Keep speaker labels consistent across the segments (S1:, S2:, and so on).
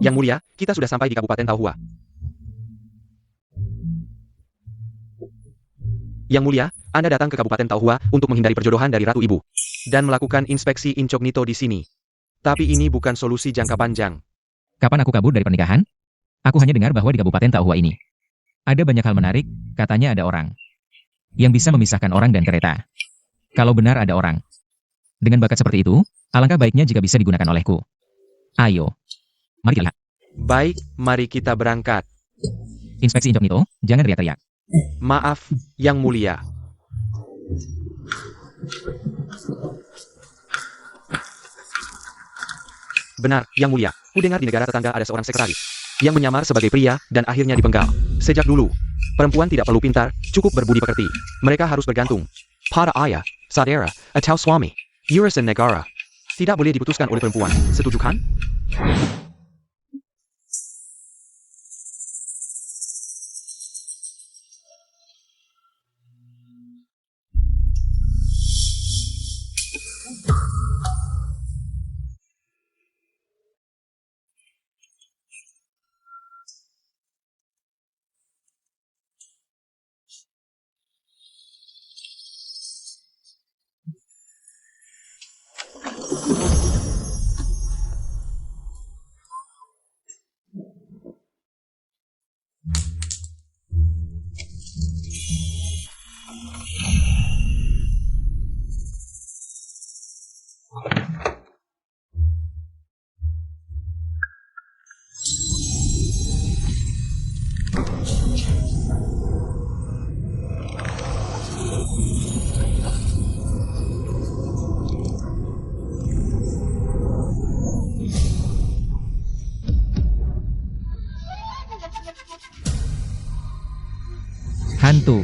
S1: Yang Mulia, kita sudah sampai di Kabupaten Taohua. Yang Mulia, Anda datang ke Kabupaten Taohua untuk menghindari perjodohan dari Ratu Ibu. Dan melakukan inspeksi incognito di sini. Tapi ini bukan solusi jangka panjang.
S2: Kapan aku kabur dari pernikahan? Aku hanya dengar bahwa di Kabupaten Taohua ini ada banyak hal menarik, katanya ada orang yang bisa memisahkan orang dan kereta. Kalau benar ada orang dengan bakat seperti itu, alangkah baiknya jika bisa digunakan olehku. Ayo, mari kita lihat.
S1: Baik, mari kita berangkat.
S2: Inspeksi incognito, jangan teriak-teriak.
S1: Maaf, Yang Mulia. Benar, Yang Mulia. Ku dengar di negara tetangga ada seorang sekretaris yang menyamar sebagai pria dan akhirnya dipenggal. Sejak dulu, perempuan tidak perlu pintar, cukup berbudi pekerti. Mereka harus bergantung pada ayah, saudara, atau suami. Urusan negara tidak boleh diputuskan oleh perempuan. Setuju kan?
S2: Hantu.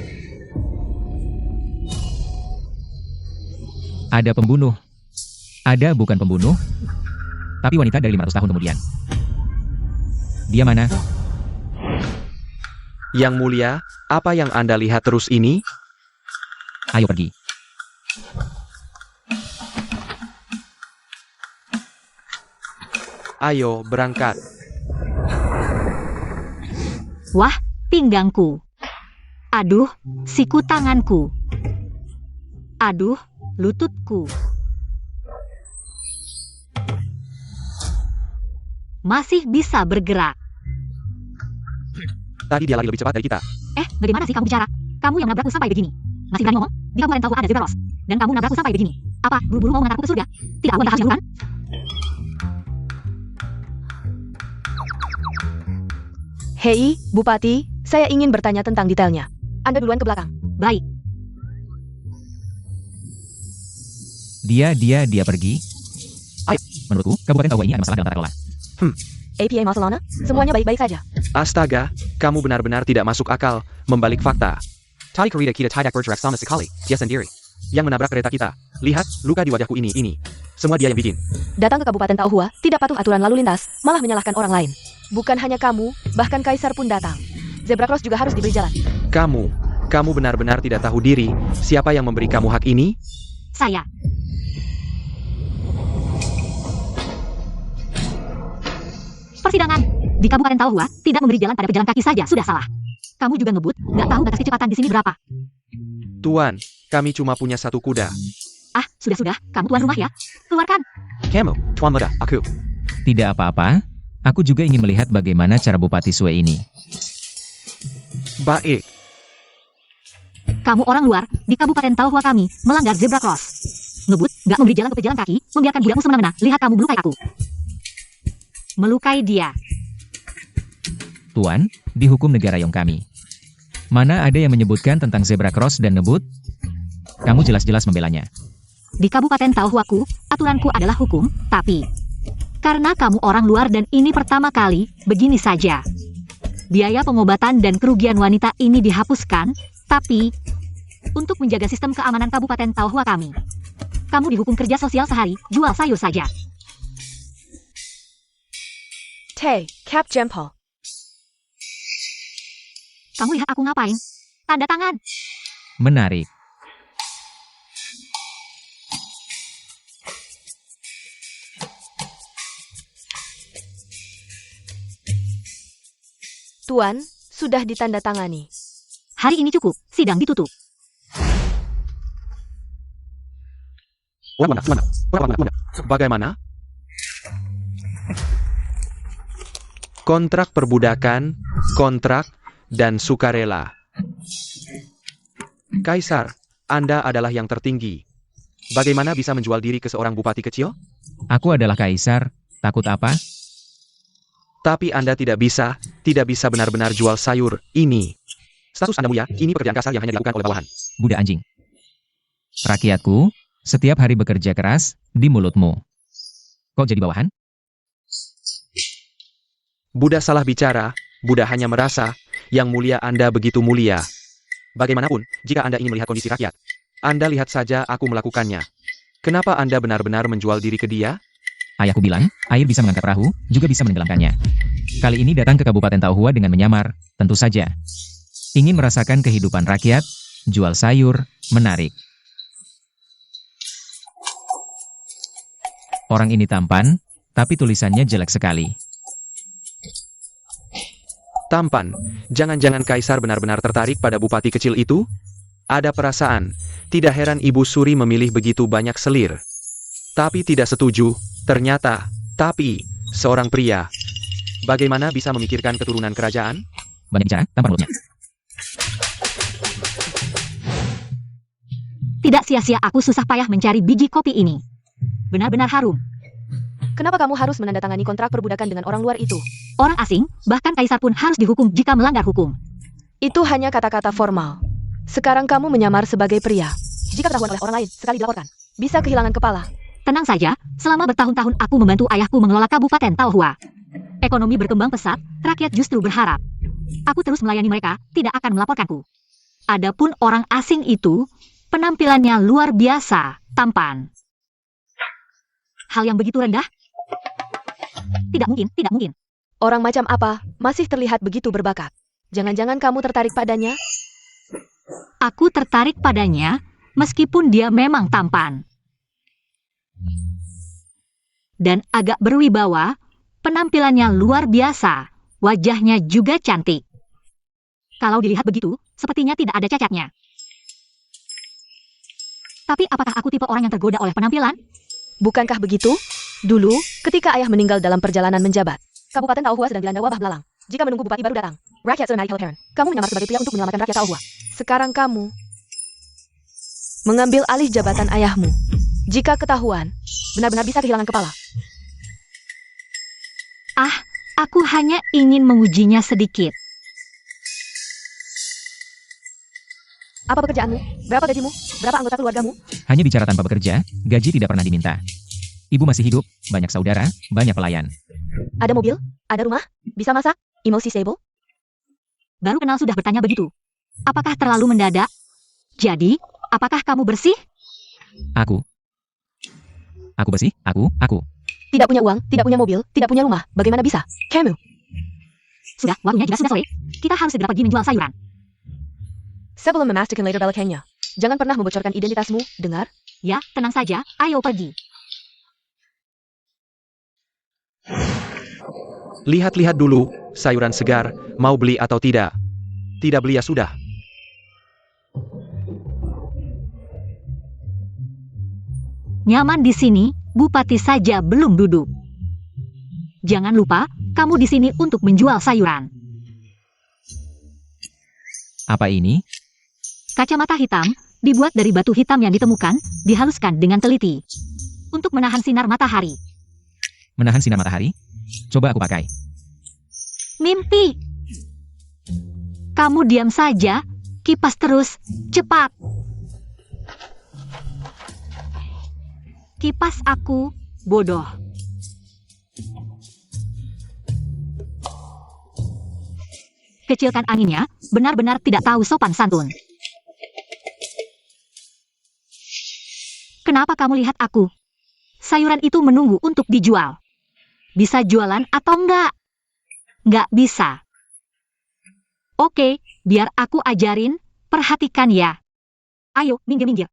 S2: Ada pembunuh. Ada bukan pembunuh, tapi wanita dari 500 tahun kemudian. Dia mana?
S1: Yang Mulia, apa yang Anda lihat terus ini?
S2: Ayo pergi.
S1: Ayo berangkat.
S3: Wah, pinggangku. Aduh, siku tanganku. Aduh, lututku. Masih bisa bergerak.
S1: Tadi dia lari lebih cepat dari kita.
S3: Bagaimana sih kamu bicara? Kamu yang nabrakku sampai begini. Masih berani ngomong? Di Kabupaten Taohua ada zebra cross. Dan kamu nabrakku sampai begini. Apa, buru-buru mau mengantarku ke surga? Tidak, aku harus dulu kan?
S4: Hei, Bupati, saya ingin bertanya tentang detailnya. Anda duluan ke belakang.
S3: Baik.
S2: Dia pergi. Menurutku, Kabupaten Taohua ini ada masalah dalam tata kelola.
S4: APA Barcelona, semuanya baik-baik saja.
S1: Astaga, kamu benar-benar tidak masuk akal membalik fakta. Tadi kereta kita tidak bergerak sama sekali, dia sendiri yang menabrak kereta kita. Lihat, luka di wajahku ini. Semua dia yang bikin.
S4: Datang ke Kabupaten Taohua, tidak patuh aturan lalu lintas, malah menyalahkan orang lain. Bukan hanya kamu, bahkan Kaisar pun datang. Zebra cross juga harus diberi jalan.
S1: Kamu benar-benar tidak tahu diri. Siapa yang memberi kamu hak ini?
S3: Saya. Persidangan. Di Kabupaten Taohua, tidak memberi jalan pada pejalan kaki saja sudah salah. Kamu juga ngebut, nggak tahu batas kecepatan di sini berapa.
S1: Tuan, kami cuma punya satu kuda.
S3: Sudah, kamu tuan rumah ya. Keluarkan.
S1: Kamu, tuan muda, aku.
S2: Tidak apa-apa. Aku juga ingin melihat bagaimana cara Bupati Sue ini.
S1: Baik.
S3: Kamu orang luar, di Kabupaten Taohua kami, melanggar zebra cross. Ngebut, nggak memberi jalan ke pejalan kaki, membiarkan budakmu semena-mena, lihat kamu melukai aku. Melukai dia.
S2: Tuan, di hukum negara Yong kami, mana ada yang menyebutkan tentang zebra cross dan ngebut? Kamu jelas-jelas membelanya.
S3: Di Kabupaten Taohuaku, aturanku adalah hukum, tapi karena kamu orang luar dan ini pertama kali, begini saja. Biaya pengobatan dan kerugian wanita ini dihapuskan, tapi untuk menjaga sistem keamanan Kabupaten Taohua kami, kamu dihukum kerja sosial sehari, jual sayur saja.
S4: Cap Jempol.
S3: Kamu lihat aku ngapain? Tanda tangan.
S2: Menarik.
S4: Tuan, sudah ditandatangani.
S3: Hari ini cukup, sidang ditutup.
S1: Bagaimana? Kontrak perbudakan, kontrak, dan sukarela. Kaisar, Anda adalah yang tertinggi. Bagaimana bisa menjual diri ke seorang bupati kecil?
S2: Aku adalah kaisar, takut apa?
S1: Tapi Anda tidak bisa benar-benar jual sayur ini. Status Anda mulia, ini pekerjaan kasar yang hanya dilakukan oleh bawahan.
S2: Budak anjing. Rakyatku, setiap hari bekerja keras di mulutmu. Kok jadi bawahan?
S1: Buddha salah bicara, Buddha hanya merasa, yang mulia Anda begitu mulia. Bagaimanapun, jika Anda ingin melihat kondisi rakyat, Anda lihat saja aku melakukannya. Kenapa Anda benar-benar menjual diri ke dia?
S2: Ayahku bilang, air bisa mengangkat perahu, juga bisa menenggelamkannya. Kali ini datang ke Kabupaten Taohua dengan menyamar, tentu saja. Ingin merasakan kehidupan rakyat, jual sayur, menarik. Orang ini tampan, tapi tulisannya jelek sekali.
S1: Tampan, jangan-jangan Kaisar benar-benar tertarik pada bupati kecil itu? Ada perasaan, tidak heran Ibu Suri memilih begitu banyak selir. Tapi tidak setuju, ternyata, seorang pria. Bagaimana bisa memikirkan keturunan kerajaan?
S2: Banyak bicara, tampar mulutnya.
S3: Tidak sia-sia aku susah payah mencari biji kopi ini. Benar-benar harum.
S4: Kenapa kamu harus menandatangani kontrak perbudakan dengan orang luar itu?
S3: Orang asing, bahkan kaisar pun harus dihukum jika melanggar hukum.
S4: Itu hanya kata-kata formal. Sekarang kamu menyamar sebagai pria. Jika ketahuan oleh orang lain, sekali dilaporkan, bisa kehilangan kepala.
S3: Tenang saja, selama bertahun-tahun aku membantu ayahku mengelola Kabupaten Taohua. Ekonomi berkembang pesat, rakyat justru berharap. Aku terus melayani mereka, tidak akan melaporkanku. Adapun orang asing itu, penampilannya luar biasa, tampan. Hal yang begitu rendah? Tidak mungkin, tidak mungkin.
S4: Orang macam apa masih terlihat begitu berbakat? Jangan-jangan kamu tertarik padanya?
S3: Aku tertarik padanya, meskipun dia memang tampan. Dan agak berwibawa, penampilannya luar biasa, wajahnya juga cantik. Kalau dilihat begitu, sepertinya tidak ada cacatnya. Tapi apakah aku tipe orang yang tergoda oleh penampilan?
S4: Bukankah begitu? Dulu, ketika ayah meninggal dalam perjalanan menjabat, Kabupaten Taohua sedang dilanda wabah belalang. Jika menunggu bupati baru datang, rakyat sedang naik hewan. Kamu menyamar sebagai pria untuk menyelamatkan rakyat Taohua. Sekarang kamu mengambil alih jabatan ayahmu. Jika ketahuan, benar-benar bisa kehilangan kepala.
S3: Aku hanya ingin mengujinya sedikit.
S4: Apa pekerjaanmu? Berapa gajimu? Berapa anggota keluargamu?
S2: Hanya bicara tanpa bekerja, gaji tidak pernah diminta. Ibu masih hidup, banyak saudara, banyak pelayan.
S4: Ada mobil? Ada rumah? Bisa masak? Emosi stable?
S3: Baru kenal sudah bertanya begitu. Apakah terlalu mendadak? Jadi, apakah kamu bersih?
S2: Aku bersih, aku.
S4: Tidak punya uang, tidak punya mobil, tidak punya rumah. Bagaimana bisa? Kamu.
S3: Sudah, waktunya juga sudah sore. Kita harus segera pergi menjual sayuran.
S4: Sebelum memastikan later balakannya, jangan pernah membocorkan identitasmu, dengar?
S3: Ya, tenang saja, ayo pergi.
S1: Lihat-lihat dulu, sayuran segar, mau beli atau tidak? Tidak beli ya sudah.
S3: Nyaman di sini, bupati saja belum duduk. Jangan lupa, kamu di sini untuk menjual sayuran.
S2: Apa ini?
S3: Kacamata hitam, dibuat dari batu hitam yang ditemukan, dihaluskan dengan teliti. Untuk menahan sinar matahari.
S2: Menahan sinar matahari? Coba aku pakai.
S3: Mimpi. Kamu diam saja, kipas terus, cepat. Kipas aku, bodoh. Kecilkan anginnya, benar-benar tidak tahu sopan santun. Kenapa kamu lihat aku? Sayuran itu menunggu untuk dijual. Bisa jualan atau enggak? Enggak bisa. Oke, biar aku ajarin, perhatikan ya. Ayo, minggir-minggir.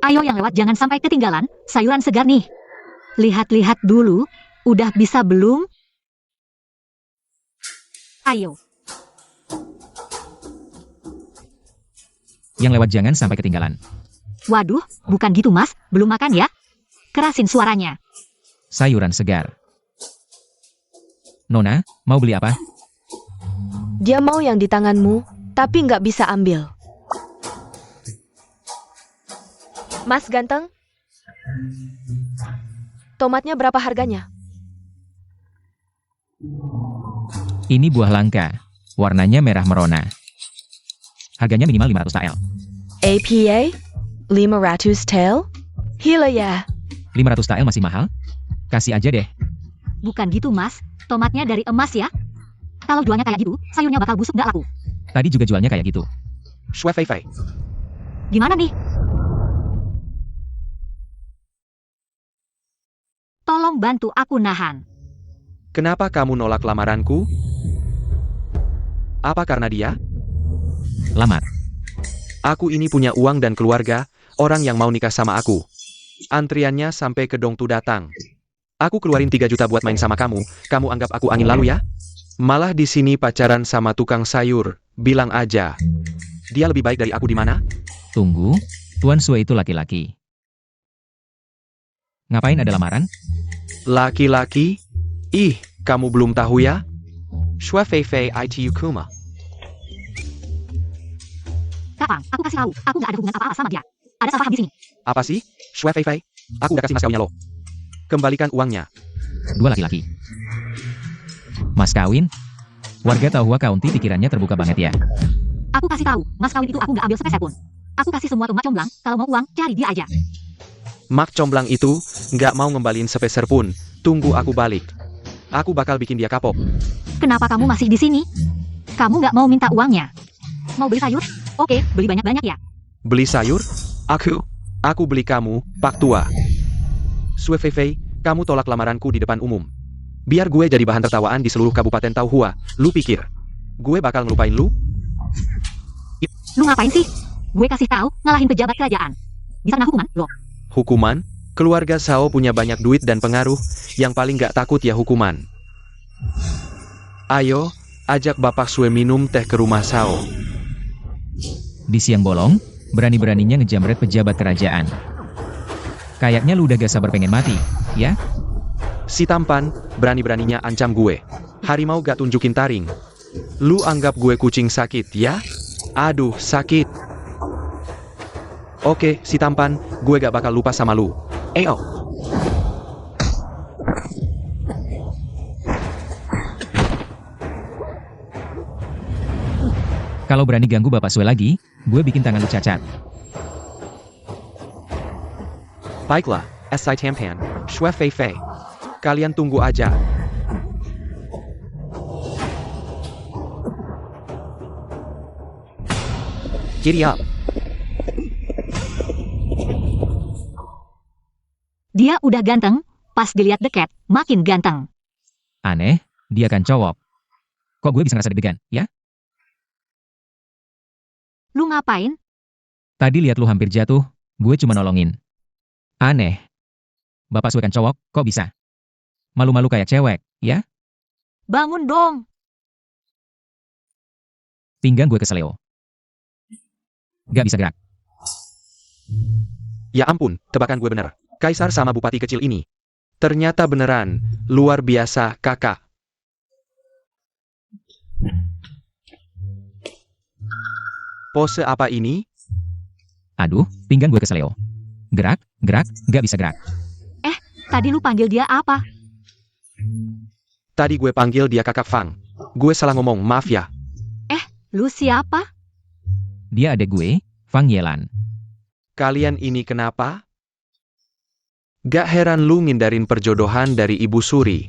S3: Ayo yang lewat jangan sampai ketinggalan, sayuran segar nih. Lihat-lihat dulu, udah bisa belum? Ayo.
S2: Yang lewat jangan sampai ketinggalan.
S3: Waduh, bukan gitu mas, belum makan ya? Kerasin suaranya.
S2: Sayuran segar. Nona, mau beli apa?
S4: Dia mau yang di tanganmu, tapi nggak bisa ambil. Mas ganteng? Tomatnya berapa harganya?
S2: Ini buah langka. Warnanya merah merona. Harganya minimal 500 TL.
S4: APA? 500 tel? Gila ya.
S2: 500 TL masih mahal? Kasih aja deh.
S3: Bukan gitu mas, tomatnya dari emas ya? Kalau jualnya kayak gitu, sayurnya bakal busuk nggak laku.
S2: Tadi juga jualnya kayak gitu.
S1: Shui Fei Fei.
S3: Gimana nih? Tolong bantu aku nahan.
S1: Kenapa kamu nolak lamaranku? Apa karena dia?
S2: Lamar.
S1: Aku ini punya uang dan keluarga, orang yang mau nikah sama aku. Antriannya sampai ke Dongtu datang. Aku keluarin 3 juta buat main sama kamu, kamu anggap aku angin lalu ya? Malah di sini pacaran sama tukang sayur, bilang aja. Dia lebih baik dari aku di mana?
S2: Tunggu, Tuan Sue itu laki-laki. Ngapain ada lamaran?
S1: Laki-laki? Ih, kamu belum tahu ya? Shui Fei Fei itu Kuma.
S3: Kapang, aku kasih tahu, aku nggak ada hubungan apa-apa sama dia. Ada salah paham di sini.
S1: Apa sih? Shui Fei Fei? Aku udah kasih mas kawinnya lo. Kembalikan uangnya.
S2: Dua laki-laki. Mas kawin? Warga Taohua County pikirannya terbuka banget ya.
S3: Aku kasih tahu, mas kawin itu aku nggak ambil sepeser pun. Aku kasih semua ke Mak Comblang, kalau mau uang, cari dia aja.
S1: Mak Comblang itu nggak mau ngembaliin sepeser pun. Tunggu aku balik. Aku bakal bikin dia kapok.
S3: Kenapa kamu masih di sini? Kamu nggak mau minta uangnya? Mau beli sayur? Oke, beli banyak-banyak ya.
S1: Beli sayur? Aku beli kamu, Pak Tua. Sui Fei Fei, kamu tolak lamaranku di depan umum. Biar gue jadi bahan tertawaan di seluruh Kabupaten Taohua. Lu pikir gue bakal ngelupain lu?
S3: Lu ngapain sih? Gue kasih tahu, ngalahin pejabat kerajaan. Bisa kena hukuman, loh.
S1: Hukuman? Keluarga Sao punya banyak duit dan pengaruh, yang paling gak takut ya hukuman. Ayo, ajak Bapak Sue minum teh ke rumah Sao.
S2: Di siang bolong, berani-beraninya ngejamret pejabat kerajaan. Kayaknya lu udah gak sabar pengen mati, ya?
S1: Si tampan, berani-beraninya ancam gue. Harimau gak tunjukin taring. Lu anggap gue kucing sakit, ya? Aduh, sakit. Oke, si tampan, gue gak bakal lupa sama lu. Oh.
S2: Kalau berani ganggu Bapak Sue lagi, gue bikin tangan lu cacat.
S1: Baiklah, Esai Tampan, Shui Fei Fei. Kalian tunggu aja. Giddy up.
S3: Dia udah ganteng, pas dilihat dekat, makin ganteng.
S2: Aneh, dia kan cowok. Kok gue bisa ngerasa deg-degan, ya?
S3: Lu ngapain?
S2: Tadi lihat lu hampir jatuh, gue cuma nolongin. Aneh. Bapak Sue kan cowok, kok bisa? Malu-malu kayak cewek, ya?
S3: Bangun dong.
S2: Pinggang gue keseleo. Gak bisa gerak.
S1: Ya ampun, tebakan gue bener. Kaisar sama bupati kecil ini. Ternyata beneran, luar biasa, kakak. Pose apa ini?
S2: Aduh, pinggang gue keseleo. Gerak, gak bisa gerak.
S3: Tadi lu panggil dia apa?
S1: Tadi gue panggil dia kakak Fang. Gue salah ngomong, maaf ya.
S3: Lu siapa?
S2: Dia adek gue, Fang Yelan.
S1: Kalian ini kenapa? Gak heran lu ngindarin perjodohan dari Ibu Suri.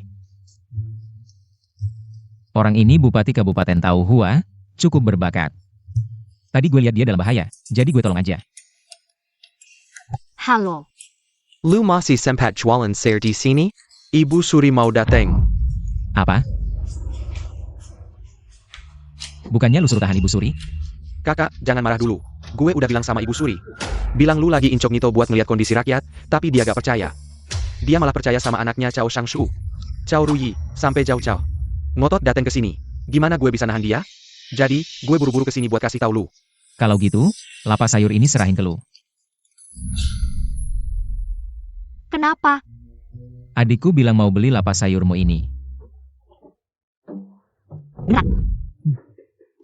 S2: Orang ini bupati Kabupaten Taohua, cukup berbakat. Tadi gue lihat dia dalam bahaya, jadi gue tolong aja.
S3: Halo.
S1: Lu masih sempat jualan sayur di sini? Ibu Suri mau dateng.
S2: Apa? Bukannya lu suruh tahan Ibu Suri?
S1: Kakak, jangan marah dulu. Gue udah bilang sama Ibu Suri. Bilang lu lagi incognito buat ngeliat kondisi rakyat, tapi dia gak percaya. Dia malah percaya sama anaknya Cao Shangshu. Cao Ruyi, sampai Cao Cao. Ngotot datang ke sini. Gimana gue bisa nahan dia? Jadi, gue buru-buru kesini buat kasih tahu lu.
S2: Kalau gitu, lapas sayur ini serahin ke lu.
S3: Kenapa?
S2: Adikku bilang mau beli lapas sayurmu ini.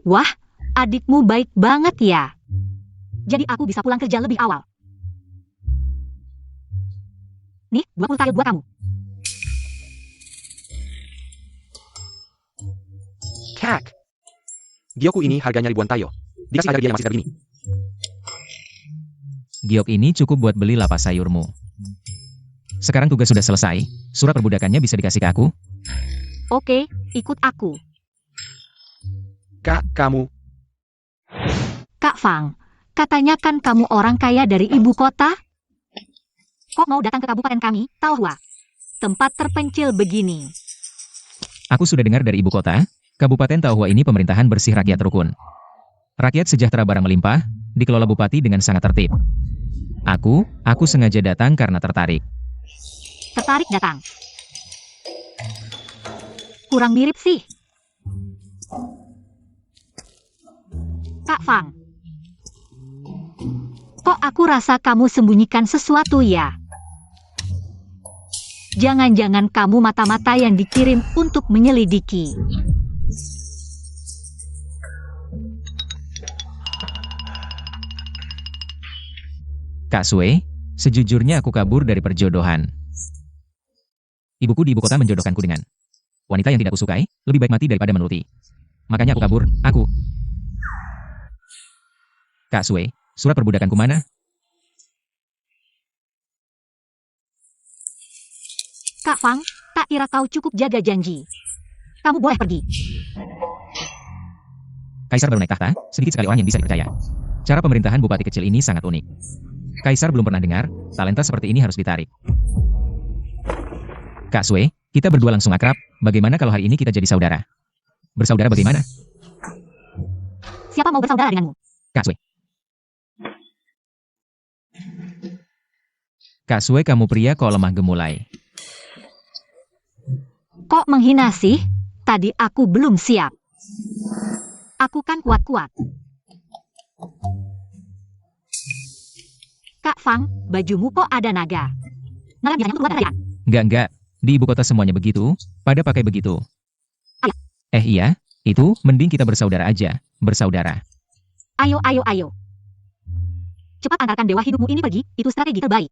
S3: Wah, adikmu baik banget ya. Jadi aku bisa pulang kerja lebih awal. Nih, 20 tael buat kamu.
S1: Kak. Gyoku ini harganya ribuan tayo. Dikasih agar dia yang masih begini.
S2: Giok ini cukup buat beli lapas sayurmu. Sekarang tugas sudah selesai, surat perbudakannya bisa dikasih ke aku.
S3: Oke, ikut aku.
S1: Kak, kamu.
S3: Kak Fang, katanya kan kamu orang kaya dari ibu kota? Kok mau datang ke kabupaten kami, Taohua? Tempat terpencil begini.
S2: Aku sudah dengar dari ibu kota, Kabupaten Taohua ini pemerintahan bersih rakyat rukun. Rakyat sejahtera barang melimpah, dikelola bupati dengan sangat tertib. Aku sengaja datang karena tertarik.
S3: Tertarik datang. Kurang mirip sih. Kak Fang. Kok aku rasa kamu sembunyikan sesuatu ya? Jangan-jangan kamu mata-mata yang dikirim untuk menyelidiki.
S2: Kak Sue, sejujurnya aku kabur dari perjodohan. Ibuku di ibu kota menjodohkanku dengan wanita yang tidak kusukai, lebih baik mati daripada menuruti. Makanya aku kabur, aku. Kak Sue, surat perbudakanku mana?
S3: Kak Fang, tak kira kau cukup jaga janji. Kamu boleh pergi.
S2: Kaisar baru naik tahta, sedikit sekali orang yang bisa dipercaya. Cara pemerintahan bupati kecil ini sangat unik. Kaisar belum pernah dengar, talenta seperti ini harus ditarik. Kak Sue, kita berdua langsung akrab, bagaimana kalau hari ini kita jadi saudara? Bersaudara bagaimana?
S3: Siapa mau bersaudara denganmu?
S2: Kak Sue. Kak Sue, kamu pria kok lemah gemulai.
S3: Kok menghina sih? Tadi aku belum siap. Aku kan kuat-kuat. Kak Fang, bajumu kok ada naga? Naga biasanya keluar dari
S2: Enggak. Di ibu kota semuanya begitu, pada pakai begitu.
S3: Ayah.
S2: Iya, itu, mending kita bersaudara aja, bersaudara.
S3: Ayo. Cepat antarkan dewa hidupmu ini pergi, itu strategi terbaik.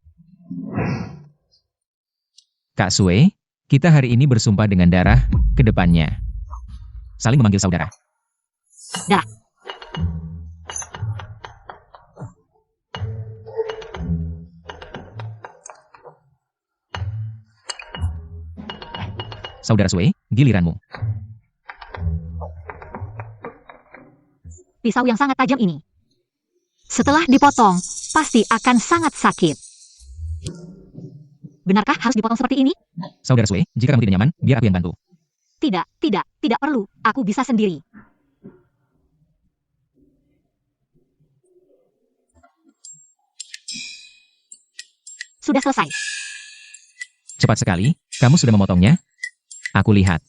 S2: Kak Sue, kita hari ini bersumpah dengan darah, ke depannya. Saling memanggil saudara.
S3: Darah.
S2: Saudara Sue, giliranmu.
S3: Pisau yang sangat tajam ini. Setelah dipotong, pasti akan sangat sakit. Benarkah harus dipotong seperti ini?
S2: Saudara Sue, jika kamu tidak nyaman, biar aku yang bantu.
S3: Tidak perlu. Aku bisa sendiri. Sudah selesai.
S2: Cepat sekali, kamu sudah memotongnya? Aku lihat.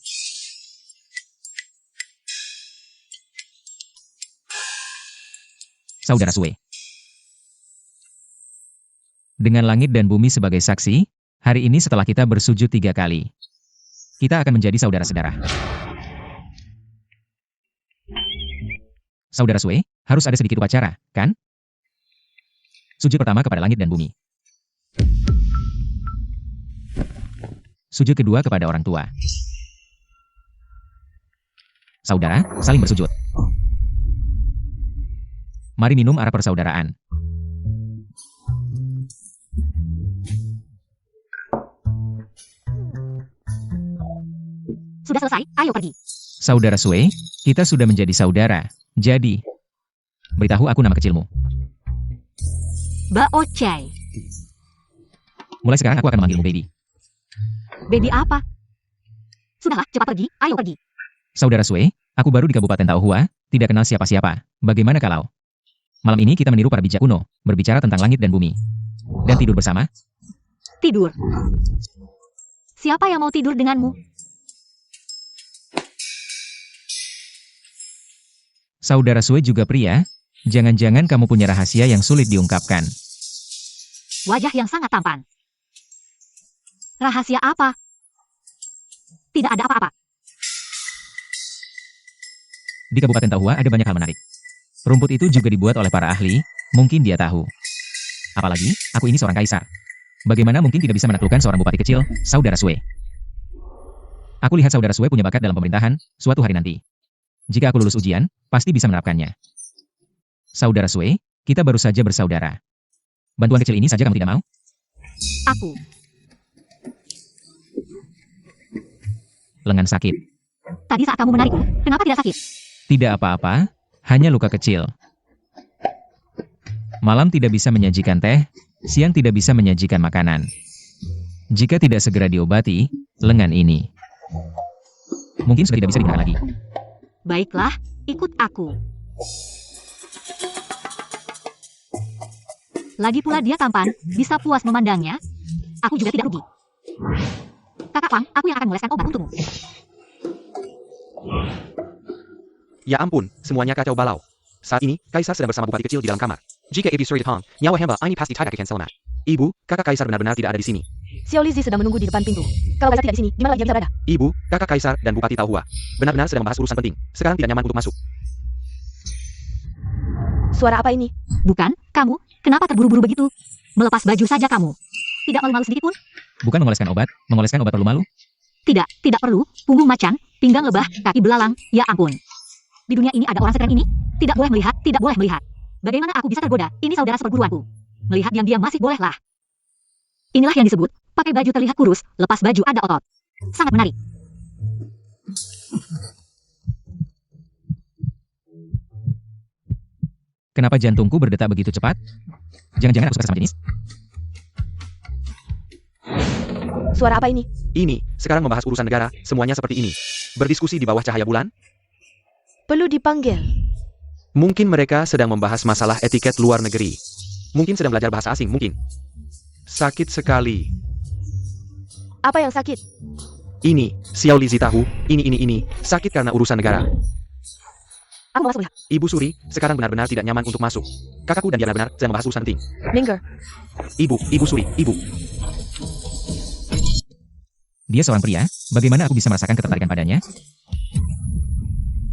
S2: Saudara Sue. Dengan langit dan bumi sebagai saksi, hari ini setelah kita bersujud 3 kali, kita akan menjadi saudara-saudara. Saudara Sue, harus ada sedikit upacara, kan? Sujud pertama kepada langit dan bumi. Sujud kedua kepada orang tua. Saudara, saling bersujud. Mari minum arak persaudaraan.
S3: Sudah selesai, ayo pergi.
S2: Saudara Sue, kita sudah menjadi saudara. Jadi, beritahu aku nama kecilmu.
S3: Bao Chai.
S2: Mulai sekarang aku akan memanggilmu baby.
S3: Baby apa? Sudahlah, cepat pergi, ayo pergi.
S2: Saudara Sue, aku baru di Kabupaten Taohua, tidak kenal siapa-siapa. Bagaimana kalau malam ini kita meniru para bijak kuno, berbicara tentang langit dan bumi, dan tidur bersama?
S3: Tidur. Siapa yang mau tidur denganmu?
S2: Saudara Sue juga pria? Jangan-jangan kamu punya rahasia yang sulit diungkapkan.
S3: Wajah yang sangat tampan. Rahasia apa? Tidak ada apa-apa.
S2: Di Kabupaten Tauhua ada banyak hal menarik. Rumput itu juga dibuat oleh para ahli, mungkin dia tahu. Apalagi, aku ini seorang kaisar. Bagaimana mungkin tidak bisa menaklukkan seorang bupati kecil, Saudara Sue? Aku lihat Saudara Sue punya bakat dalam pemerintahan, suatu hari nanti. Jika aku lulus ujian, pasti bisa menerapkannya. Saudara Sue, kita baru saja bersaudara. Bantuan kecil ini saja kamu tidak mau?
S3: Aku.
S2: Lengan sakit.
S3: Tadi saat kamu menarikku, kenapa tidak sakit?
S2: Tidak apa-apa, hanya luka kecil. Malam tidak bisa menyajikan teh, siang tidak bisa menyajikan makanan. Jika tidak segera diobati, lengan ini mungkin sudah tidak bisa digunakan lagi.
S3: Baiklah, ikut aku. Lagi pula dia tampan, bisa puas memandangnya. Aku juga tidak rugi. Kakak Fang, aku yang akan meleskan obat untukmu.
S1: Ya ampun, semuanya kacau balau. Saat ini, Kaisar sedang bersama bupati kecil di dalam kamar. Jika Ibu Suri Tong, nyawa hamba ini pasti tidak akan selamat. Ibu, kakak Kaisar benar-benar tidak ada di sini.
S4: Xiao Lizzie sedang menunggu di depan pintu. Kalau Kaisar tidak di sini, di mana lagi dia bisa berada?
S1: Ibu, kakak Kaisar dan Bupati Tauhua benar-benar sedang membahas urusan penting. Sekarang tidak nyaman untuk masuk.
S4: Suara apa ini?
S3: Bukan, kamu, kenapa terburu-buru begitu? Melepas baju saja kamu. Tidak malu-malu sedikit pun?
S2: Bukan mengoleskan obat perlu malu?
S3: Tidak perlu. Punggung macan, pinggang lebah, kaki belalang, ya ampun. Di dunia ini ada orang sekeren ini? Tidak boleh melihat, tidak boleh melihat. Bagaimana aku bisa tergoda? Ini saudara seperguruanku. Melihat diam-diam masih bolehlah. Inilah yang disebut, pakai baju terlihat kurus, lepas baju ada otot. Sangat menarik.
S2: Kenapa jantungku berdetak begitu cepat? Jangan-jangan aku suka sama jenis?
S4: Suara apa ini?
S1: Ini, sekarang membahas urusan negara, semuanya seperti ini. Berdiskusi di bawah cahaya bulan?
S4: Perlu dipanggil.
S1: Mungkin mereka sedang membahas masalah etiket luar negeri. Mungkin sedang belajar bahasa asing, mungkin. Sakit sekali.
S4: Apa yang sakit?
S1: Ini, Xiao Lizzie tahu, ini. Sakit karena urusan negara.
S4: Aku mau masuk lihat.
S1: Ibu Suri, sekarang benar-benar tidak nyaman untuk masuk. Kakakku dan dia benar-benar sedang membahas urusan penting.
S4: Mingger.
S1: Ibu Suri, ibu.
S2: Dia seorang pria, bagaimana aku bisa merasakan ketertarikan padanya?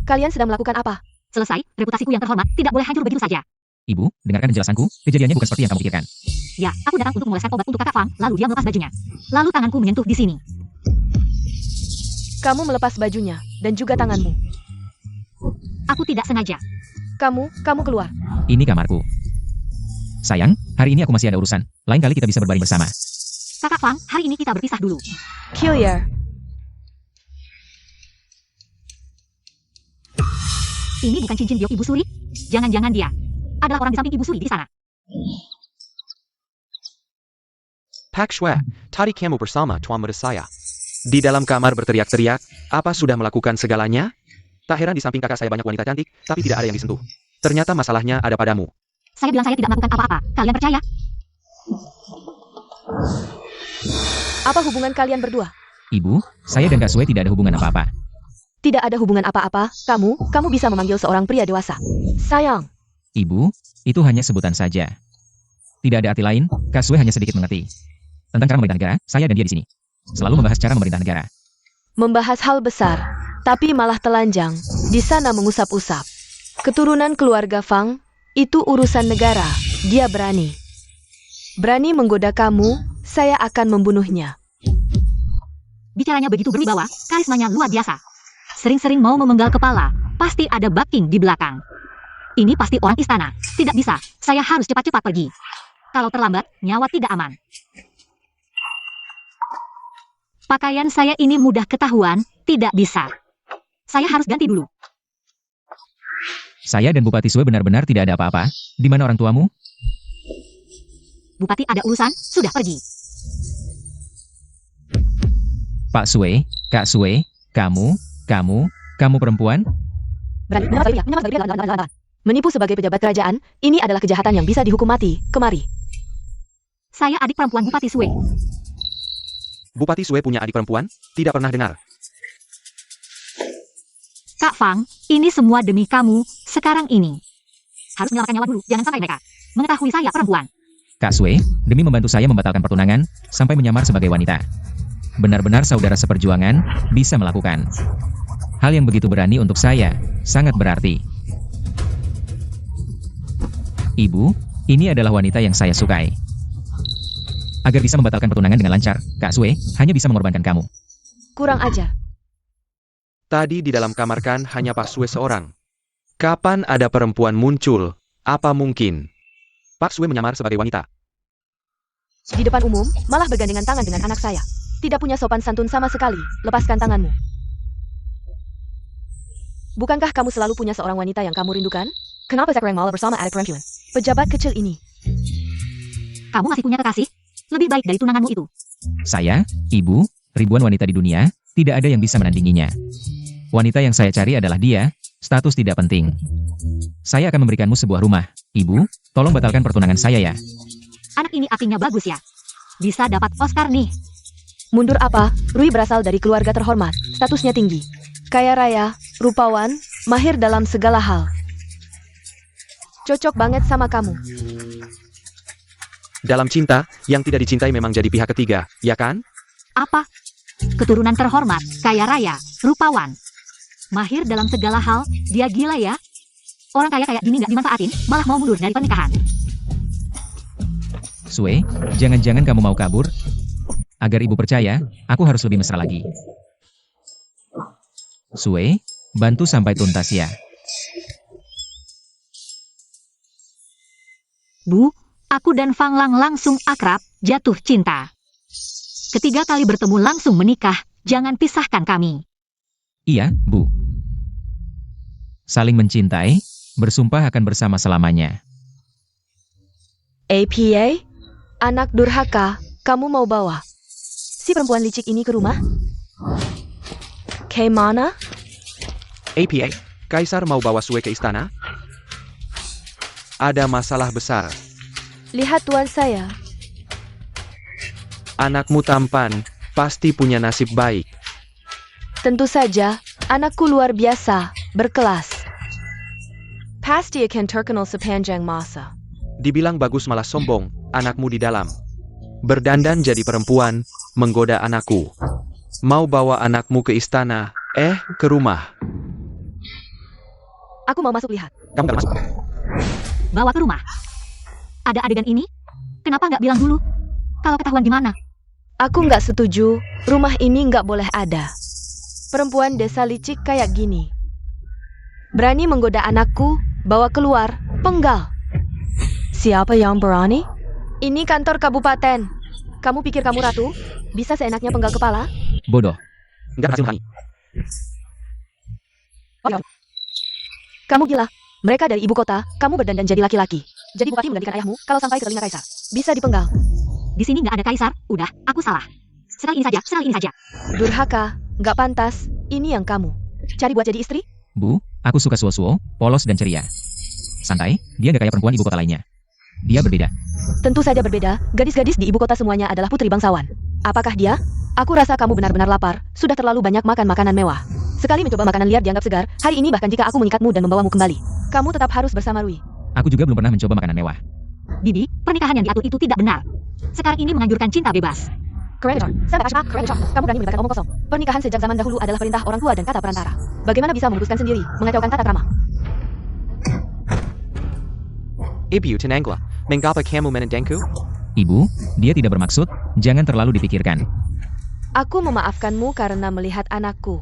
S4: Kalian sedang melakukan apa?
S3: Selesai, reputasiku yang terhormat tidak boleh hancur begitu saja.
S2: Ibu, dengarkan penjelasanku, kejadiannya bukan seperti yang kamu pikirkan.
S3: Ya, aku datang untuk mengoleskan obat untuk kakak Fang, lalu dia melepas bajunya. Lalu tanganku menyentuh di sini.
S4: Kamu melepas bajunya, dan juga tanganmu.
S3: Aku tidak sengaja.
S4: Kamu keluar.
S2: Ini kamarku. Sayang, hari ini aku masih ada urusan. Lain kali kita bisa berbaring bersama.
S3: Kakak Fang, hari ini kita berpisah dulu.
S4: Killier.
S3: Ini bukan cincin giok Ibu Suri? Jangan-jangan dia adalah orang di samping Ibu Suri di sana.
S1: Pak Shue, tadi kamu bersama Tuan Muda saya. Di dalam kamar berteriak-teriak, apa sudah melakukan segalanya? Tak heran di samping kakak saya banyak wanita cantik, tapi tidak ada yang disentuh. Ternyata masalahnya ada padamu.
S3: Saya bilang saya tidak melakukan apa-apa. Kalian percaya?
S4: Apa hubungan kalian berdua?
S2: Ibu, saya dan Kak Sue tidak ada hubungan apa-apa.
S4: Tidak ada hubungan apa-apa. Kamu bisa memanggil seorang pria dewasa. Sayang.
S2: Ibu, itu hanya sebutan saja. Tidak ada arti lain, Kak Sue hanya sedikit mengerti. Tentang cara memerintah negara, saya dan dia di sini selalu membahas cara memerintah negara.
S4: Membahas hal besar, tapi malah telanjang. Di sana mengusap-usap. Keturunan keluarga Fang, itu urusan negara. Dia berani. Berani menggoda kamu, saya akan membunuhnya.
S3: Bicaranya begitu berwibawa, karismanya luar biasa. Sering-sering mau memenggal kepala, pasti ada backing di belakang. Ini pasti orang istana. Tidak bisa, saya harus cepat-cepat pergi. Kalau terlambat, nyawa tidak aman. Pakaian saya ini mudah ketahuan, tidak bisa. Saya harus ganti dulu.
S2: Saya dan Bupati Sue benar-benar tidak ada apa-apa. Di mana orang tuamu?
S3: Bupati ada urusan, sudah pergi.
S2: Pak Sue, Kak Sue, kamu perempuan?
S4: Menipu sebagai pejabat kerajaan, ini adalah kejahatan yang bisa dihukum mati. Kemari.
S3: Saya adik perempuan Bupati Sue.
S1: Bupati Sue punya adik perempuan? Tidak pernah dengar.
S3: Kak Fang, ini semua demi kamu, Sekarang ini. Harus menyelamatkan nyawa dulu, jangan sampai mereka mengetahui saya perempuan.
S2: Kak Sue, demi membantu saya membatalkan pertunangan, sampai menyamar sebagai wanita. Benar-benar saudara seperjuangan, bisa melakukan. Hal yang begitu berani untuk saya, sangat berarti. Ibu, ini adalah wanita yang saya sukai. Agar bisa membatalkan pertunangan dengan lancar, Kak Sue hanya bisa mengorbankan kamu.
S4: Kurang ajar.
S1: Tadi di dalam kamar kan hanya Pak Sue seorang. Kapan ada perempuan muncul? Apa mungkin? Pak Sue menyamar sebagai wanita.
S4: Di depan umum, malah bergandengan tangan dengan anak saya. Tidak punya sopan santun sama sekali. Lepaskan tanganmu. Bukankah kamu selalu punya seorang wanita yang kamu rindukan? Kenapa sekarang malah bersama adik perempuan? Pejabat kecil ini.
S3: Kamu masih punya kekasih? Lebih baik dari tunanganmu itu.
S2: Saya, ibu, ribuan wanita di dunia, tidak ada yang bisa menandinginya. Wanita yang saya cari adalah dia, status tidak penting. Saya akan memberikanmu sebuah rumah. Ibu, tolong batalkan pertunangan saya ya.
S3: Anak ini aktingnya bagus ya. Bisa dapat Oscar nih.
S4: Mundur apa? Rui berasal dari keluarga terhormat. Statusnya tinggi. Kaya raya, rupawan, mahir dalam segala hal. Cocok banget sama kamu.
S1: Dalam cinta, yang tidak dicintai memang jadi pihak ketiga, ya kan?
S3: Apa? Keturunan terhormat, kaya raya, rupawan. Mahir dalam segala hal, dia gila ya. Orang kaya kayak gini nggak dimanfaatin, malah mau mundur dari pernikahan.
S2: Sue, jangan-jangan kamu mau kabur? Agar ibu percaya, aku harus lebih mesra lagi. Sue, bantu sampai tuntas ya.
S3: Bu, aku dan Fang Lang langsung akrab, jatuh cinta. Ketiga kali bertemu langsung menikah, jangan pisahkan kami.
S2: Iya, Bu. Saling mencintai, bersumpah akan bersama selamanya.
S4: APA? Anak durhaka, kamu mau bawa si perempuan licik ini ke rumah? Mana?
S1: APA, Kaisar mau bawa Sue ke istana? Ada masalah besar.
S4: Lihat tuan saya.
S1: Anakmu tampan, pasti punya nasib baik.
S4: Tentu saja, anakku luar biasa, berkelas. Pasti akan terkenal sepanjang masa.
S1: Dibilang bagus malah sombong, anakmu di dalam. Berdandan jadi perempuan, menggoda anakku. Mau bawa anakmu ke istana, ke rumah.
S4: Aku mau masuk lihat.
S1: Kamu gak masuk.
S3: Bawa ke rumah. Ada adegan ini? Kenapa nggak bilang dulu? Kalau ketahuan gimana?
S4: Aku nggak setuju, rumah ini nggak boleh ada. Perempuan desa licik kayak gini. Berani menggoda anakku, bawa keluar, penggal. Siapa yang berani? Ini kantor kabupaten. Kamu pikir kamu ratu? Bisa seenaknya penggal kepala?
S2: Bodoh.
S1: Nggak berhasil menghalangi.
S4: Kamu gila. Mereka dari ibu kota, kamu berdandan jadi laki-laki. Jadi bupati menggantikan ayahmu kalau sampai ke telinga kaisar. Bisa dipenggal.
S3: Di sini nggak ada kaisar, udah, aku salah. Sekali ini saja, sekali ini saja.
S4: Durhaka, nggak pantas, ini yang kamu cari buat jadi istri?
S2: Bu, aku suka Suo-Suo, polos dan ceria. Santai, dia gak kayak perempuan ibu kota lainnya. Dia berbeda.
S4: Tentu saja berbeda, gadis-gadis di ibu kota semuanya adalah putri bangsawan. Apakah dia? Aku rasa kamu benar-benar lapar, sudah terlalu banyak makan makanan mewah. Sekali mencoba makanan liar dianggap segar, hari ini bahkan jika aku mengikatmu dan membawamu kembali. Kamu tetap harus bersama Rui.
S2: Aku juga belum pernah mencoba makanan mewah.
S3: Bibi, pernikahan yang diatur itu tidak benar. Sekarang ini menganjurkan cinta bebas.
S4: Keren, kamu berani mengatakan omong kosong. Pernikahan sejak zaman dahulu adalah perintah orang tua dan kata perantara. Bagaimana bisa memutuskan sendiri, mengacaukan tata krama?
S1: Ibu Tenangla, mengapa kamu menendangku?
S2: Ibu, dia tidak bermaksud, jangan terlalu dipikirkan.
S4: Aku memaafkanmu karena melihat anakku.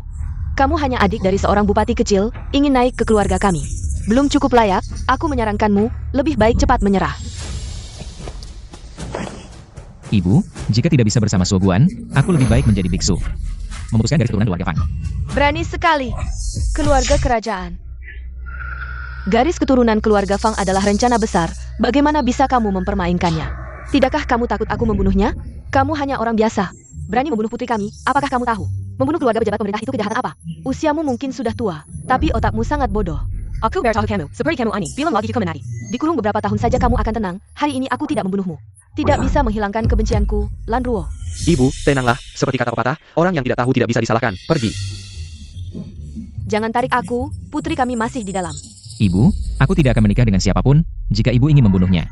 S4: Kamu hanya adik dari seorang bupati kecil, ingin naik ke keluarga kami. Belum cukup layak, aku menyarankanmu, lebih baik cepat menyerah.
S2: Ibu, jika tidak bisa bersama Suoguan, aku lebih baik menjadi biksu. Memutuskan dari keturunan keluarga Fang.
S4: Berani sekali. Keluarga kerajaan. Garis keturunan keluarga Fang adalah rencana besar. Bagaimana bisa kamu mempermainkannya? Tidakkah kamu takut aku membunuhnya? Kamu hanya orang biasa. Berani membunuh putri kami, apakah kamu tahu? Membunuh keluarga pejabat pemerintah itu kejahatan apa? Usiamu mungkin sudah tua, tapi otakmu sangat bodoh. Aku bertahu kamu, seperti kamu ani, bilang lagi menari. Dikurung beberapa tahun saja kamu akan tenang, hari ini aku tidak membunuhmu. Tidak bisa menghilangkan kebencianku, Lan Ruo.
S1: Ibu, tenanglah, seperti kata pepatah, orang yang tidak tahu tidak bisa disalahkan, pergi.
S4: Jangan tarik aku, putri kami masih di dalam.
S2: Ibu, aku tidak akan menikah dengan siapapun, jika ibu ingin membunuhnya.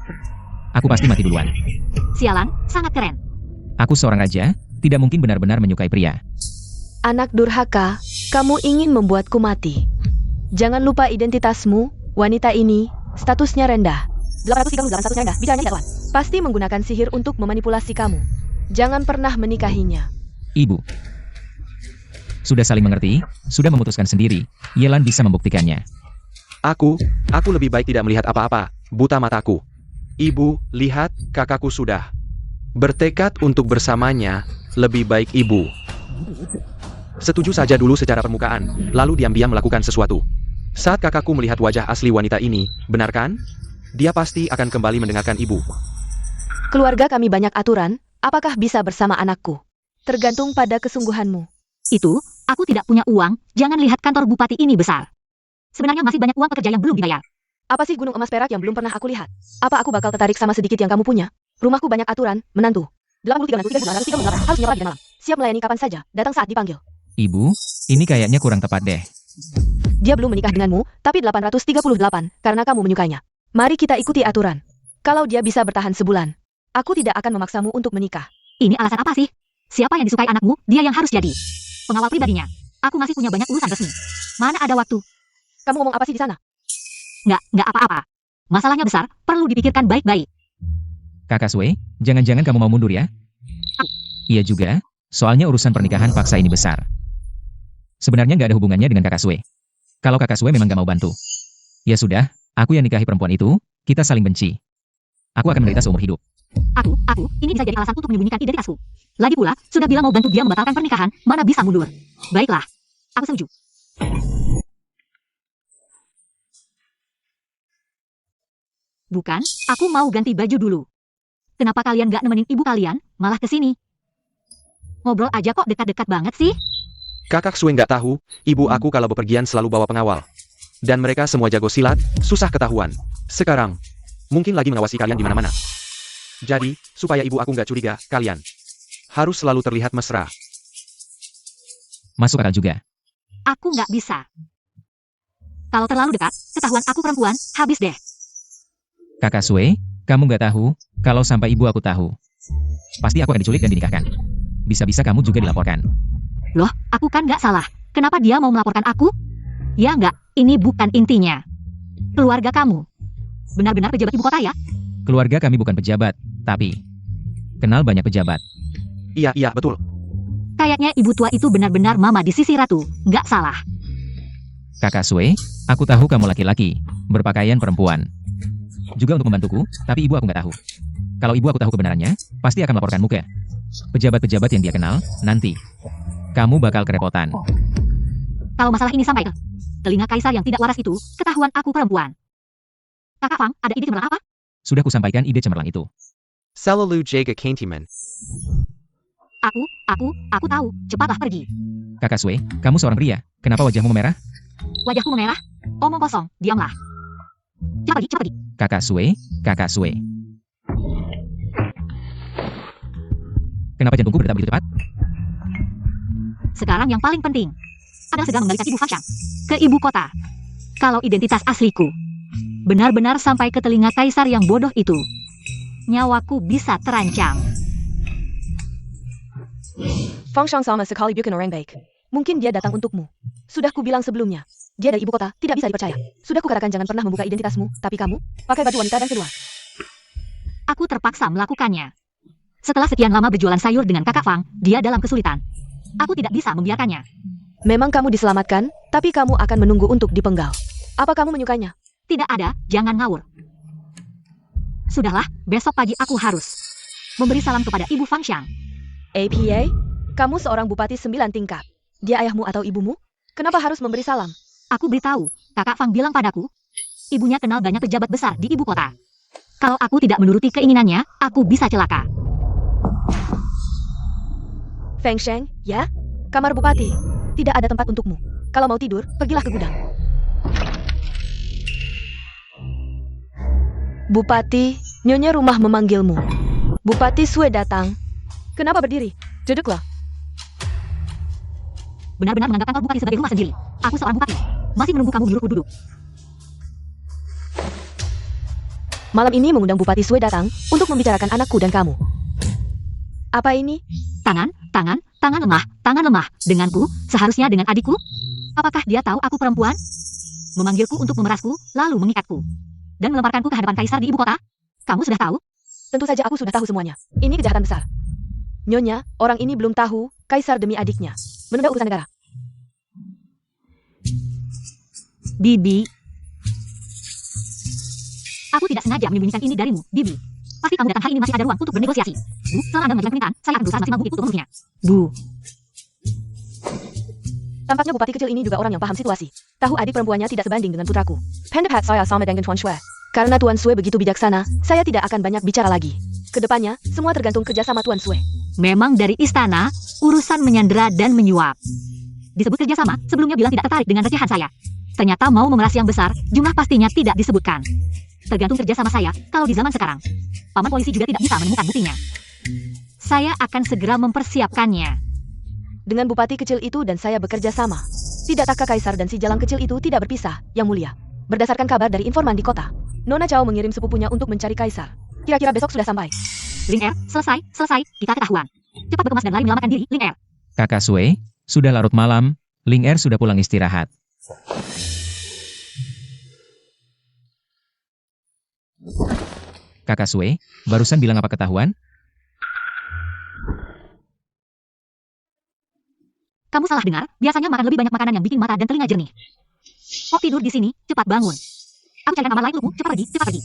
S2: Aku pasti mati duluan.
S3: Sialan, sangat keren.
S2: Aku seorang raja, tidak mungkin benar-benar menyukai pria.
S4: Anak durhaka, kamu ingin membuatku mati. Jangan lupa identitasmu, wanita ini, statusnya rendah. 838 statusnya rendah, bicaranya tidak kuat. Pasti menggunakan sihir untuk memanipulasi kamu. Jangan pernah menikahinya.
S2: Ibu. Sudah saling mengerti, sudah memutuskan sendiri, Yelan bisa membuktikannya.
S1: Aku lebih baik tidak melihat apa-apa, buta mataku. Ibu, lihat, kakakku sudah bertekad untuk bersamanya, lebih baik ibu. Setuju saja dulu secara permukaan, lalu diam-diam melakukan sesuatu. Saat kakakku melihat wajah asli wanita ini, benar kan? Dia pasti akan kembali mendengarkan ibu.
S4: Keluarga kami banyak aturan, apakah bisa bersama anakku? Tergantung pada kesungguhanmu.
S3: Itu, aku tidak punya uang, jangan lihat kantor bupati ini besar. Sebenarnya masih banyak uang pekerja yang belum dibayar.
S4: Apa sih gunung emas perak yang belum pernah aku lihat? Apa aku bakal tertarik sama sedikit yang kamu punya? Rumahku banyak aturan, menantu. 83 harus nyewa di malam. Siap melayani kapan saja, datang saat dipanggil.
S2: Ibu, ini kayaknya kurang tepat deh.
S4: Dia belum menikah denganmu, tapi 838, karena kamu menyukainya. Mari kita ikuti aturan. Kalau dia bisa bertahan sebulan, aku tidak akan memaksamu untuk menikah.
S3: Ini alasan apa sih? Siapa yang disukai anakmu, dia yang harus jadi pengawal pribadinya. Aku masih punya banyak urusan resmi. Mana ada waktu?
S4: Kamu ngomong apa sih di sana?
S3: Nggak apa-apa. Masalahnya besar, perlu dipikirkan baik-baik.
S2: Kakak Sue, jangan-jangan kamu mau mundur ya? Iya juga, soalnya urusan pernikahan paksa ini besar. Sebenarnya nggak ada hubungannya dengan kakak Sue. Kalau kakak Sue memang nggak mau bantu. Ya sudah, aku yang nikahi perempuan itu, kita saling benci. Aku akan menderita seumur hidup.
S3: Ini bisa jadi alasan untuk menyembunyikan identitasku. Lagi pula, sudah bilang mau bantu dia membatalkan pernikahan, mana bisa mundur. Baiklah, aku setuju. Bukan, aku mau ganti baju dulu. Kenapa kalian gak nemenin ibu kalian, malah kesini? Ngobrol aja kok dekat-dekat banget sih?
S1: Kakak Sue nggak tahu, ibu aku kalau bepergian selalu bawa pengawal. Dan mereka semua jago silat, susah ketahuan. Sekarang, mungkin lagi mengawasi kalian di mana-mana. Jadi, supaya ibu aku nggak curiga, kalian harus selalu terlihat mesra.
S2: Masuk akal juga.
S3: Aku nggak bisa. Kalau terlalu dekat, ketahuan aku perempuan, habis deh.
S2: Kakak Sue, kamu nggak tahu, kalau sampai ibu aku tahu, pasti aku akan diculik dan dinikahkan. Bisa-bisa kamu juga dilaporkan.
S3: Loh, aku kan nggak salah. Kenapa dia mau melaporkan aku? Ya nggak, ini bukan intinya. Keluarga kamu benar-benar pejabat ibu kota ya?
S2: Keluarga kami bukan pejabat, tapi kenal banyak pejabat.
S1: Iya, betul.
S3: Kayaknya ibu tua itu benar-benar mama di sisi ratu, nggak salah.
S2: Kakak Sue, aku tahu kamu laki-laki, berpakaian perempuan. Juga untuk membantuku, tapi ibu aku nggak tahu. Kalau ibu aku tahu kebenarannya, pasti akan melaporkanmu ke pejabat-pejabat yang dia kenal, nanti kamu bakal kerepotan.
S3: Kalau masalah ini sampai ke telinga kaisar yang tidak waras itu, ketahuan aku perempuan. Kakak Fang, ada ide cemerlang apa?
S2: Sudah kusampaikan ide cemerlang itu.
S1: Selalu jaga Kantiman.
S3: Aku tahu, cepatlah pergi.
S2: Kakak Sue, kamu seorang pria, kenapa wajahmu memerah?
S3: Wajahku memerah? Omong kosong, diamlah. Cepat pergi.
S2: Kakak Sue. Kenapa jantungku berdetak begitu cepat?
S3: Sekarang yang paling penting adalah segera mengembalikan Ibu Fangxiang ke ibu kota. Kalau identitas asliku benar-benar sampai ke telinga kaisar yang bodoh itu, nyawaku bisa terancam.
S4: Fangxiang sama sekali bukan orang baik. Mungkin dia datang untukmu. Sudah kubilang sebelumnya, dia dari ibu kota, tidak bisa dipercaya. Sudah kukatakan jangan pernah membuka identitasmu, tapi kamu pakai baju wanita dan keluar.
S3: Aku terpaksa melakukannya. Setelah sekian lama berjualan sayur dengan kakak Fang, dia dalam kesulitan. Aku tidak bisa membiarkannya.
S4: Memang kamu diselamatkan, tapi kamu akan menunggu untuk dipenggal. Apa kamu menyukainya?
S3: Tidak ada, jangan ngawur. Sudahlah, besok pagi aku harus memberi salam kepada Ibu Fangxiang.
S4: APA, kamu seorang bupati 9 tingkat. Dia ayahmu atau ibumu? Kenapa harus memberi salam?
S3: Aku beritahu, kakak Fang bilang padaku, ibunya kenal banyak pejabat besar di ibu kota. Kalau aku tidak menuruti keinginannya, aku bisa celaka.
S4: Fangxiang, ya? Kamar bupati. Tidak ada tempat untukmu. Kalau mau tidur, pergilah ke gudang. Bupati, Nyonya rumah memanggilmu. Bupati Sue datang. Kenapa berdiri? Duduklah.
S3: Benar-benar menganggap kantor bupati sebagai rumah sendiri. Aku seorang bupati. Masih menunggu kamu menyuruhku duduk.
S4: Malam ini mengundang Bupati Sue datang untuk membicarakan anakku dan kamu. Apa ini?
S3: Tangan lemah denganku, seharusnya dengan adikku. Apakah dia tahu aku perempuan? Memanggilku untuk memerasku, lalu mengikatku. Dan melemparkanku ke hadapan kaisar di ibu kota? Kamu sudah tahu?
S4: Tentu saja aku sudah tahu semuanya. Ini kejahatan besar. Nyonya, orang ini belum tahu kaisar demi adiknya menunda urusan negara.
S3: Bibi. Aku tidak sengaja menyembunyikan ini darimu, Bibi. Pasti kamu datang hari ini masih ada ruang untuk bernegosiasi. Bu, setelah Anda mengajukan permintaan, saya akan berusaha semaksimal mungkin untuk memenuhinya. Bu.
S4: Tampaknya bupati kecil ini juga orang yang paham situasi. Tahu adik perempuannya tidak sebanding dengan putraku. Pendapat saya sama dengan Tuan Sue. Karena Tuan Sue begitu bijaksana, saya tidak akan banyak bicara lagi. Kedepannya, semua tergantung kerjasama Tuan Sue.
S3: Memang dari istana, urusan menyandera dan menyuap. Disebut kerjasama, sebelumnya bilang tidak tertarik dengan recehan saya. Ternyata mau memeras yang besar, jumlah pastinya tidak disebutkan. Tergantung kerjasama saya, kalau di zaman sekarang. Paman polisi juga tidak bisa menemukan buktinya. Saya akan segera mempersiapkannya.
S4: Dengan bupati kecil itu dan saya bekerja sama. Tidak tak kaisar dan si jalang kecil itu tidak berpisah, Yang Mulia. Berdasarkan kabar dari informan di kota, Nona Chao mengirim sepupunya untuk mencari kaisar. Kira-kira besok sudah sampai.
S3: Ling Er, selesai, kita ketahuan. Cepat berkemas dan lari menyelamatkan diri, Ling Er.
S2: Kakak Sue, sudah larut malam, Ling Er sudah pulang istirahat. Kakak Sue, barusan bilang apa ketahuan?
S3: Kamu salah dengar, biasanya makan lebih banyak makanan yang bikin mata dan telinga jernih. Kok tidur di sini, cepat bangun. Aku carikan kamar lain untukmu, cepat pergi.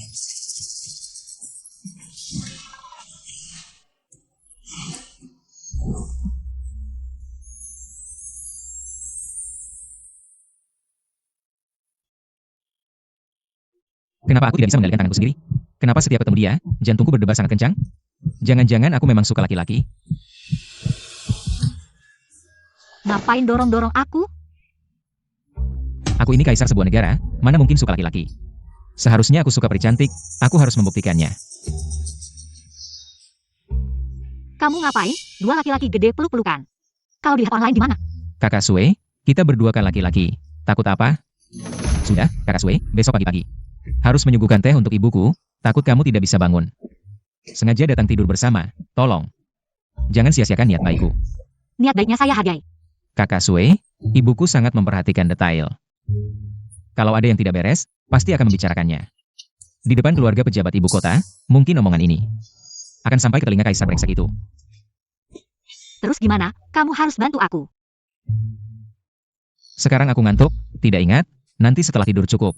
S2: Kenapa aku tidak bisa mengendalikan tanganku sendiri? Kenapa setiap ketemu dia, jantungku berdebar sangat kencang? Jangan-jangan aku memang suka laki-laki?
S3: Ngapain dorong-dorong aku?
S2: Aku ini kaisar sebuah negara, mana mungkin suka laki-laki? Seharusnya aku suka peri cantik, aku harus membuktikannya.
S3: Kamu ngapain? Dua laki-laki gede peluk-pelukan. Kalau dilihat orang lain gimana?
S2: Kakak Sue, kita berdua kan laki-laki. Takut apa? Sudah, Kakak Sue, besok pagi-pagi. Harus menyuguhkan teh untuk ibuku, takut kamu tidak bisa bangun. Sengaja datang tidur bersama, tolong. Jangan sia-siakan niat baikku.
S3: Niat baiknya saya hargai.
S2: Kakak Sue, ibuku sangat memperhatikan detail. Kalau ada yang tidak beres, pasti akan membicarakannya. Di depan keluarga pejabat ibu kota, mungkin omongan ini akan sampai ke telinga kaisar brengsek itu.
S3: Terus gimana? Kamu harus bantu aku.
S2: Sekarang aku ngantuk, tidak ingat, nanti setelah tidur cukup.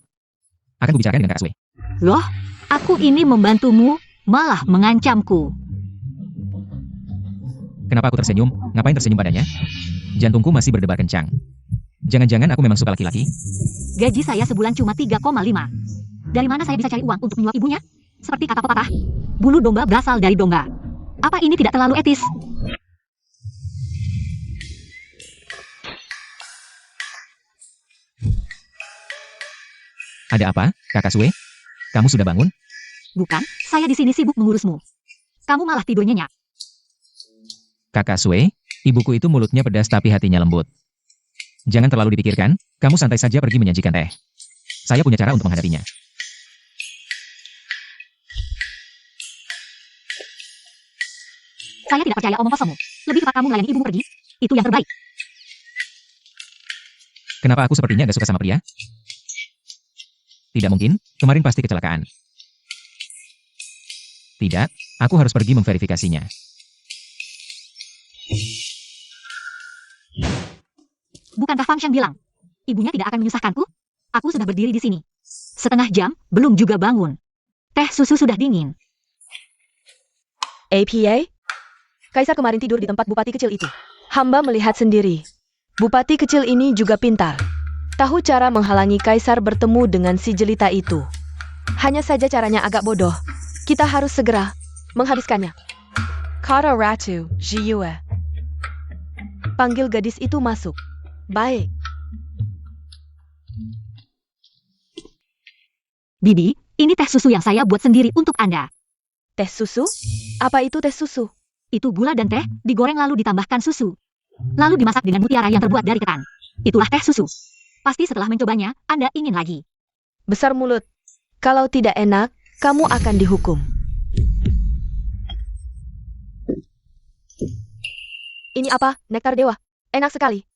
S2: Akan kubicarakan dengan Kakak Sue.
S3: Loh, aku ini membantumu, malah mengancamku.
S2: Kenapa aku tersenyum? Ngapain tersenyum padanya? Jantungku masih berdebar kencang. Jangan-jangan aku memang suka laki-laki?
S3: Gaji saya sebulan cuma 3,5. Dari mana saya bisa cari uang untuk menyuap ibunya? Seperti kata pepatah, bulu domba berasal dari domba. Apa ini tidak terlalu etis?
S2: Ada apa, Kakak Sue? Kamu sudah bangun?
S3: Bukan, saya di sini sibuk mengurusmu. Kamu malah tidur nyenyak.
S2: Kakak Sue, ibuku itu mulutnya pedas tapi hatinya lembut. Jangan terlalu dipikirkan, kamu santai saja pergi menyajikan teh. Saya punya cara untuk menghadapinya.
S3: Saya tidak percaya omong kosongmu. Lebih cepat kamu melayani ibumu pergi. Itu yang terbaik.
S2: Kenapa aku sepertinya gak suka sama pria? Tidak mungkin, kemarin pasti kecelakaan. Tidak, aku harus pergi memverifikasinya.
S3: Bukankah Fang Sheng bilang, ibunya tidak akan menyusahkanku? Aku sudah berdiri di sini. Setengah jam, belum juga bangun. Teh susu sudah dingin.
S4: APA? Kaisar kemarin tidur di tempat bupati kecil itu. Hamba melihat sendiri. Bupati kecil ini juga pintar. Tahu cara menghalangi kaisar bertemu dengan si jelita itu. Hanya saja caranya agak bodoh. Kita harus segera menghabiskannya. Kara Ratu, Jiyue. Panggil gadis itu masuk. Baik.
S3: Bibi, ini teh susu yang saya buat sendiri untuk Anda.
S4: Teh susu? Apa itu teh susu?
S3: Itu gula dan teh, digoreng lalu ditambahkan susu. Lalu dimasak dengan mutiara yang terbuat dari ketan. Itulah teh susu. Pasti setelah mencobanya, Anda ingin lagi.
S4: Besar mulut. Kalau tidak enak, kamu akan dihukum. Ini apa, nektar dewa? Enak sekali.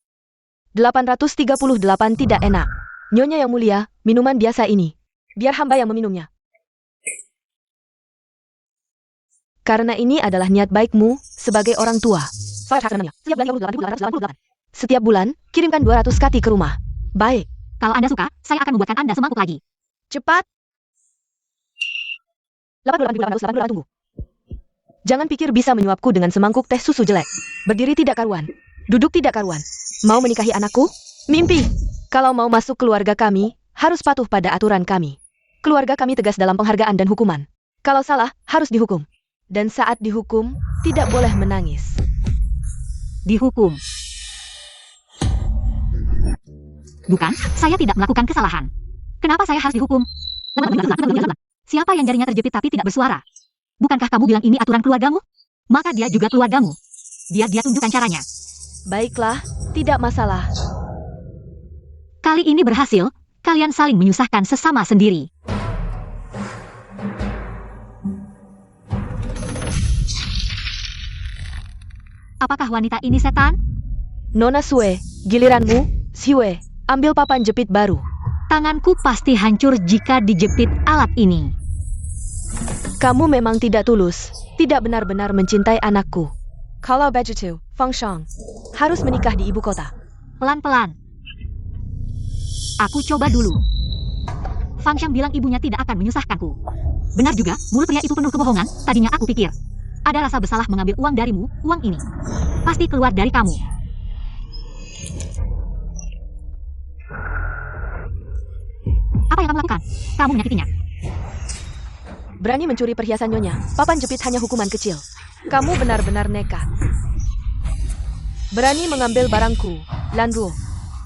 S4: 838 tidak enak. Nyonya yang mulia, minuman biasa ini. Biar hamba yang meminumnya. Karena ini adalah niat baikmu sebagai orang tua. Setiap bulan, kirimkan 200 kati ke rumah. Baik.
S3: Kalau Anda suka, saya akan membuatkan Anda semangkuk lagi.
S4: Cepat. 88.888 tunggu. Jangan pikir bisa menyuapku dengan semangkuk teh susu jelek. Berdiri tidak karuan. Duduk tidak karuan. Mau menikahi anakku? Mimpi. Kalau mau masuk keluarga kami, harus patuh pada aturan kami. Keluarga kami tegas dalam penghargaan dan hukuman. Kalau salah, harus dihukum. Dan saat dihukum, tidak boleh menangis.
S3: Dihukum. Bukan, saya tidak melakukan kesalahan. Kenapa saya harus dihukum? Siapa yang jarinya terjepit tapi tidak bersuara? Bukankah kamu bilang ini aturan keluargamu? Maka dia juga keluargamu. Biar dia tunjukkan caranya.
S4: Baiklah, tidak masalah.
S3: Kali ini berhasil, kalian saling menyusahkan sesama sendiri. Apakah wanita ini setan?
S4: Nona Sue, giliranmu. Siwe, ambil papan jepit baru.
S3: Tanganku pasti hancur jika dijepit alat ini.
S4: Kamu memang tidak tulus, tidak benar-benar mencintai anakku. Kalau begitu, Fang Shang harus menikah di ibu kota.
S3: Pelan-pelan. Aku coba dulu. Fang Xiang bilang ibunya tidak akan menyusahkanku. Benar juga, mulut pria itu penuh kebohongan. Tadinya aku pikir ada rasa bersalah mengambil uang darimu. Uang ini pasti keluar dari kamu. Apa yang kamu lakukan? Kamu menyakitinya.
S4: Berani mencuri perhiasan nyonya, papan jepit hanya hukuman kecil. Kamu benar-benar nekat. Berani mengambil barangku, Lanruo.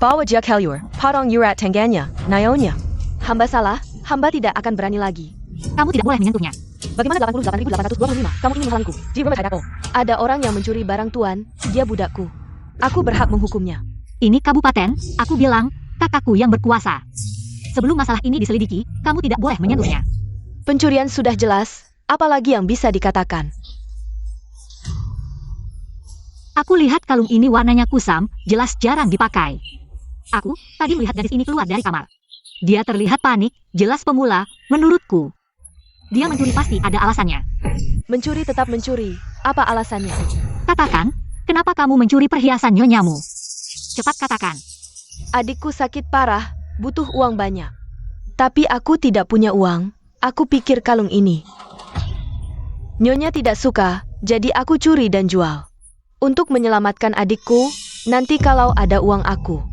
S4: Bawa Jia Kelyur, Parong Yurat Tengganya, Nayonya. Hamba salah, hamba tidak akan berani lagi.
S3: Kamu tidak boleh menyentuhnya.
S4: Bagaimana 88.825? Kamu ingin menghalangku. Ada orang yang mencuri barang tuan, dia budakku. Aku berhak menghukumnya.
S3: Ini kabupaten, aku bilang, kakakku yang berkuasa. Sebelum masalah ini diselidiki, kamu tidak boleh menyentuhnya.
S4: Pencurian sudah jelas, apalagi yang bisa dikatakan.
S3: Aku lihat kalung ini warnanya kusam, jelas jarang dipakai. Aku tadi melihat gadis ini keluar dari kamar. Dia terlihat panik, jelas pemula, menurutku. Dia mencuri pasti ada alasannya.
S4: Mencuri tetap mencuri, apa alasannya?
S3: Katakan, kenapa kamu mencuri perhiasan nyonyamu? Cepat katakan.
S4: Adikku sakit parah, butuh uang banyak. Tapi aku tidak punya uang. Aku pikir kalung ini. Nyonya tidak suka, jadi aku curi dan jual. Untuk menyelamatkan adikku, nanti kalau ada uang aku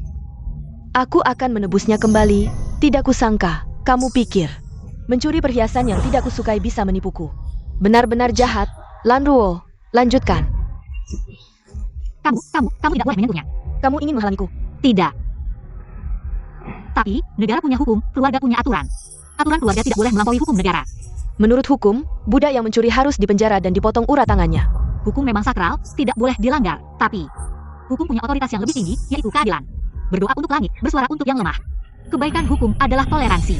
S4: akan menebusnya kembali. Tidak kusangka, kamu pikir mencuri perhiasan yang tidak kusukai bisa menipuku. Benar-benar jahat. Lanruo, lanjutkan.
S3: Kamu tidak boleh menyentuhnya.
S4: Kamu ingin menghalangiku?
S3: Tidak. Tapi, negara punya hukum, keluarga punya aturan. Aturan keluarga tidak boleh melampaui hukum negara.
S4: Menurut hukum, budak yang mencuri harus dipenjara dan dipotong urat tangannya.
S3: Hukum memang sakral, tidak boleh dilanggar. Tapi, hukum punya otoritas yang lebih tinggi, yaitu keadilan. Berdoa untuk langit, bersuara untuk yang lemah. Kebaikan hukum adalah toleransi.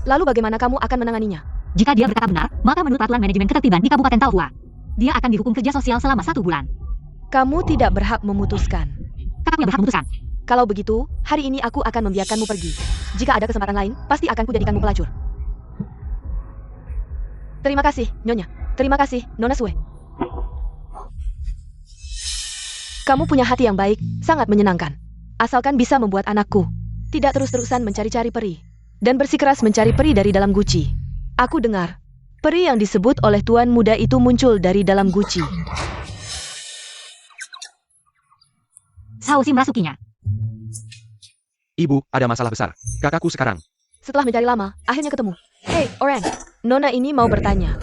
S4: Lalu bagaimana kamu akan menanganinya?
S3: Jika dia berkata benar, maka menurut peraturan manajemen ketertiban di Kabupaten Taohua, dia akan dihukum kerja sosial selama 1 bulan.
S4: Kamu tidak berhak memutuskan.
S3: Kakaknya berhak memutuskan.
S4: Kalau begitu, hari ini aku akan membiarkanmu pergi. Jika ada kesempatan lain, pasti akan kujadikanmu pelacur. Terima kasih, Nyonya. Terima kasih, Nona Sue. Kamu punya hati yang baik, sangat menyenangkan. Asalkan bisa membuat anakku tidak terus-terusan mencari-cari peri dan bersikeras mencari peri dari dalam guci. Aku dengar, peri yang disebut oleh tuan muda itu muncul dari dalam guci.
S3: Sao Sim merasukinya.
S1: Ibu, ada masalah besar. Kakakku sekarang.
S4: Setelah mencari lama, akhirnya ketemu. Hei, orang. Nona ini mau bertanya.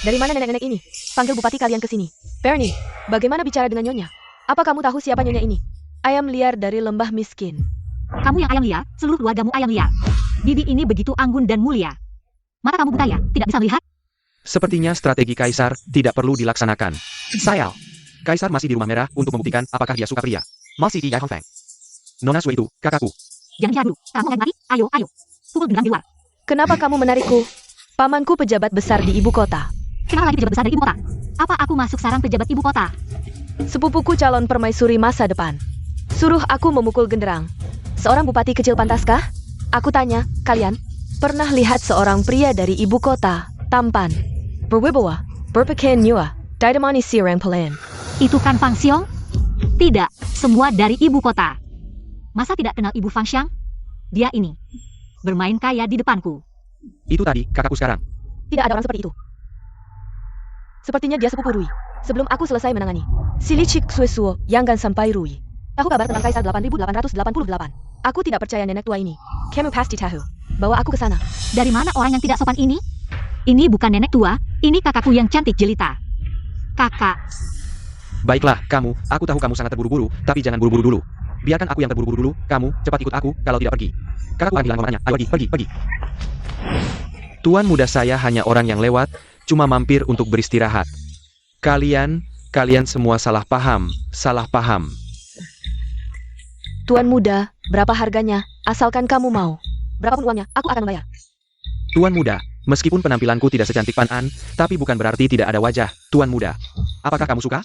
S4: Dari mana nenek-nenek ini? Panggil bupati kalian ke sini. Bernie, bagaimana bicara dengan Nyonya? Apa kamu tahu siapa Nyonya ini? Ayam liar dari lembah miskin.
S3: Kamu yang ayam liar, seluruh keluargamu ayam liar. Bibi ini begitu anggun dan mulia. Mata kamu buta ya, tidak bisa melihat?
S1: Sepertinya strategi Kaisar tidak perlu dilaksanakan. Sayal. Kaisar masih di rumah merah untuk membuktikan apakah dia suka pria. Masih di Yai Hongfeng. Nona Sue itu, kakakku.
S3: Jangan bicara dulu, kamu lagi mati, ayo. Pukul gendang di luar.
S4: Kenapa kamu menarikku? Pamanku pejabat besar di ibu kota.
S3: Kenapa lagi pejabat besar dari ibu kota? Apa aku masuk sarang pejabat ibu kota?
S4: Sepupuku calon permaisuri masa depan. Suruh aku memukul genderang. Seorang bupati kecil pantaskah? Aku tanya, kalian pernah lihat seorang pria dari ibu kota, tampan, berwibawa, berpakaian mewah, ditemani seorang pelayan?
S3: Itu kan Fang Xiong? Tidak, semua dari ibu kota. Masa tidak kenal ibu Fang Xiang? Dia ini. Bermain kaya di depanku.
S1: Itu tadi, kakakku sekarang.
S4: Tidak ada orang seperti itu. Sepertinya dia sepupu Rui. Sebelum aku selesai menangani si licik Suesuo yang kan sampai Rui. Tahu kabar tentang Kaisar 8888? Aku tidak percaya nenek tua ini. Kamu pasti tahu. Bawa aku ke sana.
S3: Dari mana orang yang tidak sopan ini? Ini bukan nenek tua, ini kakakku yang cantik jelita. Kakak,
S1: Baiklah, aku tahu kamu sangat terburu-buru, tapi jangan buru-buru dulu. Biarkan aku yang terburu-buru dulu, kamu, cepat ikut aku, kalau tidak pergi. Kakakku akan bilang mamanya, ayo pergi. Tuan muda saya hanya orang yang lewat, cuma mampir untuk beristirahat. Kalian semua salah paham.
S4: Tuan muda, berapa harganya? Asalkan kamu mau. Berapapun uangnya, aku akan membayar.
S1: Tuan muda, meskipun penampilanku tidak secantik Pan An, tapi bukan berarti tidak ada wajah. Tuan muda, apakah kamu suka?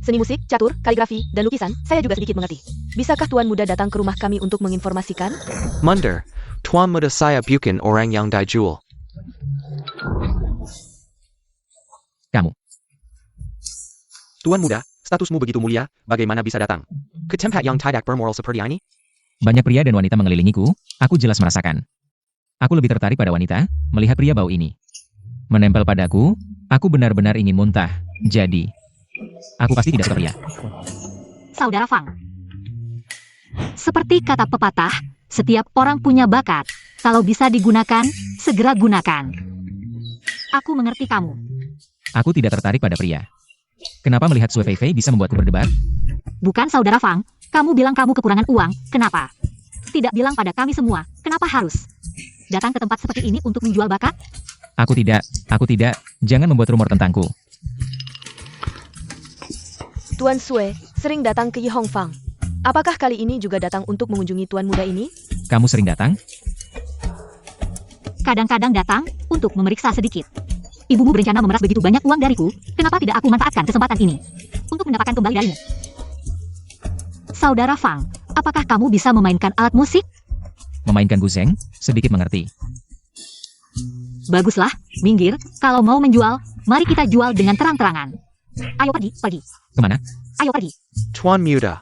S4: Seni musik, catur, kaligrafi, dan lukisan, saya juga sedikit mengerti. Bisakah Tuan muda datang ke rumah kami untuk menginformasikan?
S1: Munder, Tuan muda saya bukan orang yang dijual.
S2: Kamu.
S1: Tuan muda, statusmu begitu mulia, bagaimana bisa datang ke tempat yang tidak bermoral seperti ini?
S2: Banyak pria dan wanita mengelilingiku, aku jelas merasakan. Aku lebih tertarik pada wanita, melihat pria bau ini. Menempel padaku, aku benar-benar ingin muntah, jadi aku pasti tidak suka pria.
S3: Saudara Fang. Seperti kata pepatah, setiap orang punya bakat. Kalau bisa digunakan, segera gunakan. Aku mengerti kamu.
S2: Aku tidak tertarik pada pria. Kenapa melihat Sue Fei Fei bisa membuatku berdebar?
S3: Bukan saudara Fang, kamu bilang kamu kekurangan uang, kenapa? Tidak bilang pada kami semua, kenapa harus datang ke tempat seperti ini untuk menjual bakat?
S2: Aku tidak, jangan membuat rumor tentangku.
S4: Tuan Sue sering datang ke Yi Hong Fang. Apakah kali ini juga datang untuk mengunjungi tuan muda ini?
S2: Kamu sering datang?
S3: Kadang-kadang datang untuk memeriksa sedikit. Ibumu berencana memeras begitu banyak uang dariku, kenapa tidak aku manfaatkan kesempatan ini untuk mendapatkan kembali darimu? Saudara Fang, apakah kamu bisa memainkan alat musik?
S2: Memainkan guzeng? Sedikit mengerti.
S3: Baguslah, minggir, kalau mau menjual, mari kita jual dengan terang-terangan. Ayo pergi.
S2: Kemana?
S3: Ayo pergi.
S1: Tuan muda.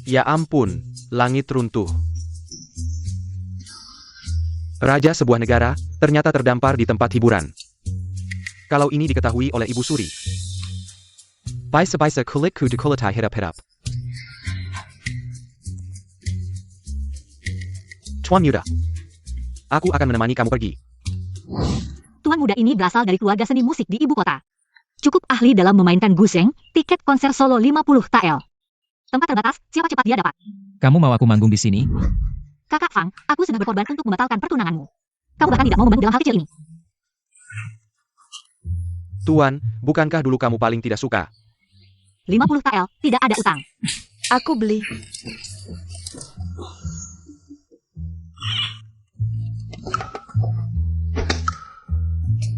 S1: Ya ampun, langit runtuh. Raja sebuah negara ternyata terdampar di tempat hiburan. Kalau ini diketahui oleh Ibu Suri. Paisa kulitku dikulitai hirap-hirap. Tuan muda. Aku akan menemani kamu pergi.
S3: Tuan muda ini berasal dari keluarga seni musik di ibu kota. Cukup ahli dalam memainkan guzeng, tiket konser solo 50 TL. Tempat terbatas, siapa cepat dia dapat.
S2: Kamu mau aku manggung di sini?
S3: Kakak Fang, aku sudah berkorban untuk membatalkan pertunanganmu. Kamu bahkan tidak mau membantu dalam hal kecil ini.
S1: Tuan, bukankah dulu kamu paling tidak suka?
S3: 50 TL, tidak ada utang.
S4: Aku beli.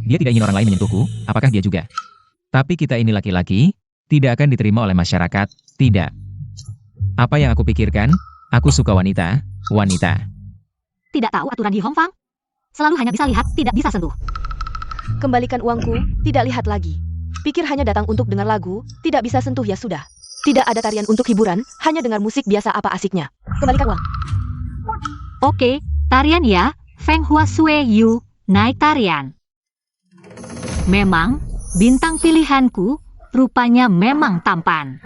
S2: Dia tidak ingin orang lain menyentuhku, apakah dia juga? Tapi kita ini laki-laki, tidak akan diterima oleh masyarakat, tidak. Apa yang aku pikirkan? Aku suka wanita.
S3: Tidak tahu aturan di Hong Fang? Selalu hanya bisa lihat, tidak bisa sentuh.
S4: Kembalikan uangku, tidak lihat lagi. Pikir hanya datang untuk dengar lagu, tidak bisa sentuh ya sudah. Tidak ada tarian untuk hiburan, hanya dengar musik biasa apa asiknya. Kembalikan uang.
S3: Oke, tarian ya. Feng Hua Sue Yu, naik tarian. Memang, bintang pilihanku, rupanya memang tampan.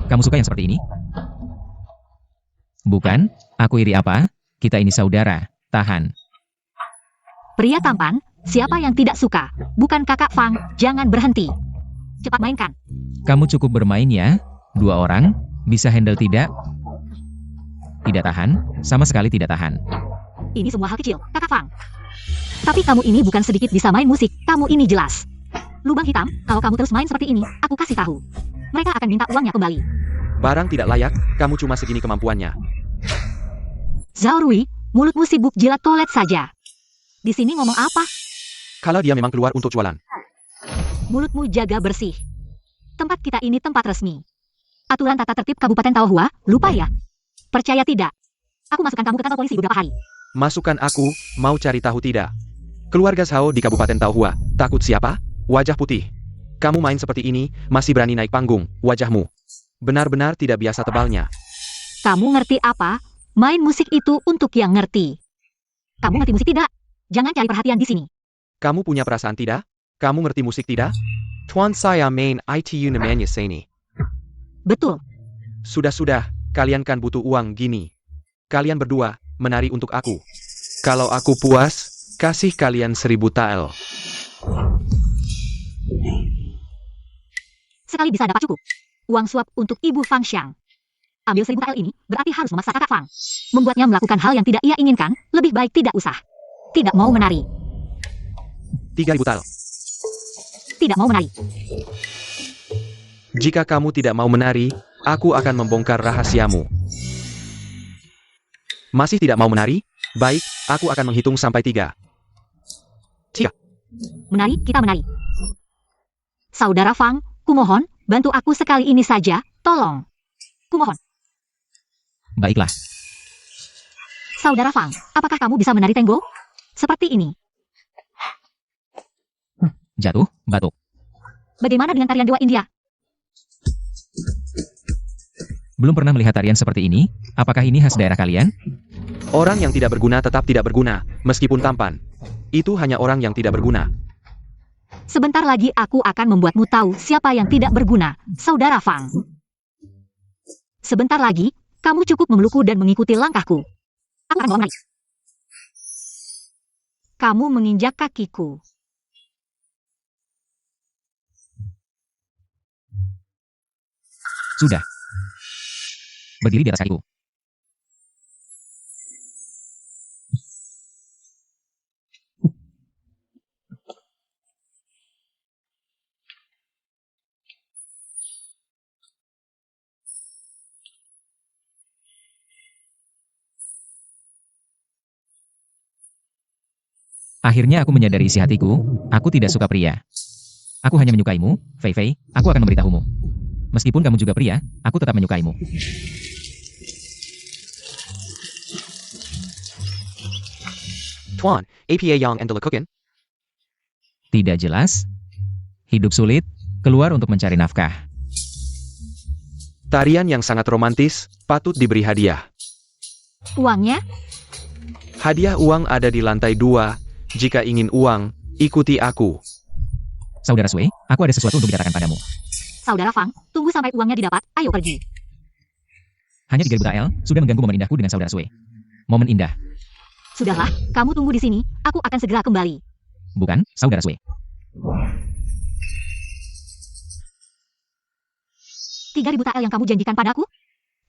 S2: Kamu suka yang seperti ini? Bukan, aku iri apa? Kita ini saudara, tahan.
S3: Pria tampan, siapa yang tidak suka? Bukan kakak Fang, jangan berhenti. Cepat mainkan.
S2: Kamu cukup bermain ya? 2 orang, bisa handle tidak? Tidak tahan, sama sekali tidak tahan.
S3: Ini semua hal kecil, kakak Fang. Tapi kamu ini bukan sedikit bisa main musik, kamu ini jelas. Lubang hitam, kalau kamu terus main seperti ini, aku kasih tahu. Mereka akan minta uangnya kembali.
S1: Barang tidak layak, kamu cuma segini kemampuannya.
S3: Zhao Rui, mulutmu sibuk jilat toilet saja. Di sini ngomong apa?
S1: Kalau dia memang keluar untuk jualan.
S3: Mulutmu jaga bersih. Tempat kita ini tempat resmi. Aturan tata tertib Kabupaten Taohua, lupa ya? Percaya tidak? Aku masukkan kamu ke kantor polisi beberapa hari.
S1: Masukkan aku, mau cari tahu tidak? Keluarga Zhao di Kabupaten Taohua, takut siapa? Wajah putih. Kamu main seperti ini, masih berani naik panggung, wajahmu. Benar-benar tidak biasa tebalnya.
S3: Kamu ngerti apa? Main musik itu untuk yang ngerti. Kamu ngerti musik tidak? Jangan cari perhatian di sini.
S1: Kamu punya perasaan tidak? Kamu ngerti musik tidak? Tuan saya main itu namanya seni.
S3: Betul.
S1: Sudah-sudah, kalian kan butuh uang gini. Kalian berdua, menari untuk aku. Kalau aku puas, kasih kalian 1000 tael.
S3: Sekali bisa dapat cukup. Uang suap untuk Ibu Fang Xiang. Ambil 1000 tael ini, berarti harus memaksa kakak Fang. Membuatnya melakukan hal yang tidak ia inginkan, lebih baik tidak usah. Tidak mau menari.
S1: 3000 tael.
S3: Tidak mau menari.
S1: Jika kamu tidak mau menari, aku akan membongkar rahasiamu. Masih tidak mau menari? Baik, aku akan menghitung sampai 3.
S3: Menari, kita menari. Saudara Fang, kumohon, bantu aku sekali ini saja, tolong. Kumohon.
S2: Baiklah.
S3: Saudara Fang, apakah kamu bisa menari tango? Seperti ini.
S2: Jatuh, batuk.
S3: Bagaimana dengan tarian Dewa India?
S2: Belum pernah melihat tarian seperti ini? Apakah ini khas daerah kalian?
S1: Orang yang tidak berguna tetap tidak berguna, meskipun tampan. Itu hanya orang yang tidak berguna.
S3: Sebentar lagi aku akan membuatmu tahu siapa yang tidak berguna, Saudara Fang. Sebentar lagi, kamu cukup memelukku dan mengikuti langkahku. Aku akan bawa menari. Kamu menginjak kakiku.
S2: Sudah. Berdiri di atas kakiku. Akhirnya aku menyadari isi hatiku, aku tidak suka pria. Aku hanya menyukaimu, Fei Fei, aku akan memberitahumu. Meskipun kamu juga pria, aku tetap menyukaimu.
S1: Tuan, apa yang anda lakukan?
S2: Tidak jelas. Hidup sulit, keluar untuk mencari nafkah.
S1: Tarian yang sangat romantis, patut diberi hadiah.
S3: Uangnya?
S1: Hadiah uang ada di lantai 2. Jika ingin uang, ikuti aku.
S2: Saudara Sui, aku ada sesuatu untuk dikatakan padamu.
S3: Saudara Fang, tunggu sampai uangnya didapat, ayo pergi.
S2: Hanya 3.000 tael, sudah mengganggu momen indahku dengan saudara Sui. Momen indah.
S3: Sudahlah, kamu tunggu di sini, aku akan segera kembali.
S2: Bukan, saudara Sui.
S3: 3.000 tael yang kamu janjikan padaku?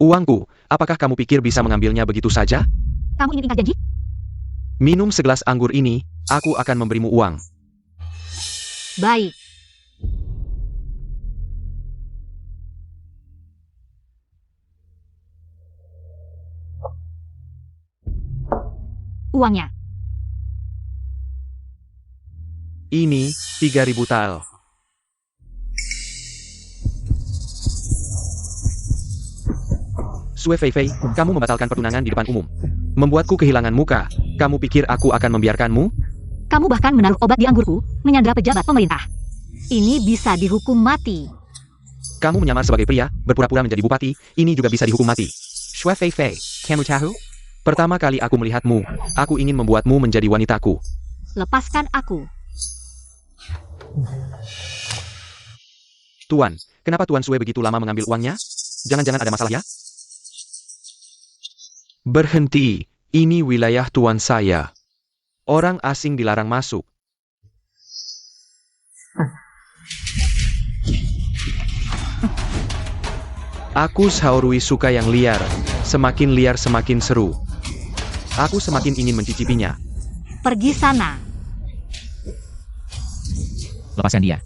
S1: Uangku, apakah kamu pikir bisa mengambilnya begitu saja?
S3: Kamu ingin ingkar janji?
S1: Minum segelas anggur ini, aku akan memberimu uang.
S3: Baik. Uangnya.
S1: Ini, 3.000 tael. Sue Fei Fei, kamu membatalkan pertunangan di depan umum. Membuatku kehilangan muka. Kamu pikir aku akan membiarkanmu?
S3: Kamu bahkan menaruh obat di anggurku, menyandra pejabat pemerintah. Ini bisa dihukum mati.
S1: Kamu menyamar sebagai pria, berpura-pura menjadi bupati, ini juga bisa dihukum mati. Sue Fei Fei, kamu tahu? Pertama kali aku melihatmu, aku ingin membuatmu menjadi wanitaku.
S3: Lepaskan aku.
S1: Tuan, kenapa Tuan Sue begitu lama mengambil uangnya? Jangan-jangan ada masalah ya? Berhenti, ini wilayah Tuan saya. Orang asing dilarang masuk. Aku Saorui suka yang liar. Semakin liar semakin seru. Aku semakin ingin mencicipinya.
S3: Pergi sana.
S2: Lepaskan dia.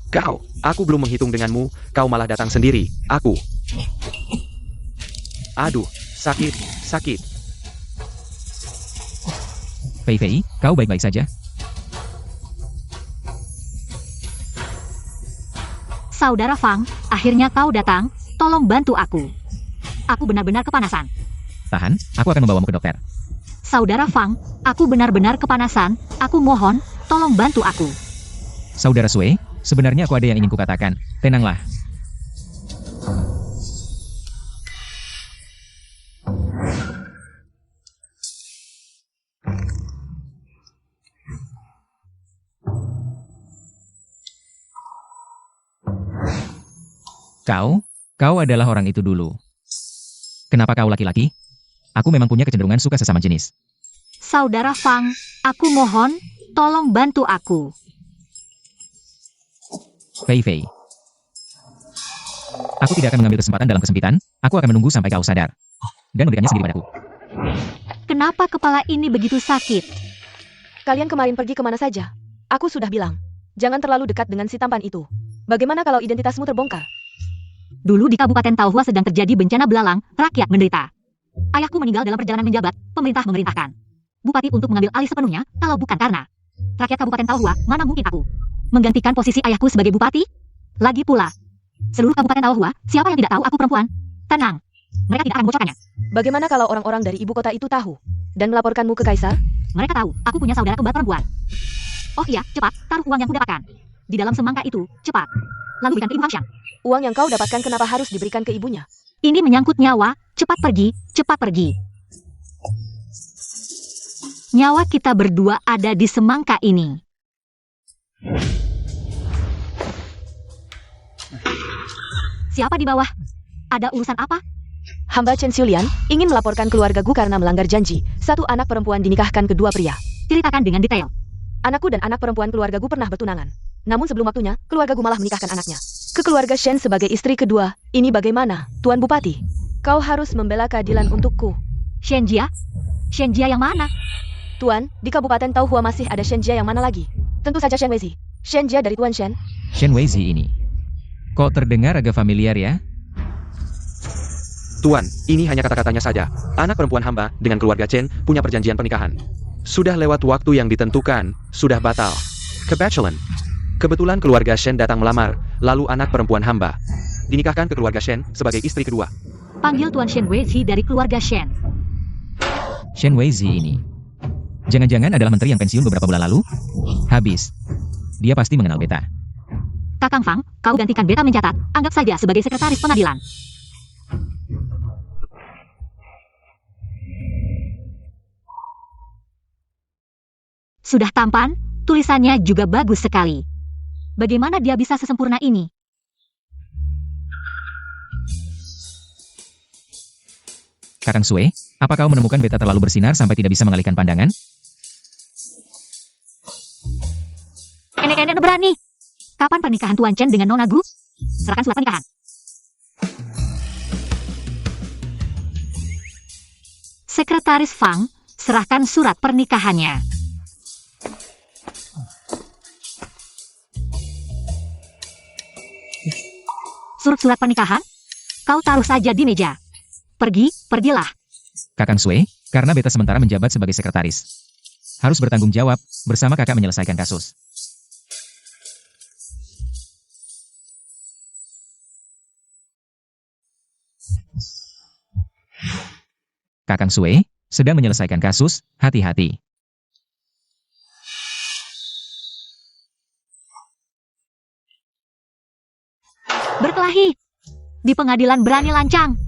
S1: Kau, aku belum menghitung denganmu, kau malah datang sendiri. Aku. Aduh, sakit, sakit.
S2: Fei Fei, kau baik-baik saja?
S3: Saudara Fang, akhirnya kau datang. Tolong bantu aku. Aku benar-benar kepanasan.
S2: Tahan, aku akan membawamu ke dokter.
S3: Saudara Fang, aku benar-benar kepanasan. Aku mohon, tolong bantu aku.
S2: Saudara Sue, sebenarnya aku ada yang ingin kukatakan. Tenanglah. Kau adalah orang itu dulu. Kenapa kau laki-laki? Aku memang punya kecenderungan suka sesama jenis.
S3: Saudara Fang, aku mohon, tolong bantu aku.
S2: Fei Fei. Aku tidak akan mengambil kesempatan dalam kesempitan, aku akan menunggu sampai kau sadar. Dan memberikannya sendiri padaku.
S3: Kenapa kepala ini begitu sakit?
S4: Kalian kemarin pergi kemana saja? Aku sudah bilang, jangan terlalu dekat dengan si tampan itu. Bagaimana kalau identitasmu terbongkar?
S3: Dulu di Kabupaten Taohua sedang terjadi bencana belalang, rakyat menderita. Ayahku meninggal dalam perjalanan menjabat, pemerintah memerintahkan Bupati untuk mengambil alih sepenuhnya, kalau bukan karena rakyat Kabupaten Taohua, mana mungkin aku menggantikan posisi ayahku sebagai bupati? Lagi pula, seluruh Kabupaten Taohua, siapa yang tidak tahu aku perempuan? Tenang, mereka tidak akan membocorkannya.
S4: Bagaimana kalau orang-orang dari ibu kota itu tahu dan melaporkanmu ke Kaisar?
S3: Mereka tahu, aku punya saudara kembar perempuan. Oh iya, cepat, taruh uang yang kudapatkan di dalam semangka itu, cepat. Lalu berikan ke Ibu Hangxiang.
S4: Uang yang kau dapatkan kenapa harus diberikan ke ibunya?
S3: Ini menyangkut nyawa, cepat pergi, cepat pergi. Nyawa kita berdua ada di semangka ini. Siapa di bawah? Ada urusan apa?
S4: Hamba Chen Xiulian ingin melaporkan keluarga Gu karena melanggar janji. Satu anak perempuan dinikahkan kedua pria.
S3: Ceritakan dengan detail.
S4: Anakku dan anak perempuan keluarga Gu pernah bertunangan. Namun sebelum waktunya, keluarga Gu malah menikahkan anaknya ke keluarga Shen sebagai istri kedua. Ini bagaimana, Tuan Bupati? Kau harus membela keadilan untukku.
S3: Shenjia? Shenjia yang mana?
S4: Tuan, di Kabupaten Taohua masih ada Shenjia yang mana lagi? Tentu saja Shen Weizi. Shenjia dari Tuan Shen.
S2: Shen Weizi ini. Kok terdengar agak familiar ya?
S1: Tuan, ini hanya kata-katanya saja. Anak perempuan hamba dengan keluarga Chen punya perjanjian pernikahan. Sudah lewat waktu yang ditentukan, sudah batal. Kebetulan. Kebetulan keluarga Shen datang melamar, lalu anak perempuan hamba dinikahkan ke keluarga Shen sebagai istri kedua.
S3: Panggil Tuan Shen Weizi dari keluarga Shen.
S2: Shen Weizi ini. Jangan-jangan adalah menteri yang pensiun beberapa bulan lalu? Habis. Dia pasti mengenal Beta.
S3: Kakang Fang, kau gantikan Beta mencatat, anggap saja sebagai sekretaris pengadilan. Sudah tampan, tulisannya juga bagus sekali. Bagaimana dia bisa sesempurna ini?
S2: Kakang Sue, apa kau menemukan Beta terlalu bersinar sampai tidak bisa mengalihkan pandangan?
S3: Enek-enek berani. Kapan pernikahan Tuan Chen dengan Nona Gu? Serahkan surat pernikahan. Sekretaris Fang, serahkan surat pernikahannya. Surat pernikahan? Kau taruh saja di meja. Pergilah.
S2: Kakang Sue, karena Beta sementara menjabat sebagai sekretaris. Harus bertanggung jawab, bersama kakak menyelesaikan kasus. Kakang Sue, sedang menyelesaikan kasus, hati-hati.
S3: Berkelahi. Di pengadilan berani lancang.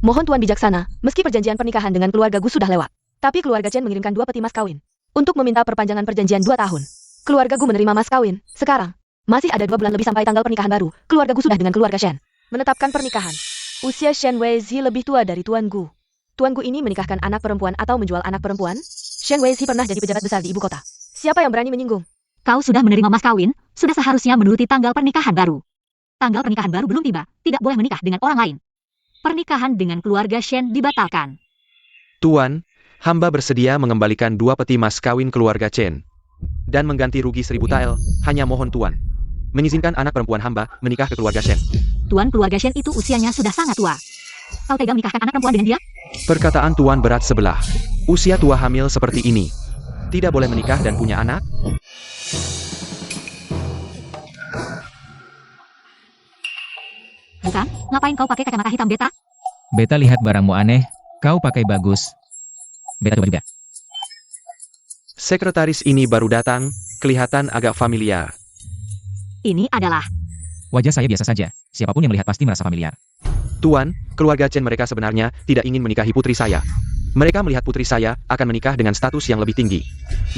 S4: Mohon Tuan bijaksana, meski perjanjian pernikahan dengan keluarga Gu sudah lewat, tapi keluarga Chen mengirimkan 2 peti mas kawin untuk meminta perpanjangan perjanjian 2 tahun. Keluarga Gu menerima mas kawin. Sekarang, masih ada 2 bulan lebih sampai tanggal pernikahan baru. Keluarga Gu sudah dengan keluarga Shen menetapkan pernikahan. Usia Shen Weizi lebih tua dari Tuan Gu. Tuan Gu ini menikahkan anak perempuan atau menjual anak perempuan? Shen Weizi pernah jadi pejabat besar di ibu kota. Siapa yang berani menyinggung?
S3: Kau sudah menerima mas kawin, sudah seharusnya menuruti tanggal pernikahan baru. Tanggal pernikahan baru belum tiba, tidak boleh menikah dengan orang lain. Pernikahan dengan keluarga Shen dibatalkan.
S1: Tuan, hamba bersedia mengembalikan 2 peti mas kawin keluarga Chen dan mengganti rugi 1000 tael. Hanya mohon Tuan mengizinkan anak perempuan hamba menikah ke keluarga Shen.
S3: Tuan, keluarga Shen itu usianya sudah sangat tua. Kau tega menikahkan anak perempuan dengan dia?
S1: Perkataan Tuan berat sebelah. Usia tua hamil seperti ini. Tidak boleh menikah dan punya anak?
S3: Bukan? Ngapain kau pakai kacamata hitam beta?
S2: Beta lihat barangmu aneh, kau pakai bagus. Beta coba juga.
S1: Sekretaris ini baru datang, kelihatan agak familiar.
S3: Ini adalah...
S2: Wajah saya biasa saja, siapapun yang melihat pasti merasa familiar.
S1: Tuan, keluarga Chen mereka sebenarnya tidak ingin menikahi putri saya. Mereka melihat putri saya akan menikah dengan status yang lebih tinggi.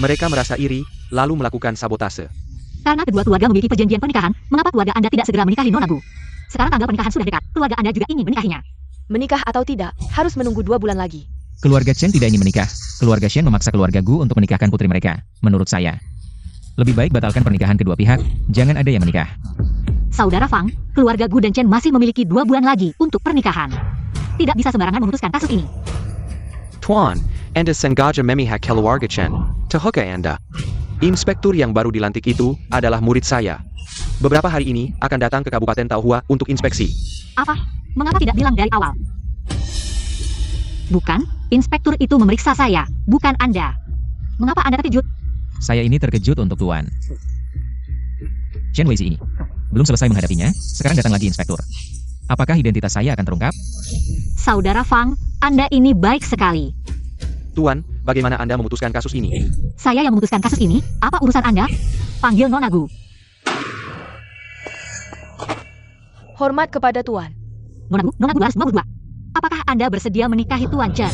S1: Mereka merasa iri, lalu melakukan sabotase.
S3: Karena kedua keluarga memiliki perjanjian pernikahan, mengapa keluarga Anda tidak segera menikahi Nona Gu? Sekarang tanggal pernikahan sudah dekat, keluarga Anda juga ingin menikahinya.
S4: Menikah atau tidak, harus menunggu 2 bulan lagi.
S2: Keluarga Chen tidak ingin menikah. Keluarga Shen memaksa keluarga Gu untuk menikahkan putri mereka, menurut saya. Lebih baik batalkan pernikahan kedua pihak, jangan ada yang menikah.
S3: Saudara Fang, keluarga Gu dan Chen masih memiliki 2 bulan lagi untuk pernikahan. Tidak bisa sembarangan memutuskan kasus ini.
S1: Tuan, Anda sengaja memihak keluarga Chen. Tahukah Anda? Inspektur yang baru dilantik itu adalah murid saya. Beberapa hari ini akan datang ke Kabupaten Taohua untuk inspeksi.
S3: Apa? Mengapa tidak bilang dari awal? Bukan, inspektur itu memeriksa saya, bukan Anda. Mengapa Anda terkejut?
S2: Saya ini terkejut untuk Tuan. Chen Weizi ini. Belum selesai menghadapinya, sekarang datang lagi inspektur. Apakah identitas saya akan terungkap?
S3: Saudara Fang, Anda ini baik sekali.
S1: Tuan, bagaimana Anda memutuskan kasus ini?
S3: Saya yang memutuskan kasus ini, apa urusan Anda? Panggil Nona Gu.
S4: Hormat kepada Tuan.
S3: Nona Gu harus nomor 2. Apakah Anda bersedia menikahi Tuan Chen?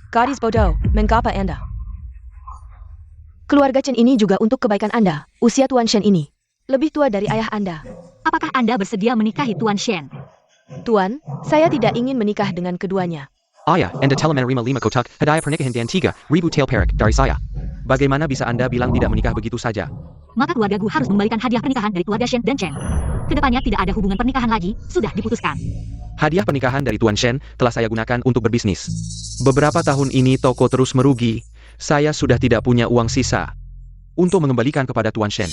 S4: Gadis bodoh, mengapa Anda? Keluarga Chen ini juga untuk kebaikan Anda. Usia Tuan Shen ini lebih tua dari ayah Anda.
S3: Apakah Anda bersedia menikahi Tuan Shen?
S4: Tuan, saya tidak ingin menikah dengan keduanya.
S1: Ayah, Anda telah menerima 5 kotak hadiah pernikahan dan 3.000 tael perak dari saya. Bagaimana bisa Anda bilang tidak menikah begitu saja?
S3: Maka keluarga Gu harus mengembalikan hadiah pernikahan dari keluarga Shen dan Chen. Kedepannya tidak ada hubungan pernikahan lagi, sudah diputuskan.
S1: Hadiah pernikahan dari Tuan Shen telah saya gunakan untuk berbisnis. Beberapa tahun ini toko terus merugi. Saya sudah tidak punya uang sisa untuk mengembalikan kepada Tuan Shen.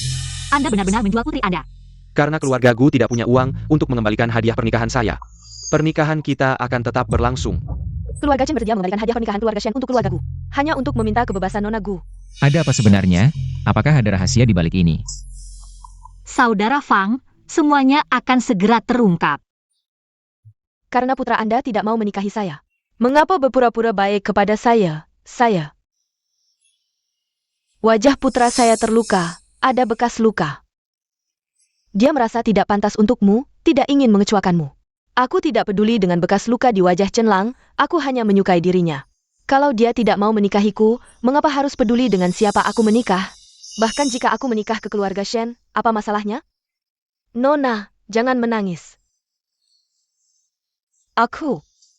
S3: Anda benar-benar menjual putri Anda.
S1: Karena keluarga Gu tidak punya uang untuk mengembalikan hadiah pernikahan saya. Pernikahan kita akan tetap berlangsung.
S4: Keluarga Chen bersedia mengembalikan hadiah pernikahan keluarga Shen untuk keluarga Gu. Hanya untuk meminta kebebasan Nona Gu.
S2: Ada apa sebenarnya? Apakah ada rahasia di balik ini?
S3: Saudara Fang, semuanya akan segera terungkap.
S4: Karena putra Anda tidak mau menikahi saya. Mengapa berpura-pura baik kepada saya? Wajah putra saya terluka, ada bekas luka. Dia merasa tidak pantas untukmu, tidak ingin mengecewakanmu. Aku tidak peduli dengan bekas luka di wajah Chen Lang, aku hanya menyukai dirinya. Kalau dia tidak mau menikahiku, mengapa harus peduli dengan siapa aku menikah? Bahkan jika aku menikah ke keluarga Shen, apa masalahnya? Nona, jangan menangis.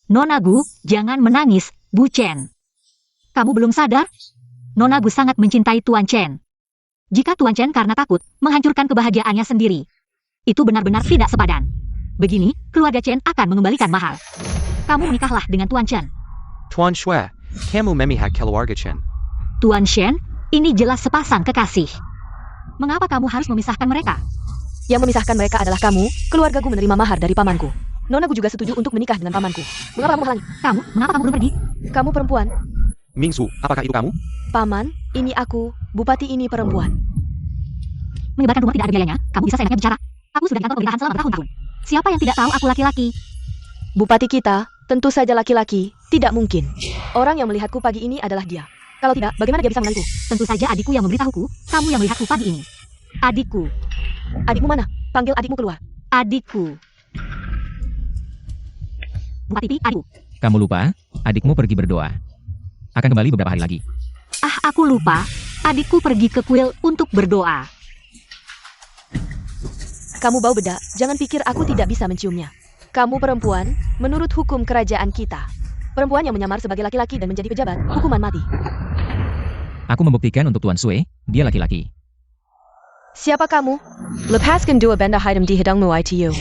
S3: Nona Gu, jangan menangis, Bu Chen. Kamu belum sadar? Nona Gu sangat mencintai Tuan Chen. Jika Tuan Chen karena takut, menghancurkan kebahagiaannya sendiri. Itu benar-benar tidak sepadan. Begini, keluarga Chen akan mengembalikan mahal. Kamu menikahlah dengan Tuan Chen.
S1: Tuan Shui, kamu memihak keluarga Chen.
S3: Tuan Shen, ini jelas sepasang kekasih. Mengapa kamu harus memisahkan mereka?
S4: Yang memisahkan mereka adalah kamu, keluarga Gu menerima mahar dari pamanku. Nona Gu juga setuju untuk menikah dengan pamanku. Mengapa kamu halangi?
S3: Mengapa kamu belum pergi?
S4: Kamu perempuan.
S1: Mingsu, apakah itu kamu?
S4: Paman, ini aku, bupati ini perempuan.
S3: Menyebarkan rumor tidak ada biayanya, kamu bisa seenaknya bicara. Aku sudah di kantor pemerintahan selama bertahun-tahun. Siapa yang tidak tahu aku laki-laki?
S4: Bupati kita, tentu saja laki-laki, tidak mungkin. Orang yang melihatku pagi ini adalah dia. Kalau tidak, bagaimana dia bisa mengenaliku?
S3: Tentu saja adikku yang memberitahuku, kamu yang melihatku pagi ini. Adikku.
S4: Adikmu mana? Panggil adikmu keluar.
S3: Adikku. Bupati Pi, adikku.
S2: Kamu lupa, adikmu pergi berdoa. Akan kembali beberapa hari lagi.
S3: Aku lupa. Adikku pergi ke kuil untuk berdoa.
S4: Kamu bau bedak, jangan pikir aku tidak bisa menciumnya. Kamu perempuan, menurut hukum kerajaan kita. Perempuan yang menyamar sebagai laki-laki dan menjadi pejabat, hukuman mati.
S2: Aku membuktikan untuk Tuan Sui, dia laki-laki.
S4: Siapa kamu? Lepaskan dua benda hitam di hidungmu itu.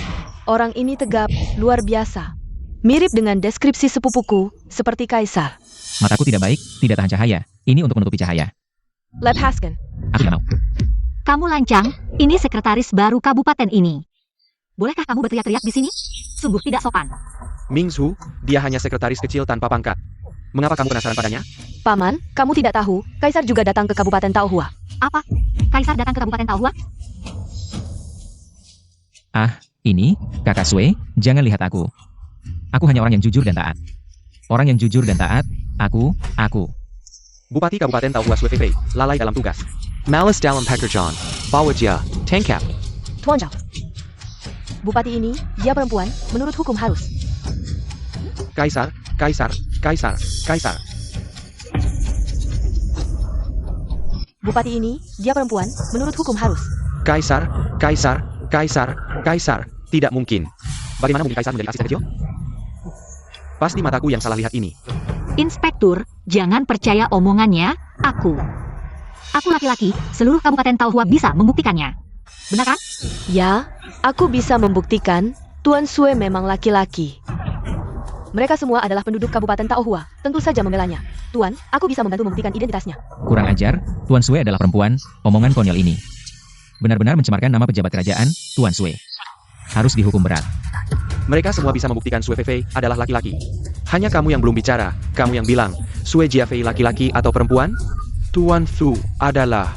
S4: Orang ini tegap, luar biasa. Mirip dengan deskripsi sepupuku, seperti kaisar.
S2: Mataku tidak baik, tidak tahan cahaya. Ini untuk menutupi cahaya.
S4: Lepaskan.
S2: Aku tidak mau.
S3: Kamu lancang, ini sekretaris baru kabupaten ini. Bolehkah kamu berteriak-teriak di sini? Sungguh tidak sopan.
S1: Mingsu, dia hanya sekretaris kecil tanpa pangkat. Mengapa kamu penasaran padanya?
S4: Paman, kamu tidak tahu, Kaisar juga datang ke Kabupaten Taohua.
S3: Apa? Kaisar datang ke Kabupaten Taohua?
S2: Ini, Kakak Sue, jangan lihat aku. Aku hanya orang yang jujur dan taat. Orang yang jujur dan taat, aku.
S1: Bupati Kabupaten Taohua Sue Fei, lalai dalam tugas. Malas dalam pekerjaan. Bawa dia, tangkap.
S4: Tuan Zhao. Bupati ini, dia perempuan, menurut hukum harus.
S1: Kaisar.
S4: Bupati ini, dia perempuan, menurut hukum harus.
S1: Kaisar. Tidak mungkin. Bagaimana mungkin Kaisar menjadi asisten kecil? Pasti mataku yang salah lihat ini.
S3: Inspektur, jangan percaya omongannya, aku. Aku laki-laki, seluruh Kabupaten Taohua bisa membuktikannya. Benar kan?
S4: Ya, aku bisa membuktikan, Tuan Sue memang laki-laki. Mereka semua adalah penduduk Kabupaten Taohua, tentu saja membelanya. Tuan, aku bisa membantu membuktikan identitasnya.
S2: Kurang ajar, Tuan Sue adalah perempuan, omongan konyol ini. Benar-benar mencemarkan nama pejabat kerajaan, Tuan Sue. Harus dihukum berat.
S1: Mereka semua bisa membuktikan Sue Fei adalah laki-laki. Hanya kamu yang belum bicara, kamu yang bilang, Sue Jiafei laki-laki atau perempuan? Tuan Su adalah...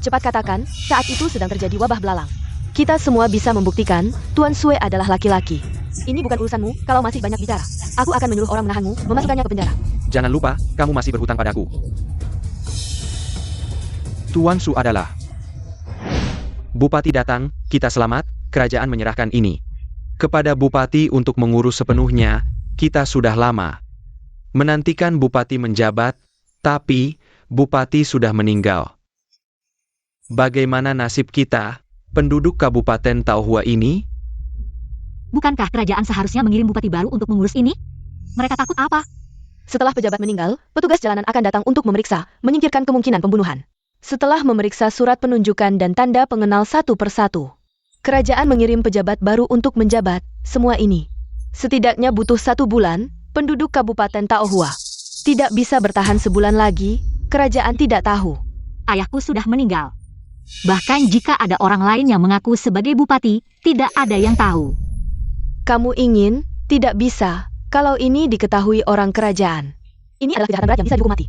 S4: Cepat katakan, saat itu sedang terjadi wabah belalang. Kita semua bisa membuktikan, Tuan Sue adalah laki-laki. Ini bukan urusanmu, kalau masih banyak bicara. Aku akan menyuruh orang menahanmu, memasukkannya ke penjara.
S1: Jangan lupa, kamu masih berhutang padaku. Tuan Su adalah... Bupati datang, kita selamat, kerajaan menyerahkan ini. Kepada Bupati untuk mengurus sepenuhnya, kita sudah lama menantikan Bupati menjabat, tapi Bupati sudah meninggal. Bagaimana nasib kita, penduduk Kabupaten Taohua ini?
S3: Bukankah kerajaan seharusnya mengirim bupati baru untuk mengurus ini? Mereka takut apa?
S4: Setelah pejabat meninggal, petugas jalanan akan datang untuk memeriksa, menyingkirkan kemungkinan pembunuhan. Setelah memeriksa surat penunjukan dan tanda pengenal satu persatu, kerajaan mengirim pejabat baru untuk menjabat. Semua ini setidaknya butuh 1 bulan. Penduduk Kabupaten Taohua tidak bisa bertahan sebulan lagi. Kerajaan tidak tahu.
S3: Ayahku sudah meninggal. Bahkan jika ada orang lain yang mengaku sebagai bupati, tidak ada yang tahu.
S4: Kamu ingin? Tidak bisa. Kalau ini diketahui orang kerajaan, ini adalah kejahatan berat yang bisa dihukum mati.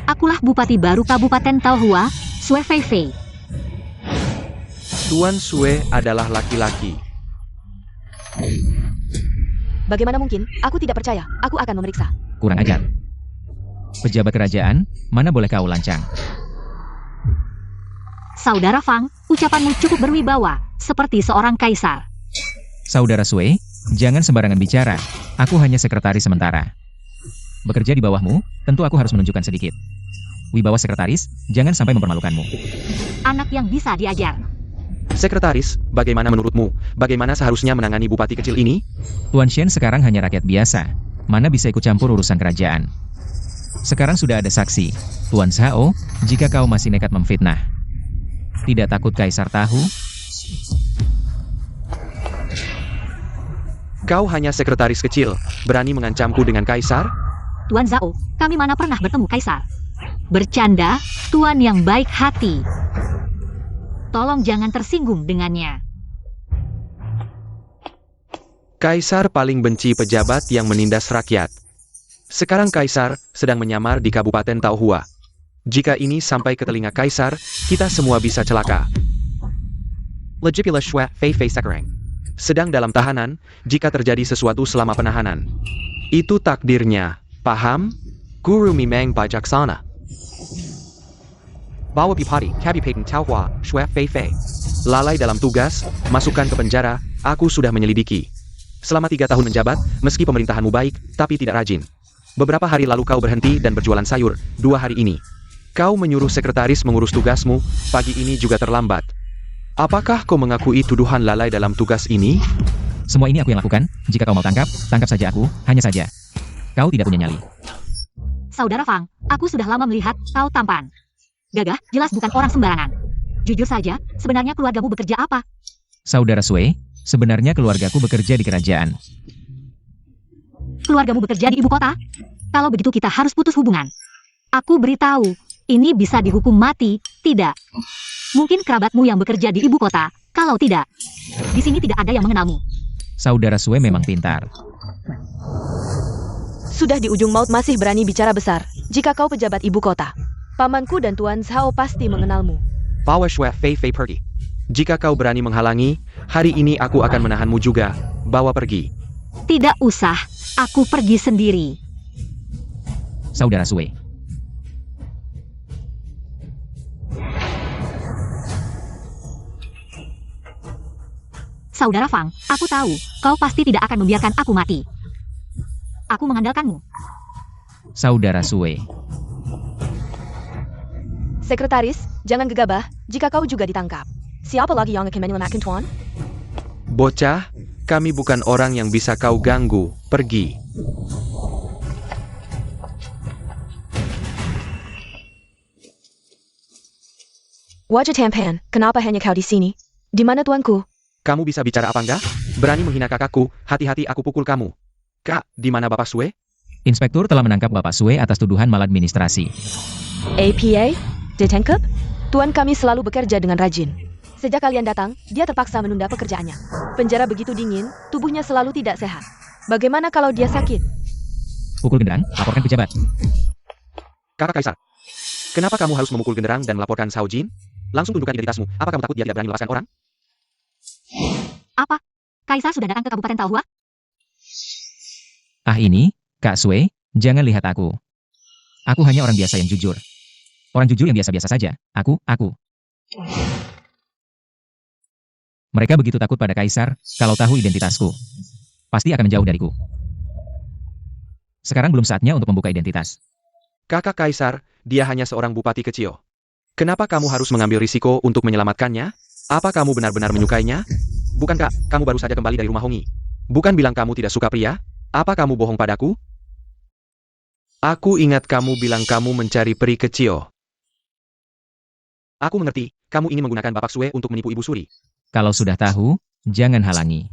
S3: Akulah bupati baru Kabupaten Taohua, Sue Fei.
S1: Tuan Sue adalah laki-laki.
S4: Bagaimana mungkin? Aku tidak percaya. Aku akan memeriksa.
S2: Kurang ajar. Pejabat kerajaan, mana boleh kau lancang?
S3: Saudara Fang, ucapanmu cukup berwibawa, seperti seorang kaisar.
S2: Saudara Sue, jangan sembarangan bicara. Aku hanya sekretaris sementara. Bekerja di bawahmu, tentu aku harus menunjukkan sedikit. Wibawa sekretaris, jangan sampai mempermalukanmu.
S3: Anak yang bisa diajar.
S1: Sekretaris, bagaimana menurutmu? Bagaimana seharusnya menangani bupati kecil ini?
S2: Tuan Shen sekarang hanya rakyat biasa. Mana bisa ikut campur urusan kerajaan? Sekarang sudah ada saksi. Tuan Zhao, jika kau masih nekat memfitnah. Tidak takut Kaisar tahu?
S1: Kau hanya sekretaris kecil, berani mengancamku dengan Kaisar?
S3: Tuan Zhao, kami mana pernah bertemu Kaisar? Bercanda, Tuan yang baik hati. Tolong jangan tersinggung dengannya.
S1: Kaisar paling benci pejabat yang menindas rakyat. Sekarang Kaisar sedang menyamar di Kabupaten Taohua. Jika ini sampai ke telinga Kaisar, kita semua bisa celaka. Legipula Sue Fei Sekarang sedang dalam tahanan, jika terjadi sesuatu selama penahanan. Itu takdirnya, paham? Guru Mimeng Bijaksana. Bawa Bupati Kabupaten Taohua, Sue Fei. Lalai dalam tugas, masukkan ke penjara, aku sudah menyelidiki. Selama 3 tahun menjabat, meski pemerintahanmu baik, tapi tidak rajin. Beberapa hari lalu kau berhenti dan berjualan sayur, 2 hari ini. Kau menyuruh sekretaris mengurus tugasmu, pagi ini juga terlambat. Apakah kau mengakui tuduhan lalai dalam tugas ini?
S2: Semua ini aku yang lakukan. Jika kau mau tangkap saja aku, hanya saja. Kau tidak punya nyali.
S3: Saudara Fang, aku sudah lama melihat kau tampan. Gagah, jelas bukan orang sembarangan. Jujur saja, sebenarnya keluargamu bekerja apa?
S2: Saudara Sue, sebenarnya keluargaku bekerja di kerajaan.
S3: keluargamu bekerja di ibu kota? Kalau begitu kita harus putus hubungan. Aku beritahu, ini bisa dihukum mati, tidak. Mungkin kerabatmu yang bekerja di ibu kota, kalau tidak. Di sini tidak ada yang mengenalmu.
S2: Saudara Sue memang pintar.
S4: Sudah di ujung maut masih berani bicara besar. Jika kau pejabat ibu kota, pamanku dan Tuan Zhao pasti mengenalmu.
S1: Power Shui Fei Fei pergi. Jika kau berani menghalangi, hari ini aku akan menahanmu juga. Bawa pergi.
S3: Tidak usah, aku pergi sendiri.
S2: Saudara Sue.
S3: Saudara Fang, aku tahu, kau pasti tidak akan membiarkan aku mati. Aku mengandalkanmu.
S2: Saudara Sue.
S4: Sekretaris, jangan gegabah jika kau juga ditangkap. Siapa lagi yang akan menyelamatkan Tuan?
S1: Bocah, kami bukan orang yang bisa kau ganggu. Pergi.
S4: Wajah tampan, kenapa hanya kau di sini? Di mana tuanku?
S1: Kamu bisa bicara apa enggak? Berani menghina kakakku, hati-hati aku pukul kamu. Kak, di mana Bapak Sue?
S2: Inspektur telah menangkap Bapak Sue atas tuduhan maladministrasi.
S4: APA? Ditangkap? Tuan kami selalu bekerja dengan rajin. Sejak kalian datang, dia terpaksa menunda pekerjaannya. Penjara begitu dingin, tubuhnya selalu tidak sehat. Bagaimana kalau dia sakit?
S2: Pukul genderang, laporkan pejabat.
S1: Kakak Kaisar. Kenapa kamu harus memukul genderang dan melaporkan Shao Jin? Langsung tunjukkan identitasmu. Apa kamu takut dia tidak berani melepaskan orang?
S3: Apa? Kaisar sudah datang ke Kabupaten Taohua?
S2: Ah ini, Kak Sue, jangan lihat aku. Aku hanya orang biasa yang jujur. Orang jujur yang biasa-biasa saja. Aku. Mereka begitu takut pada Kaisar, kalau tahu identitasku. Pasti akan menjauh dariku. Sekarang belum saatnya untuk membuka identitas.
S1: Kakak Kaisar, dia hanya seorang bupati kecil. Kenapa kamu harus mengambil risiko untuk menyelamatkannya? Apa kamu benar-benar menyukainya? Bukankah kamu baru saja kembali dari rumah Hongi? Bukan bilang kamu tidak suka pria? Apa kamu bohong padaku? Aku ingat kamu bilang kamu mencari peri kecil. Aku mengerti, kamu ingin menggunakan Bapak Sue untuk menipu Ibu Suri.
S2: Kalau sudah tahu, jangan halangi.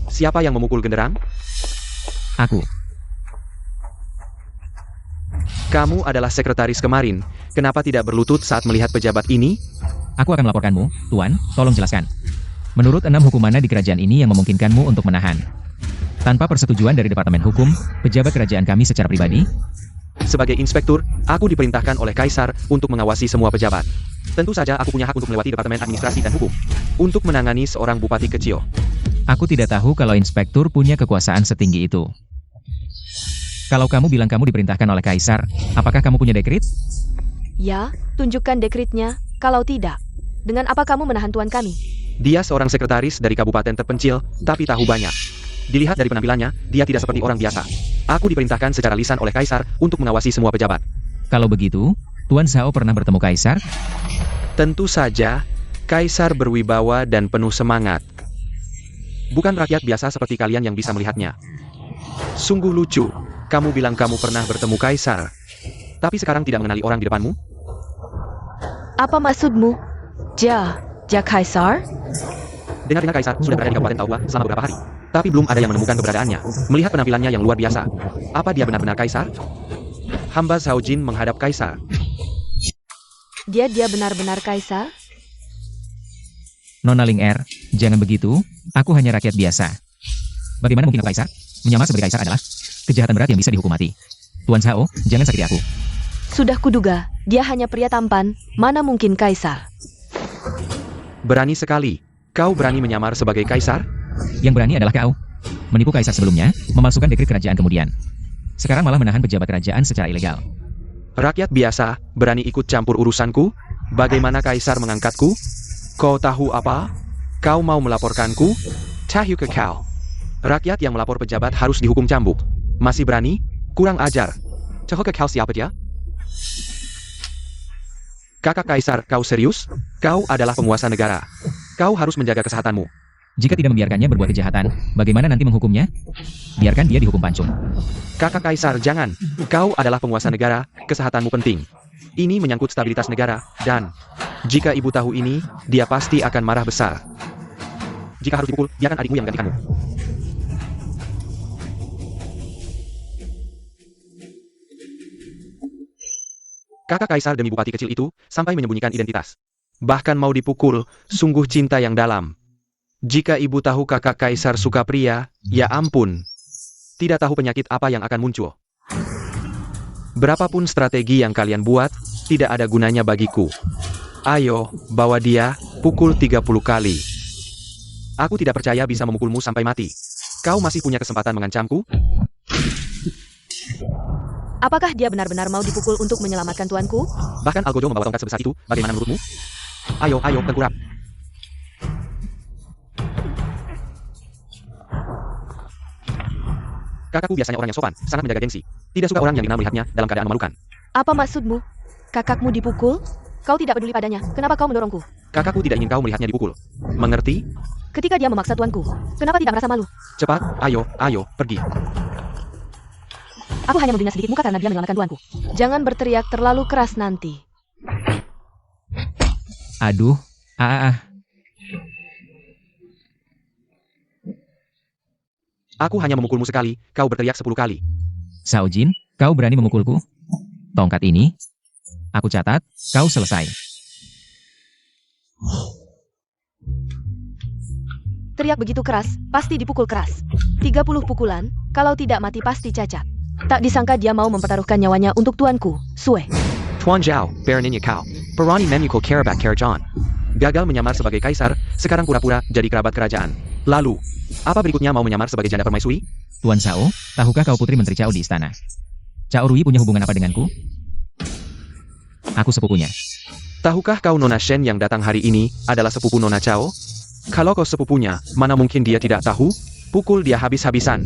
S1: Siapa yang memukul genderang?
S2: Aku.
S1: Kamu adalah sekretaris kemarin. Kenapa tidak berlutut saat melihat pejabat ini?
S2: Aku akan melaporkanmu, Tuan, tolong jelaskan. Menurut 6 hukum mana di kerajaan ini yang memungkinkanmu untuk menahan? Tanpa persetujuan dari Departemen Hukum, pejabat kerajaan kami secara pribadi?
S1: Sebagai inspektur, aku diperintahkan oleh Kaisar untuk mengawasi semua pejabat. Tentu saja aku punya hak untuk melewati Departemen Administrasi dan Hukum. Untuk menangani seorang bupati kecil.
S2: Aku tidak tahu kalau inspektur punya kekuasaan setinggi itu. Kalau kamu bilang kamu diperintahkan oleh Kaisar, apakah kamu punya dekrit?
S4: Ya, tunjukkan dekritnya. Kalau tidak, dengan apa kamu menahan tuan kami?
S1: Dia seorang sekretaris dari kabupaten terpencil, tapi tahu banyak. Dilihat dari penampilannya, dia tidak seperti orang biasa. Aku diperintahkan secara lisan oleh Kaisar untuk mengawasi semua pejabat.
S2: Kalau begitu, Tuan Zhao pernah bertemu Kaisar?
S1: Tentu saja, Kaisar berwibawa dan penuh semangat. Bukan rakyat biasa seperti kalian yang bisa melihatnya. Sungguh lucu, kamu bilang kamu pernah bertemu Kaisar. Tapi sekarang tidak mengenali orang di depanmu?
S4: Apa maksudmu? Ja Kaisar?
S1: Dengar-dengar Kaisar sudah berada di Kabupaten Taohua selama beberapa hari. Tapi belum ada yang menemukan keberadaannya. Melihat penampilannya yang luar biasa. Apa dia benar-benar Kaisar? Hamba Zhao Jin menghadap Kaisar.
S4: Dia benar-benar Kaisar?
S2: Nona Ling Er, jangan begitu, aku hanya rakyat biasa. Bagaimana mungkin aku Kaisar? Menyamar sebagai Kaisar adalah kejahatan berat yang bisa dihukum mati. Tuan Zhao, jangan sakiti aku.
S4: Sudah kuduga, dia hanya pria tampan, mana mungkin Kaisar?
S1: Berani sekali. Kau berani menyamar sebagai Kaisar?
S2: Yang berani adalah kau. Menipu Kaisar sebelumnya, memalsukan dekret kerajaan kemudian. Sekarang malah menahan pejabat kerajaan secara ilegal.
S1: Rakyat biasa, berani ikut campur urusanku? Bagaimana Kaisar mengangkatku? Kau tahu apa? Kau mau melaporkanku? Tahu ke kau. Rakyat yang melapor pejabat harus dihukum cambuk. Masih berani? Kurang ajar. Tahu ke kau siapa dia? Kakak Kaisar, kau serius? Kau adalah penguasa negara. Kau harus menjaga kesehatanmu.
S2: Jika tidak membiarkannya berbuat kejahatan, bagaimana nanti menghukumnya? Biarkan dia dihukum pancung.
S1: Kakak Kaisar, jangan. Kau adalah penguasa negara, kesehatanmu penting. Ini menyangkut stabilitas negara, dan jika ibu tahu ini, dia pasti akan marah besar. Jika harus dipukul, biarkan adikmu yang menggantikanmu. Kakak kaisar demi bupati kecil itu, sampai menyembunyikan identitas. Bahkan mau dipukul, sungguh cinta yang dalam. Jika ibu tahu kakak kaisar suka pria, ya ampun. Tidak tahu penyakit apa yang akan muncul. Berapapun strategi yang kalian buat, tidak ada gunanya bagiku. Ayo, bawa dia, pukul 30 kali. Aku tidak percaya bisa memukulmu sampai mati. Kau masih punya kesempatan mengancamku?
S4: Apakah dia benar-benar mau dipukul untuk menyelamatkan tuanku?
S1: Bahkan Algojo membawa tongkat sebesar itu, bagaimana menurutmu? Ayo, tengkurap. Kakakku biasanya orang yang sopan, sangat menjaga gengsi. Tidak suka orang yang dikenal melihatnya dalam keadaan memalukan.
S4: Apa maksudmu? Kakakmu dipukul? Kau tidak peduli padanya, kenapa kau mendorongku?
S1: Kakakku tidak ingin kau melihatnya dipukul. Mengerti?
S4: Ketika dia memaksa tuanku, kenapa tidak merasa malu?
S1: Cepat, ayo, pergi.
S4: Aku hanya memberinya sedikit muka karena dia menyelamatkan tuanku. Jangan berteriak terlalu keras nanti.
S2: Aduh,
S1: Aku hanya memukulmu sekali, kau berteriak 10 kali.
S2: Shao Jin, kau berani memukulku? Tongkat ini, aku catat, kau selesai.
S4: Teriak begitu keras, pasti dipukul keras. 30 pukulan, kalau tidak mati pasti cacat. Tak disangka dia mau mempertaruhkan nyawanya untuk tuanku, Sue.
S1: Tuan Zhao, Baroninnya kau. Berani memukul Karabat Karajan. Gagal menyamar sebagai kaisar, sekarang pura-pura jadi kerabat kerajaan. Lalu, apa berikutnya mau menyamar sebagai janda permaisuri?
S2: Tuan Shao, tahukah kau putri menteri Cao di istana? Cao Rui punya hubungan apa denganku? Aku sepupunya.
S1: Tahukah kau Nona Shen yang datang hari ini adalah sepupu Nona Cao? Kalau kau sepupunya, mana mungkin dia tidak tahu? Pukul dia habis-habisan.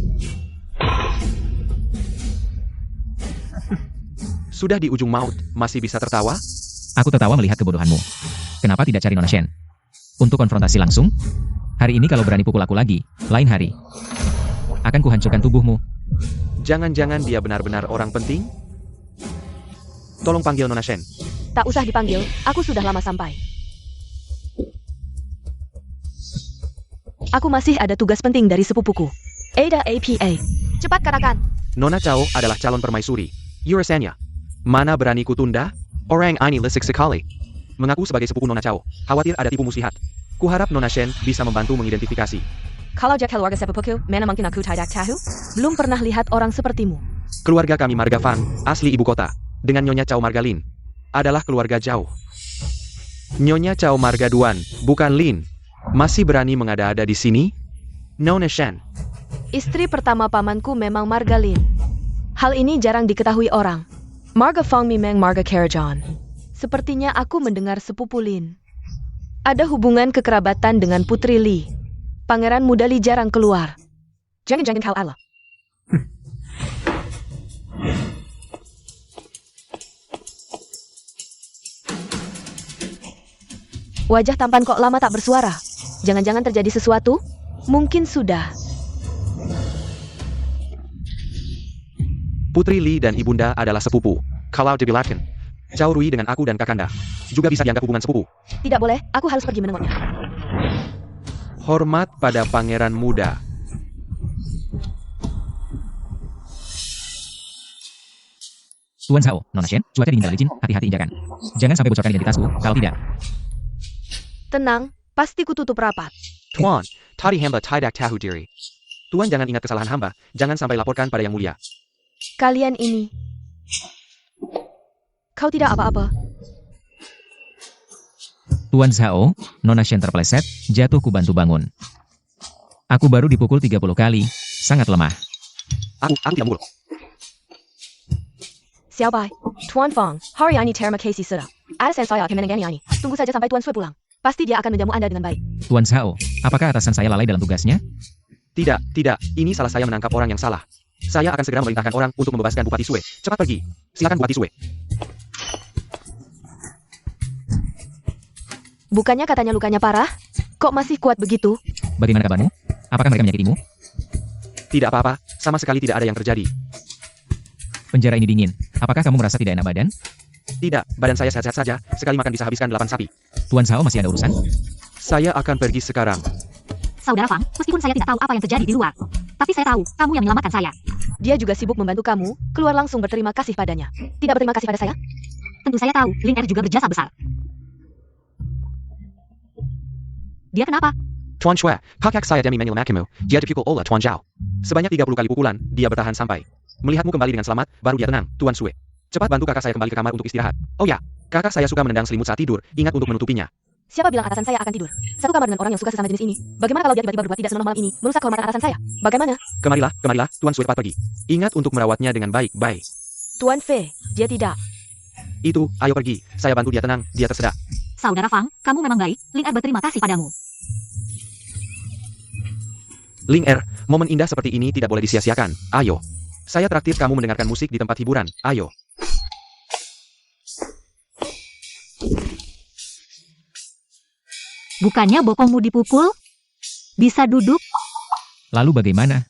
S1: Sudah di ujung maut, masih bisa tertawa?
S2: Aku tertawa melihat kebodohanmu. Kenapa tidak cari Nona Shen? Untuk konfrontasi langsung? Hari ini kalau berani pukul aku lagi, lain hari akan kuhancurkan tubuhmu.
S1: Jangan-jangan dia benar-benar orang penting? Tolong panggil Nona Shen.
S4: Tak usah dipanggil, aku sudah lama sampai. Aku masih ada tugas penting dari sepupuku. Ada APA. Cepat katakan.
S1: Nona Cao adalah calon permaisuri. Yurasanya. Mana berani ku tunda? Orang ini lisik sekali. Mengaku sebagai sepupu Nona Cao. Khawatir ada tipu muslihat. Kuharap Nona Shen bisa membantu mengidentifikasi.
S4: Kalau Jack keluarga sepupuku, mana mungkin aku tidak tahu? Belum pernah lihat orang sepertimu.
S1: Keluarga kami Marga Fang, asli ibu kota. Dengan Nyonya Cao Marga Lin. Adalah keluarga jauh. Nyonya Cao Marga Duan, bukan Lin. Masih berani mengada-ada di sini? Nona Shen.
S4: Istri pertama pamanku memang Margalin. Hal ini jarang diketahui orang. Marga Fang memang Marga Karajan. Sepertinya aku mendengar sepupu Lin. Ada hubungan kekerabatan dengan Putri Li. Pangeran Muda Li jarang keluar. Jangan-jangan kau Allah. Wajah tampan kok lama tak bersuara. Jangan-jangan terjadi sesuatu? Mungkin sudah.
S1: Putri Li dan ibunda adalah sepupu. Kalau dibilatkan, Cao Rui dengan aku dan Kakanda juga bisa dianggap hubungan sepupu.
S4: Tidak boleh, aku harus pergi menengoknya.
S1: Hormat pada pangeran muda.
S2: Tuan Shao, Nona Shen, cuaca dingin dan licin, hati-hati injakan. Jangan sampai bocorkan identitasku, kalau tidak.
S4: Tenang, pasti kututup rapat.
S1: Tuan, tadi hamba tidak tahu diri. Tuan jangan ingat kesalahan hamba, jangan sampai laporkan pada yang mulia.
S4: Kalian ini. Kau tidak apa-apa.
S2: Tuan Shao, Nona Shen terpeleset, jatuh ku bantu bangun. Aku baru dipukul 30 kali, sangat lemah.
S1: Aku tidak mukul.
S4: Xiaobai, Tuan Fang, hari ini terima kasih sudah. Atasan saya akan menangani ini. Tunggu saja sampai Tuan Sui pulang. Pasti dia akan menjamu Anda dengan baik.
S2: Tuan Shao, apakah atasan saya lalai dalam tugasnya?
S1: Tidak, ini salah saya menangkap orang yang salah. Saya akan segera memerintahkan orang untuk membebaskan Bupati Sue. Cepat pergi. Silakan Bupati Sue.
S4: Bukannya katanya lukanya parah? Kok masih kuat begitu?
S2: Bagaimana kabarmu? Apakah mereka menyakitimu?
S1: Tidak apa-apa, sama sekali tidak ada yang terjadi.
S2: Penjara ini dingin. Apakah kamu merasa tidak enak badan?
S1: Tidak, badan saya sehat-sehat saja, sekali makan bisa habiskan 8 sapi.
S2: Tuan Shao masih ada urusan?
S1: Saya akan pergi sekarang.
S3: Saudara Fang, meskipun saya tidak tahu apa yang terjadi di luar, tapi saya tahu kamu yang menyelamatkan saya.
S4: Dia juga sibuk membantu kamu, keluar langsung berterima kasih padanya. Tidak berterima kasih pada saya?
S3: Tentu saya tahu, Ling Er juga berjasa besar. Dia kenapa?
S1: Tuan Shui, kakak saya Demi Manuel Makimu, dia dipukul oleh Tuan Zhao. Sebanyak 30 kali pukulan, dia bertahan sampai. Melihatmu kembali dengan selamat, baru dia tenang, Tuan Shui. Cepat bantu kakak saya kembali ke kamar untuk istirahat. Oh ya, kakak saya suka menendang selimut saat tidur, ingat untuk menutupinya.
S4: Siapa bilang atasan saya akan tidur? Satu kamar dengan orang yang suka sesama jenis ini. Bagaimana kalau dia tiba-tiba berbuat tidak senonoh malam ini, merusak kehormatan atasan saya? Bagaimana?
S1: Kemarilah, Tuan Shui cepat pergi. Ingat untuk merawatnya dengan baik-baik.
S4: Tuan Fei, dia tidak.
S1: Itu, ayo pergi, saya bantu dia tenang, dia tersedak.
S3: Saudara Fang, kamu memang baik, Ling Er berterima kasih padamu.
S1: Ling Er, momen indah seperti ini tidak boleh disia-siakan, ayo. Saya traktir kamu mendengarkan musik di tempat hiburan, ayo.
S3: Bukannya bokongmu dipukul? Bisa duduk,
S2: Lalu bagaimana?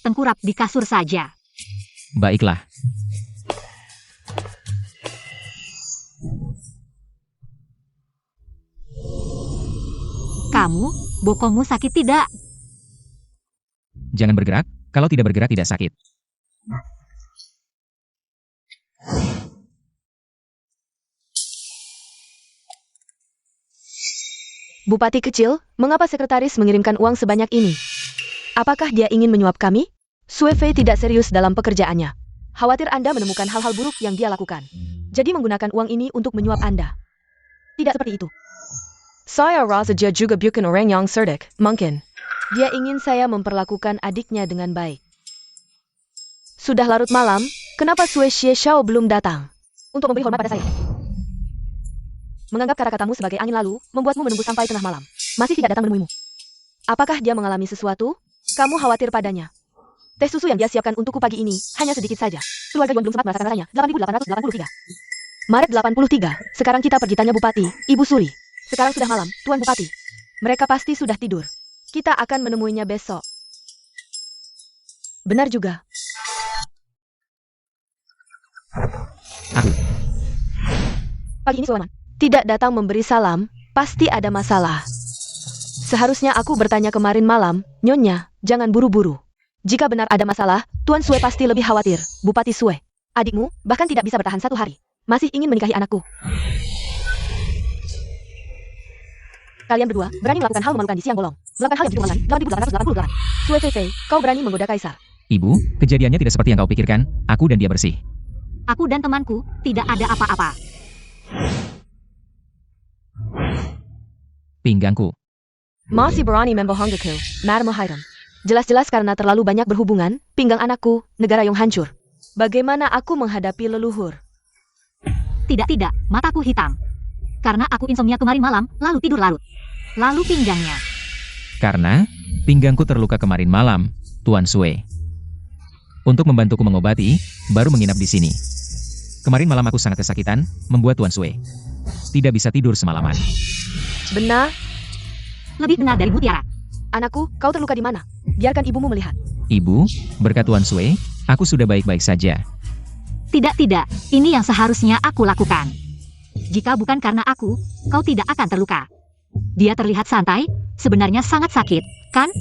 S3: tengkurap di kasur saja.
S2: Baiklah.
S3: Kamu, bokongmu sakit tidak?
S2: Jangan bergerak, kalau tidak bergerak tidak sakit.
S4: Bupati kecil, mengapa sekretaris mengirimkan uang sebanyak ini? Apakah dia ingin menyuap kami? Sui Fei tidak serius dalam pekerjaannya. Khawatir Anda menemukan hal-hal buruk yang dia lakukan. Jadi menggunakan uang ini untuk menyuap Anda. Tidak seperti itu. Saya rasa dia juga bukan orang yang cerdik, mungkin. Dia ingin saya memperlakukan adiknya dengan baik. Sudah larut malam, kenapa Sui Xiao belum datang? Untuk memberi hormat pada saya. Menganggap kata-katamu sebagai angin lalu, membuatmu menunggu sampai tengah malam. Masih tidak datang menemuimu. Apakah dia mengalami sesuatu? Kamu khawatir padanya. Teh susu yang dia siapkan untukku pagi ini, hanya sedikit saja. Keluarga Yuan belum sempat merasakan rasanya. 8.883. Maret 83. Sekarang kita pergi tanya Bupati, Ibu Suri. Sekarang sudah malam, Tuan Bupati. Mereka pasti sudah tidur. Kita akan menemuinya besok. Benar juga.
S2: Aku.
S4: Pagi ini Sulaman tidak datang memberi salam, pasti ada masalah. Seharusnya aku bertanya kemarin malam, Nyonya, jangan buru-buru. Jika benar ada masalah, Tuan Sui pasti lebih khawatir. Bupati Sui, adikmu bahkan tidak bisa bertahan 1 hari. Masih ingin menikahi anakku. Kalian berdua berani melakukan hal memalukan di siang bolong. Melakukan hal yang begitu mengangkat. 8.888. Sui Fei, kau berani menggoda kaisar.
S2: Ibu, kejadiannya tidak seperti yang kau pikirkan. Aku dan dia bersih.
S3: Aku dan temanku, tidak ada apa-apa.
S2: Pinggangku.
S4: Masih berani membohongiku, Madam Haidam. Jelas-jelas karena terlalu banyak berhubungan, pinggang anakku, negara yang hancur. Bagaimana aku menghadapi leluhur?
S3: Tidak, mataku hitam. Karena aku insomnia kemarin malam, lalu tidur larut. Lalu pinggangnya.
S2: Karena pinggangku terluka kemarin malam, Tuan Sui. Untuk membantuku mengobati, baru menginap di sini. Kemarin malam aku sangat kesakitan, membuat Tuan Sui tidak bisa tidur semalaman.
S4: Benar?
S3: Lebih benar dari Mutiara.
S4: Anakku, kau terluka di mana? Biarkan ibumu melihat.
S2: Ibu, berkat Tuan Sui, aku sudah baik-baik saja.
S3: Tidak, ini yang seharusnya aku lakukan. Jika bukan karena aku, kau tidak akan terluka. Dia terlihat santai, sebenarnya sangat sakit, kan?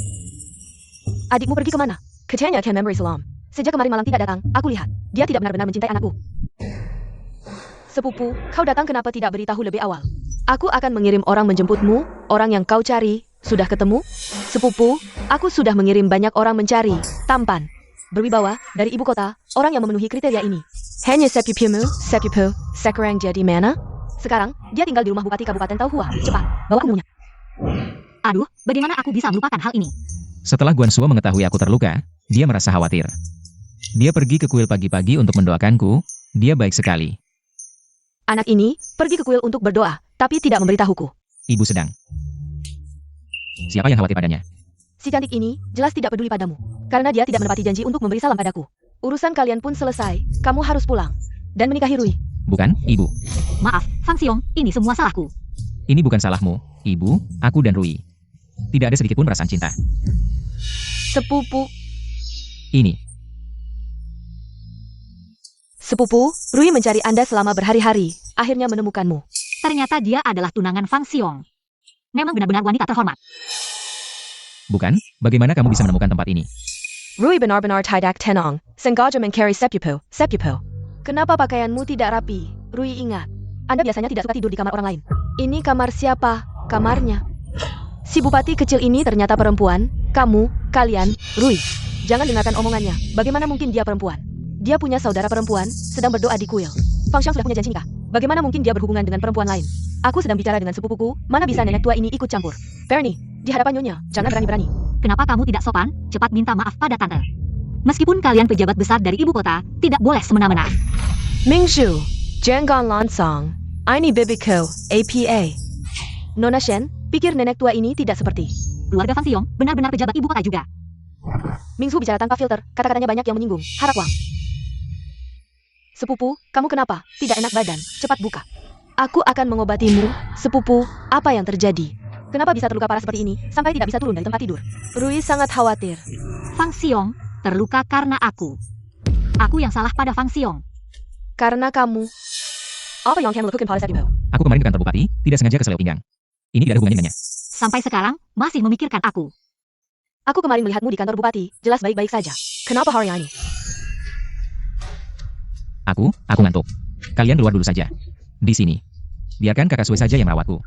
S4: Adikmu pergi kemana? Kecilnya Ken Memory Salam. Sejak kemarin malam tidak datang, aku lihat. Dia tidak benar-benar mencintai anakku. Sepupu, kau datang kenapa tidak beritahu lebih awal? Aku akan mengirim orang menjemputmu, orang yang kau cari. Sudah ketemu? Sepupu, aku sudah mengirim banyak orang mencari. Tampan, berwibawa, dari ibu kota, orang yang memenuhi kriteria ini. Hanya sepupumu, sekarang jadi mana? Sekarang, dia tinggal di rumah Bupati Kabupaten Tauhua. Cepat, bawa kemunya.
S3: Aduh, bagaimana aku bisa melupakan hal ini?
S2: Setelah Guan Suo mengetahui aku terluka, dia merasa khawatir. Dia pergi ke kuil pagi-pagi untuk mendoakanku. Dia baik sekali.
S4: Anak ini pergi ke kuil untuk berdoa, tapi tidak memberitahuku.
S2: Ibu sedang. Siapa yang khawatir padanya?
S4: Si cantik ini jelas tidak peduli padamu, karena dia tidak menepati janji untuk memberi salam padaku. Urusan kalian pun selesai, kamu harus pulang dan menikahi Rui.
S2: Bukan, Ibu.
S3: Maaf, Fang Xiong, ini semua salahku.
S2: Ini bukan salahmu, Ibu, aku dan Rui. Tidak ada sedikit pun perasaan cinta.
S4: Sepupu, Rui mencari Anda selama berhari-hari, akhirnya menemukanmu.
S3: Ternyata dia adalah tunangan Fang Xiong. Memang benar-benar wanita terhormat.
S2: Bukan, bagaimana kamu bisa menemukan tempat ini?
S4: Rui benar-benar tidak tenang, sengaja mencari sepupu. Kenapa pakaianmu tidak rapi? Rui ingat, Anda biasanya tidak suka tidur di kamar orang lain. Ini kamar siapa? Kamarnya. Si bupati kecil ini ternyata perempuan. Kamu, kalian, Rui. Jangan dengarkan omongannya. Bagaimana mungkin dia perempuan? Dia punya saudara perempuan, sedang berdoa di kuil. Fang Xiang sudah punya janji nikah. Bagaimana mungkin dia berhubungan dengan perempuan lain? Aku sedang bicara dengan sepupuku, mana bisa nenek tua ini ikut campur? Bernie, di hadapan nyonya, jangan berani-berani.
S3: Kenapa kamu tidak sopan? Cepat minta maaf pada tante. Meskipun kalian pejabat besar dari ibu kota, tidak boleh semena-mena.
S4: Mingzhu, jangan langsung. Ini bibiku, APA. Nona Shen, pikir nenek tua ini tidak seperti.
S3: Keluarga Fang Xiong benar-benar pejabat ibu kota juga.
S4: Mingzhu bicara tanpa filter, kata-katanya banyak yang menyinggung. Harap Wang. Sepupu, kamu kenapa? Tidak enak badan, cepat buka. Aku akan mengobatimu. Sepupu, apa yang terjadi? Kenapa bisa terluka parah seperti ini, sampai tidak bisa turun dari tempat tidur? Rui sangat khawatir.
S3: Fang Xiong terluka karena aku. Aku yang salah pada Fang Xiong.
S4: Karena kamu. Apa yang kamu lakukan pada saat itu?
S2: Aku kemarin ke kantor bupati, tidak sengaja keseleo pinggang. Ini tidak ada hubungannya dengannya.
S3: Sampai sekarang, masih memikirkan aku.
S4: Aku kemarin melihatmu di kantor bupati, jelas baik-baik saja. Kenapa hari ini?
S2: Aku ngantuk. Kalian keluar dulu saja. Di sini. Biarkan kakak Sue saja yang merawatku.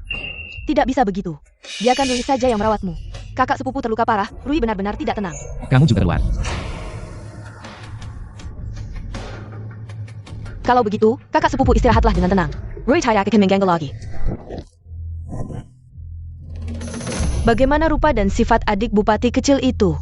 S4: Tidak bisa begitu. Biarkan Rui saja yang merawatmu. Kakak sepupu terluka parah, Rui benar-benar tidak tenang.
S2: Kamu juga keluar.
S4: Kalau begitu, kakak sepupu istirahatlah dengan tenang. Rui tidak akan mengganggu lagi. Bagaimana rupa dan sifat adik bupati kecil itu?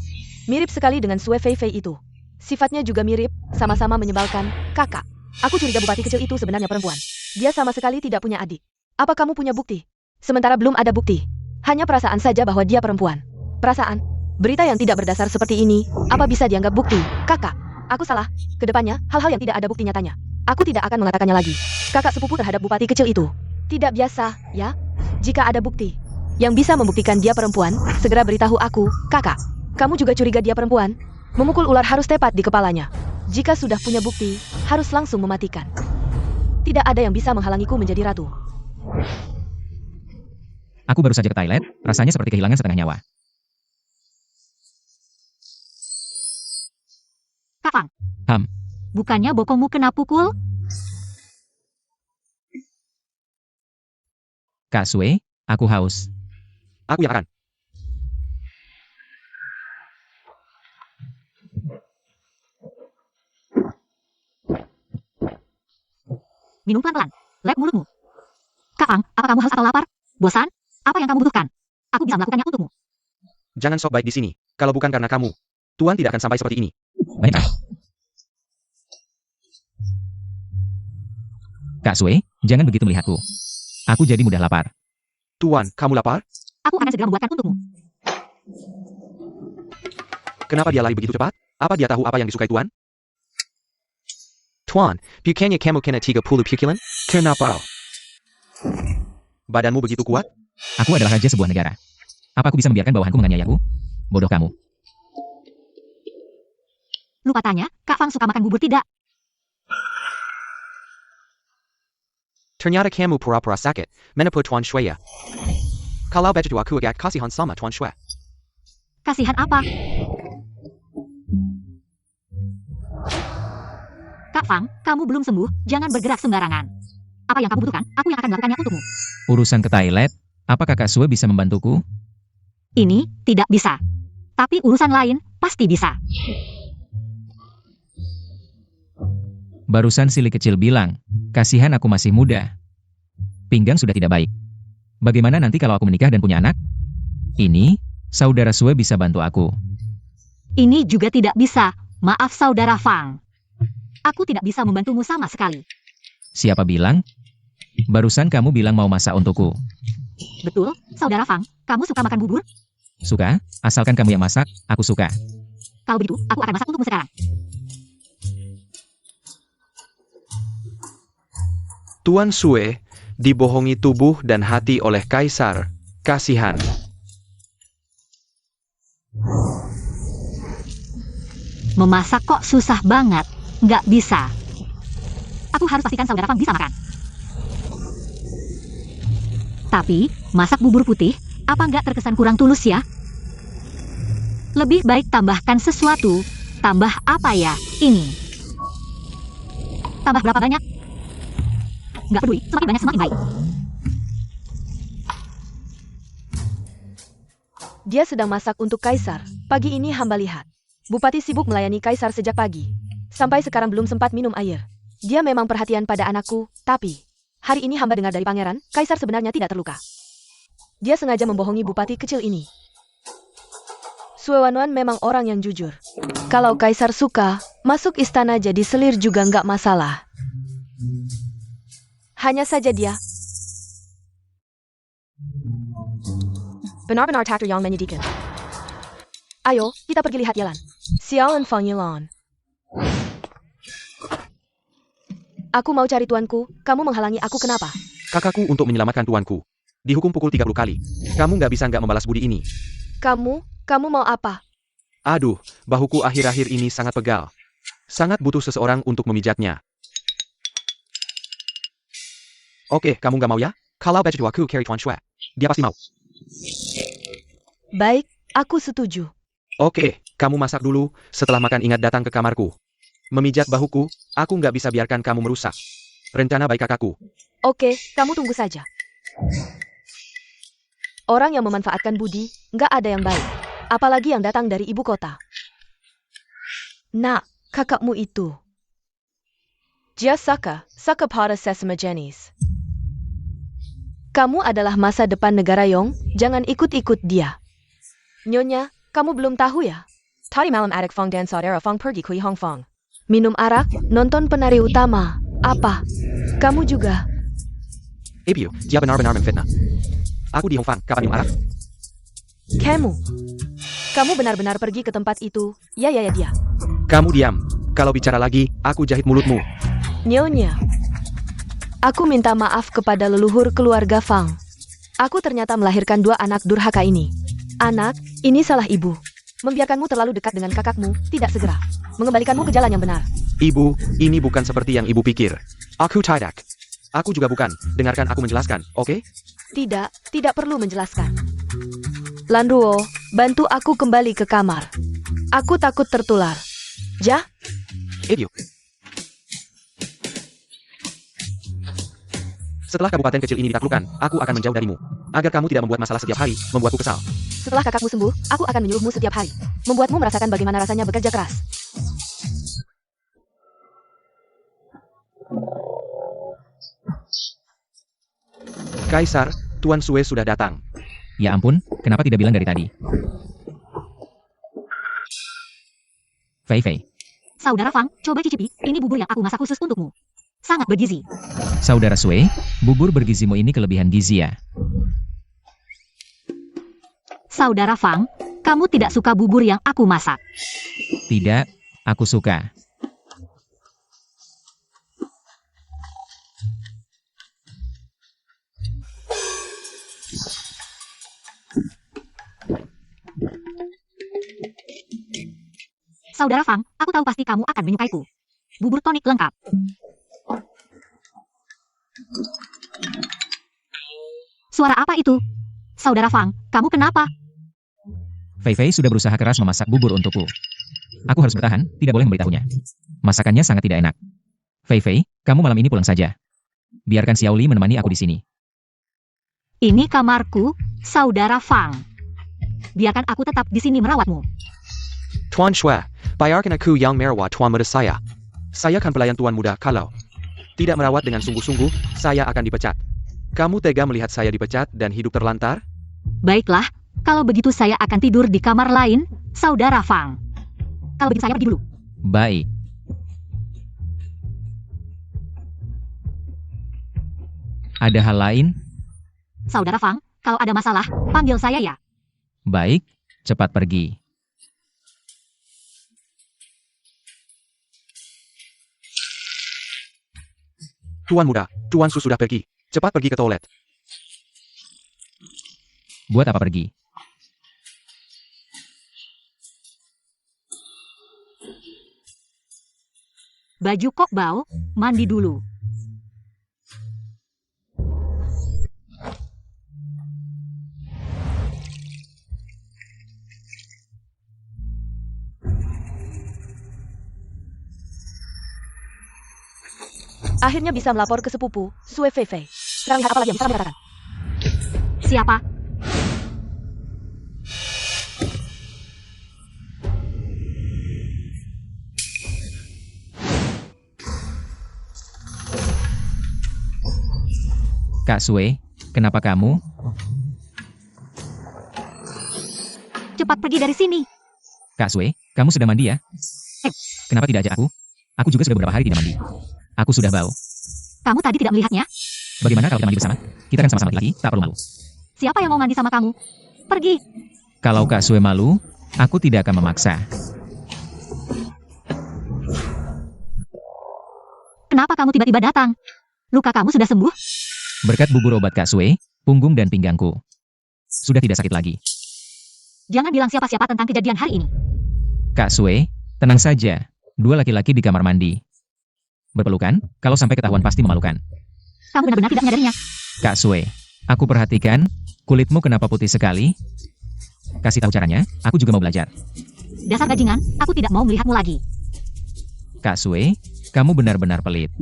S4: Mirip sekali dengan Sue Fei Fei itu. Sifatnya juga mirip, sama-sama menyebalkan. Kakak, aku curiga bupati kecil itu sebenarnya perempuan. Dia sama sekali tidak punya adik. Apa kamu punya bukti? Sementara belum ada bukti. Hanya perasaan saja bahwa dia perempuan. Perasaan? Berita yang tidak berdasar seperti ini, apa bisa dianggap bukti? Kakak, aku salah. Kedepannya, hal-hal yang tidak ada bukti nyatanya. Aku tidak akan mengatakannya lagi. Kakak sepupu terhadap bupati kecil itu. Tidak biasa, ya? Jika ada bukti yang bisa membuktikan dia perempuan, segera beritahu aku, kakak. Kamu juga curiga dia perempuan? Memukul ular harus tepat di kepalanya. Jika sudah punya bukti, harus langsung mematikan. Tidak ada yang bisa menghalangiku menjadi ratu.
S2: Aku baru saja ke toilet, rasanya seperti kehilangan setengah nyawa.
S3: Kak Fang.
S2: Ham.
S3: Bukannya bokongmu kena pukul?
S2: Kak Sue, aku haus.
S1: Aku yang akan.
S3: Minum pelan-pelan. Lep mulutmu. Kak Fang, apa kamu haus atau lapar? Bosan? Apa yang kamu butuhkan? Aku bisa melakukannya untukmu.
S1: Jangan sok baik di sini. Kalau bukan karena kamu, Tuan tidak akan sampai seperti ini.
S2: Banyak. Kak Sue, jangan begitu melihatku. Aku jadi mudah lapar.
S1: Tuan, kamu lapar?
S3: Aku akan segera membuatkan untukmu.
S1: Kenapa dia lari begitu cepat? Apa dia tahu apa yang disukai Tuan? Tuan, bukannya kamu kena 30 pukulan? Kenapa? Badanmu begitu kuat?
S2: Aku adalah raja sebuah negara. Apa aku bisa membiarkan bawahanku menganiayaku? Bodoh kamu.
S3: Lupa tanya, Kak Fang suka makan bubur tidak?
S1: Ternyata kamu pura-pura sakit, menipu Tuan Shui ya. Kalau begitu aku agak kasihan sama Tuan Shui.
S3: Kasihan apa? Kak Fang, kamu belum sembuh, jangan bergerak sembarangan. Apa yang kamu butuhkan, aku yang akan melakukannya untukmu.
S2: Urusan ke toilet, apakah Kak Sue bisa membantuku?
S3: Ini tidak bisa. Tapi urusan lain, pasti bisa.
S2: Barusan Sili kecil bilang, kasihan aku masih muda. Pinggang sudah tidak baik. Bagaimana nanti kalau aku menikah dan punya anak? Ini, saudara Sue bisa bantu aku.
S3: Ini juga tidak bisa. Maaf saudara Fang. Aku tidak bisa membantumu sama sekali.
S2: Siapa bilang? Barusan kamu bilang mau masak untukku.
S3: Betul, saudara Fang. Kamu suka makan bubur?
S2: Suka, asalkan kamu yang masak, aku suka.
S3: Kalau begitu, aku akan masak untukmu sekarang.
S1: Tuan Sue dibohongi tubuh dan hati oleh Kaisar. Kasihan.
S3: Memasak kok susah banget. Nggak bisa. Aku harus pastikan saudara Fang bisa makan. Tapi, masak bubur putih, apa nggak terkesan kurang tulus ya? Lebih baik tambahkan sesuatu. Tambah apa ya? Ini. Tambah berapa banyak? Nggak peduli, semakin banyak semakin baik.
S4: Dia sedang masak untuk kaisar. Pagi ini hamba lihat. Bupati sibuk melayani kaisar sejak pagi. Sampai sekarang belum sempat minum air. Dia memang perhatian pada anakku, tapi hari ini hamba dengar dari pangeran, kaisar sebenarnya tidak terluka. Dia sengaja membohongi bupati kecil ini. Suewanwan memang orang yang jujur. Kalau kaisar suka, masuk istana jadi selir juga nggak masalah. Hanya saja dia benar-benar takdir yang menyedihkan. Ayo, kita pergi lihat Yelan. Xiao Fang Yelan. Aku mau cari tuanku, kamu menghalangi aku kenapa?
S1: Kakakku untuk menyelamatkan tuanku. Dihukum pukul 30 kali. Kamu nggak bisa nggak membalas budi ini.
S4: Kamu mau apa?
S1: Aduh, bahuku akhir-akhir ini sangat pegal. Sangat butuh seseorang untuk memijatnya. Oke, kamu nggak mau ya? Kalau baju aku carry Tuan Shue, dia pasti mau.
S4: Baik, aku setuju.
S1: Oke, kamu masak dulu, setelah makan ingat datang ke kamarku. Memijat bahuku, aku nggak bisa biarkan kamu merusak. Rencana baik kakakku.
S4: Oke, kamu tunggu saja. Orang yang memanfaatkan budi, nggak ada yang baik. Apalagi yang datang dari ibu kota. Nak, kakakmu itu. Dia Saka pada Sesame Jenis. Kamu adalah masa depan negara Yong, jangan ikut-ikut dia. Nyonya, kamu belum tahu ya? Tadi malam adik Fong dan saudara Fong pergi ke Hong Fong. Minum arak, nonton penari utama. Apa? Kamu juga?
S1: Ebio, dia benar-benar memfitnah. Aku di Hong Fang, kapan minum arak?
S4: Kamu benar-benar pergi ke tempat itu. Ya dia.
S1: Kamu diam. Kalau bicara lagi, aku jahit mulutmu.
S4: Nyonya. Aku minta maaf kepada leluhur keluarga Fang. Aku ternyata melahirkan 2 anak durhaka ini. Anak, ini salah ibu. Membiarkanmu terlalu dekat dengan kakakmu, tidak segera mengembalikanmu ke jalan yang benar.
S1: Ibu, ini bukan seperti yang ibu pikir. Aku tidak. Aku juga bukan. Dengarkan aku menjelaskan, oke?
S4: Tidak perlu menjelaskan. Lanruo, bantu aku kembali ke kamar. Aku takut tertular. Ja?
S1: Ebio. Setelah kabupaten kecil ini ditaklukkan, aku akan menjauh darimu. Agar kamu tidak membuat masalah setiap hari, membuatku kesal.
S4: Setelah kakakmu sembuh, aku akan menyuruhmu setiap hari. Membuatmu merasakan bagaimana rasanya bekerja keras.
S1: Kaisar, Tuan Sue sudah datang.
S2: Ya ampun, kenapa tidak bilang dari tadi? Fei Fei.
S3: Saudara Fang, coba cicipi. Ini bubur yang aku masak khusus untukmu. Sangat bergizi.
S2: Saudara Sue, bubur bergizimu ini kelebihan gizi ya?
S3: Saudara Fang, kamu tidak suka bubur yang aku masak.
S2: Tidak, aku suka.
S3: Saudara Fang, aku tahu pasti kamu akan menyukaiku. Bubur tonik lengkap. Suara apa itu? Saudara Fang, kamu kenapa?
S2: Fei Fei sudah berusaha keras memasak bubur untukku. Aku harus bertahan, tidak boleh memberitahunya. Masakannya sangat tidak enak. Fei Fei, kamu malam ini pulang saja. Biarkan Xiaoli menemani aku di sini.
S3: Ini kamarku, Saudara Fang. Biarkan aku tetap di sini merawatmu.
S1: Tuan Shue, bayarkan aku yang merawat tuan muda saya. Saya kan pelayan tuan muda kalau tidak merawat dengan sungguh-sungguh, saya akan dipecat. Kamu tega melihat saya dipecat dan hidup terlantar?
S3: Baiklah, kalau begitu saya akan tidur di kamar lain, Saudara Fang. Kalau begitu saya pergi dulu.
S2: Baik. Ada hal lain?
S3: Saudara Fang, kalau ada masalah, panggil saya ya.
S2: Baik, cepat pergi.
S1: Tuan muda, Tuan Su sudah pergi. Cepat pergi ke toilet.
S2: Buat apa pergi?
S3: Baju Kok Bao, mandi dulu.
S4: Akhirnya bisa melapor ke sepupu, Sue Feifei. Sekarang lihat apa lagi yang bisa kamu katakan.
S3: Siapa?
S2: Kak Sue, kenapa kamu?
S3: Cepat pergi dari sini.
S2: Kak Sue, kamu sudah mandi ya? Kenapa tidak ajak aku? Aku juga sudah beberapa hari tidak mandi. Aku sudah bau.
S3: Kamu tadi tidak melihatnya?
S2: Bagaimana kalau kita mandi bersama? Kita kan sama-sama laki-laki, tak perlu malu.
S3: Siapa yang mau mandi sama kamu? Pergi.
S2: Kalau Kak Sue malu, aku tidak akan memaksa.
S3: Kenapa kamu tiba-tiba datang? Luka kamu sudah sembuh?
S2: Berkat bubur obat Kak Sue, punggung dan pinggangku sudah tidak sakit lagi.
S3: Jangan bilang siapa-siapa tentang kejadian hari ini.
S2: Kak Sue, tenang saja. Dua laki-laki di kamar mandi. Berpelukan, kalau sampai ketahuan pasti memalukan.
S3: Kamu benar-benar tidak menyadarinya.
S2: Kak Sue, aku perhatikan, kulitmu kenapa putih sekali? Kasih tahu caranya, aku juga mau belajar.
S3: Dasar bajingan, aku tidak mau melihatmu lagi.
S2: Kak Sue, kamu benar-benar pelit.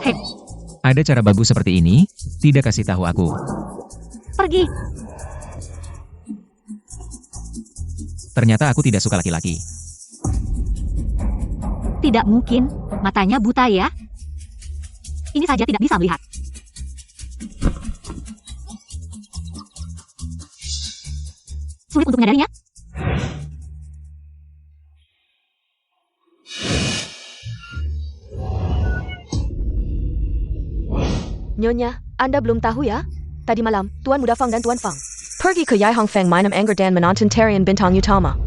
S3: Hei,
S2: Ada cara bagus seperti ini, tidak kasih tahu aku.
S3: pergi.
S2: Ternyata aku tidak suka laki-laki.
S3: Tidak mungkin, matanya buta ya. Ini saja tidak bisa melihat. Sulit untuk menyadarinya.
S4: Nyonya, Anda belum tahu ya? Tadi malam, Tuan Muda Fang dan Tuan Fang pergi ke Yai Hong Feng Minum Angger dan menonton tarian bintang utama.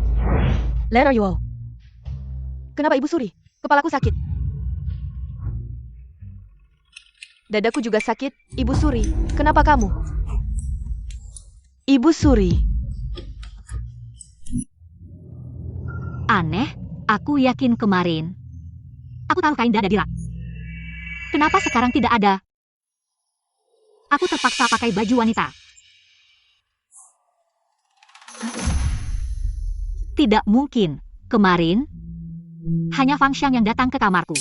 S4: Len are you all? Kenapa Ibu Suri? Kepalaku sakit. Dadaku juga sakit. Ibu Suri, kenapa kamu? Ibu Suri.
S3: Aneh, aku yakin kemarin. Aku taruh kain dada di rak. Kenapa sekarang tidak ada? Aku terpaksa pakai baju wanita. Tidak mungkin. Kemarin, hanya Fang Xiang yang datang ke kamarku.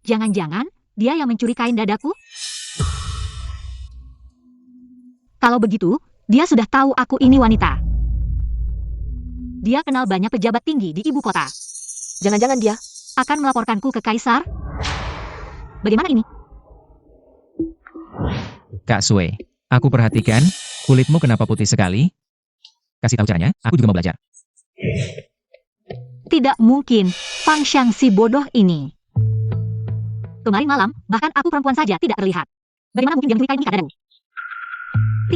S3: Jangan-jangan, dia yang mencuri kain dadaku? Kalau begitu, dia sudah tahu aku ini wanita. Dia kenal banyak pejabat tinggi di ibu kota.
S4: Jangan-jangan dia
S3: Akan melaporkanku ke Kaisar? Bagaimana ini?
S2: Kak Sue, aku perhatikan, kulitmu kenapa putih sekali? Kasih tahu caranya, aku juga mau belajar.
S3: Tidak mungkin, Fang Xiang si bodoh ini. Kemarin malam, bahkan aku perempuan saja tidak terlihat. Bagaimana mungkin dia mencuri kain ikat dadaku?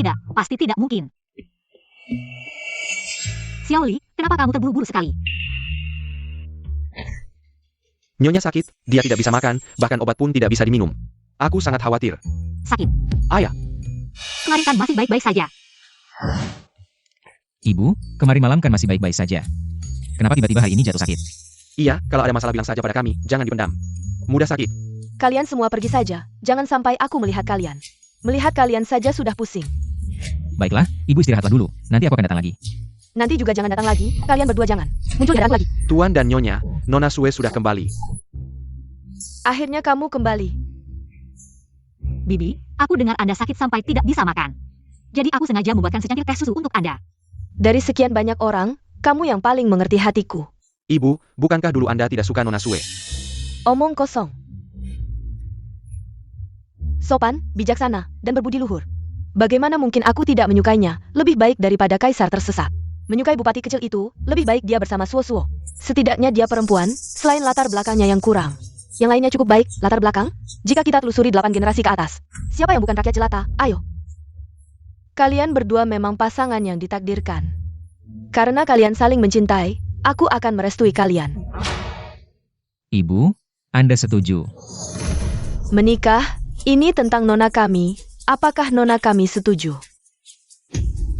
S3: Tidak, pasti tidak mungkin. Xiao Li, kenapa kamu terburu-buru sekali?
S1: Nyonya sakit, dia tidak bisa makan, bahkan obat pun tidak bisa diminum. Aku sangat khawatir.
S3: Sakit.
S1: Ayah.
S3: Kemarin kan masih baik-baik saja.
S2: Ibu, kemarin malam kan masih baik-baik saja. Kenapa tiba-tiba hari ini jatuh sakit?
S1: Iya, kalau ada masalah bilang saja pada kami, jangan dipendam. Mudah sakit.
S4: kalian semua pergi saja. Jangan sampai aku melihat kalian. Melihat kalian saja sudah pusing.
S2: Baiklah, ibu istirahatlah dulu. Nanti aku akan datang lagi.
S4: Nanti juga jangan datang lagi. Kalian berdua jangan. Muncul di hadapanku lagi.
S1: Tuan dan Nyonya, Nona Sue sudah kembali.
S4: Akhirnya kamu kembali.
S3: Bibi, aku dengar Anda sakit sampai tidak bisa makan. Jadi aku sengaja membuatkan secangkir teh susu untuk Anda.
S4: Dari sekian banyak orang, kamu yang paling mengerti hatiku.
S1: Ibu, bukankah dulu Anda tidak suka Nona Sue?
S4: Omong kosong. Sopan, bijaksana, dan berbudi luhur. Bagaimana mungkin aku tidak menyukainya, lebih baik daripada kaisar tersesat. Menyukai bupati kecil itu, lebih baik dia bersama Suo-Suo. Setidaknya dia perempuan, selain latar belakangnya yang kurang. Yang lainnya cukup baik, latar belakang. Jika kita telusuri 8 generasi ke atas. Siapa yang bukan rakyat jelata? Ayo. Kalian berdua memang pasangan yang ditakdirkan. Karena kalian saling mencintai, aku akan merestui kalian.
S2: Ibu, Anda setuju?
S4: Menikah, ini tentang nona kami. Apakah nona kami setuju?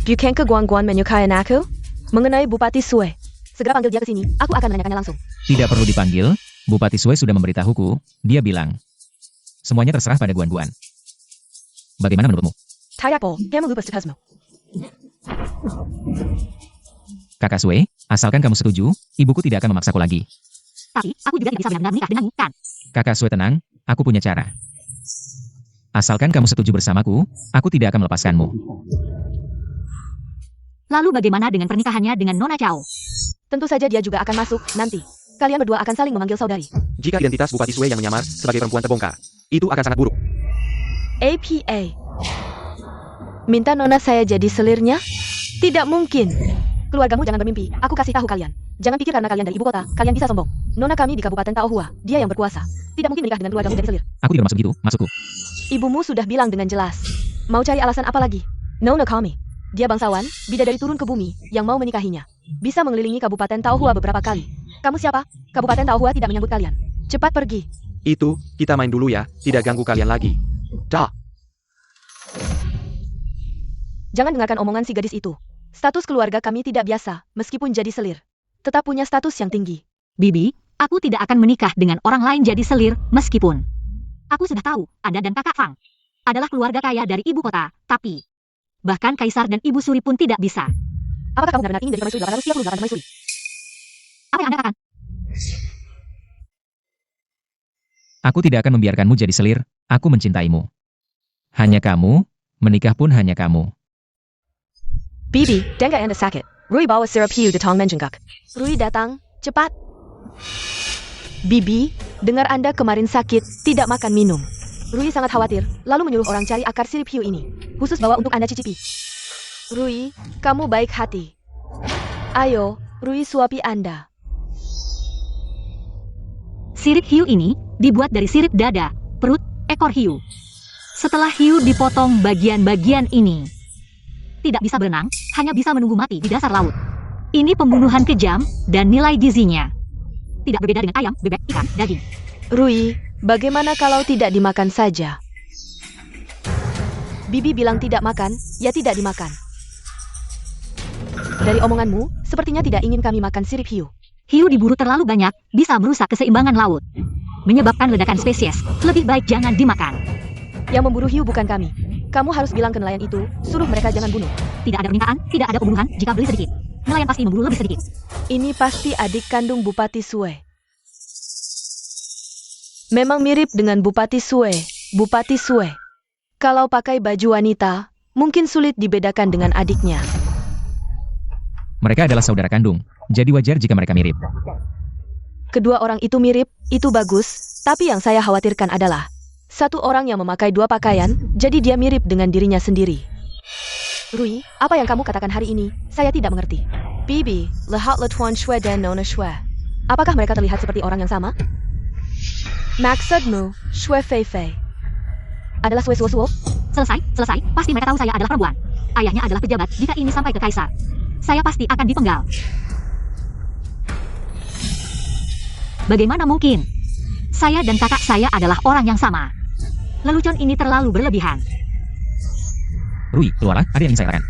S4: Bukankah Guan-Guan menyukai anakku? Mengenai Bupati Sue. Segera panggil dia ke sini, aku akan menanyakannya langsung.
S2: Tidak perlu dipanggil, Bupati Sue sudah memberitahuku, dia bilang. Semuanya terserah pada Guan-Guan. Bagaimana menurutmu?
S4: Tayapo, kamu lupa setasmu.
S2: Kakak Sue, asalkan kamu setuju, ibuku tidak akan memaksaku lagi.
S3: Tapi, aku juga tidak bisa benar-benar menikah denganmu, kan?
S2: Kakak Sue tenang, aku punya cara. Asalkan kamu setuju bersamaku, aku tidak akan melepaskanmu.
S3: Lalu bagaimana dengan pernikahannya dengan Nona Chao?
S4: Tentu saja dia juga akan masuk, nanti. Kalian berdua akan saling memanggil saudari.
S1: Jika identitas Bupati Sue yang menyamar sebagai perempuan terbongkar, itu akan sangat buruk.
S4: APA. Minta Nona saya jadi selirnya? Tidak mungkin. Keluargamu jangan bermimpi, aku kasih tahu kalian. Jangan pikir karena kalian dari ibu kota, kalian bisa sombong. Nona kami di Kabupaten Taohua, dia yang berkuasa. Tidak mungkin menikah dengan keluargamu jadi selir.
S2: Aku tidak bermaksud gitu, maksudku.
S4: Ibumu sudah bilang dengan jelas. Mau cari alasan apa lagi? Nona kami. Dia bangsawan, bidadari turun ke bumi, yang mau menikahinya. Bisa mengelilingi Kabupaten Taohua beberapa kali. Kamu siapa? Kabupaten Taohua tidak menyambut kalian. Cepat pergi.
S1: Itu, kita main dulu ya, tidak ganggu kalian lagi. Dah.
S4: Jangan dengarkan omongan si gadis itu. Status keluarga kami tidak biasa, meskipun jadi selir. Tetap punya status yang tinggi.
S3: Bibi, aku tidak akan menikah dengan orang lain jadi selir, meskipun. Aku sudah tahu, Anda dan kakak Fang adalah keluarga kaya dari ibu kota, tapi bahkan Kaisar dan Ibu Suri pun tidak bisa.
S4: Apakah kamu benar-benar ingin jadi permaisuri 838 permaisuri?
S3: Apa yang Anda katakan?
S2: Aku tidak akan membiarkanmu jadi selir, aku mencintaimu. Hanya kamu, menikah pun hanya kamu.
S4: Bibi, dengar Anda sakit. Rui bawa sirup hiu datang menjengkak. Rui datang, cepat. Bibi, dengar Anda kemarin sakit, tidak makan minum. Rui sangat khawatir, lalu menyuruh orang cari akar sirip hiu ini. Khusus bawa untuk Anda cicipi. Rui, kamu baik hati. Ayo, Rui suapi Anda.
S3: Sirip hiu ini dibuat dari sirip dada, perut, ekor hiu. Setelah hiu dipotong bagian-bagian ini, tidak bisa berenang, hanya bisa menunggu mati di dasar laut. Ini pembunuhan kejam dan nilai gizinya tidak berbeda dengan ayam, bebek, ikan, daging.
S4: Rui, bagaimana kalau tidak dimakan saja? Bibi bilang tidak makan, ya tidak dimakan. Dari omonganmu, sepertinya tidak ingin kami makan sirip hiu.
S3: Hiu diburu terlalu banyak, bisa merusak keseimbangan laut. Menyebabkan ledakan spesies, lebih baik jangan dimakan.
S4: Yang memburu hiu bukan kami. Kamu harus bilang ke nelayan itu, suruh mereka jangan bunuh.
S3: Tidak ada permintaan, tidak ada pembunuhan, jika beli sedikit. Nelayan pasti memburu lebih sedikit.
S4: Ini pasti adik kandung Bupati Sue. Memang mirip dengan Bupati Sue. Bupati Sue. Kalau pakai baju wanita, mungkin sulit dibedakan dengan adiknya.
S2: Mereka adalah saudara kandung, jadi wajar jika mereka mirip.
S4: Kedua orang itu mirip, itu bagus, tapi yang saya khawatirkan adalah satu orang yang memakai dua pakaian, jadi dia mirip dengan dirinya sendiri. Rui, apa yang kamu katakan hari ini? Saya tidak mengerti. Bibi, lihat le Tuan Shue dan Nona Shue. Apakah mereka terlihat seperti orang yang sama? Maksudmu, Shue Fei Fei adalah Shue Suo Suo?
S3: Selesai, pasti mereka tahu saya adalah perempuan. Ayahnya adalah pejabat, jika ini sampai ke Kaisar, saya pasti akan dipenggal. Bagaimana mungkin? Saya dan kakak saya adalah orang yang sama. Lelucon ini terlalu berlebihan.
S2: Rui, keluarlah, ada yang ingin saya katakan.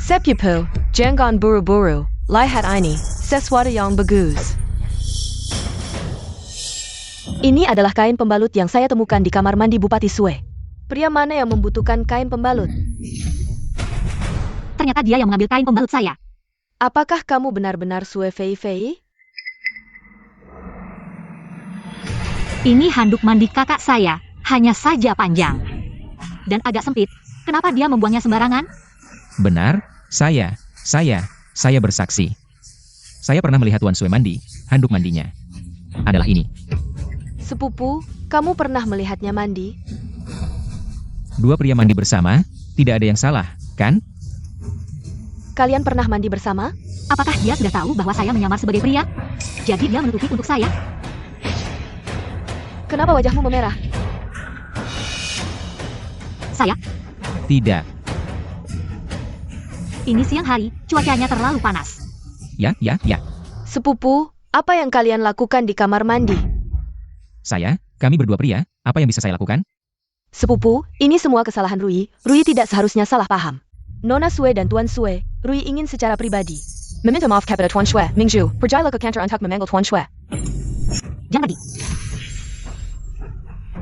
S4: Sepupu, jangan buru-buru. Lihat ini, sesuatu yang bagus. Ini adalah kain pembalut yang saya temukan di kamar mandi Bupati Sue. Pria mana yang membutuhkan kain pembalut?
S3: Ternyata dia yang mengambil kain pembalut saya.
S4: Apakah kamu benar-benar Sue Fei Fei?
S3: Ini handuk mandi kakak saya, hanya saja panjang dan agak sempit. Kenapa dia membuangnya sembarangan?
S2: Benar, saya bersaksi. Saya pernah melihat Tuan Sue mandi, handuk mandinya adalah ini.
S4: Sepupu, kamu pernah melihatnya mandi?
S2: Dua pria mandi bersama, tidak ada yang salah, kan?
S4: Kalian pernah mandi bersama?
S3: Apakah dia sudah tahu bahwa saya menyamar sebagai pria? Jadi dia menutupi untuk saya?
S4: Kenapa wajahmu memerah?
S3: Saya?
S2: Tidak.
S3: Ini siang hari, cuacanya terlalu panas.
S2: Ya.
S4: Sepupu, apa yang kalian lakukan di kamar mandi?
S2: Kami berdua pria, apa yang bisa saya lakukan?
S4: Sepupu, ini semua kesalahan Rui. Rui tidak seharusnya salah paham. Nona Sue dan Tuan Sue, Rui ingin secara pribadi. Meminta maaf kepada Tuan Sue, Mingju, percayalah ke kantor untuk memanggil Tuan Sue.
S3: Jangan pergi.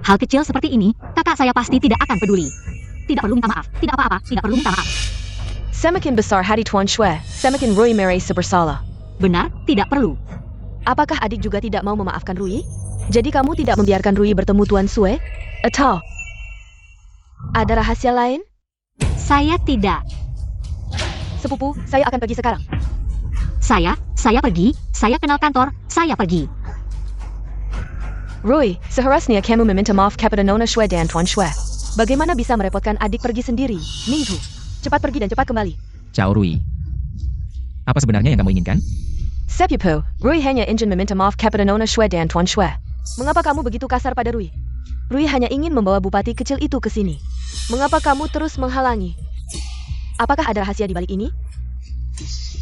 S3: Hal kecil seperti ini, kakak saya pasti tidak akan peduli. Tidak perlu minta maaf, tidak apa-apa, tidak perlu minta maaf.
S4: Semakin besar hati Tuan Sue, semakin Rui Mary bersalah.
S3: Benar, tidak perlu.
S4: apakah adik juga tidak mau memaafkan Rui? Jadi kamu tidak membiarkan Rui bertemu Tuan Sue? Atau ada rahasia lain?
S3: Saya tidak.
S4: Sepupu, saya akan pergi sekarang.
S3: Saya pergi, saya kenal kantor, saya pergi.
S4: Rui, seharusnya kamu meminta maaf kepada Nona Sue dan Tuan Sue. Bagaimana bisa merepotkan adik pergi sendiri? Minggu, cepat pergi dan cepat kembali.
S2: Cao Rui. Apa sebenarnya yang kamu inginkan?
S4: Sepupu, Rui hanya ingin meminta maaf kepada Nona Sue dan Tuan Sue. Mengapa kamu begitu kasar pada Rui? Rui hanya ingin membawa bupati kecil itu ke sini. Mengapa kamu terus menghalangi? Apakah ada rahasia di balik ini?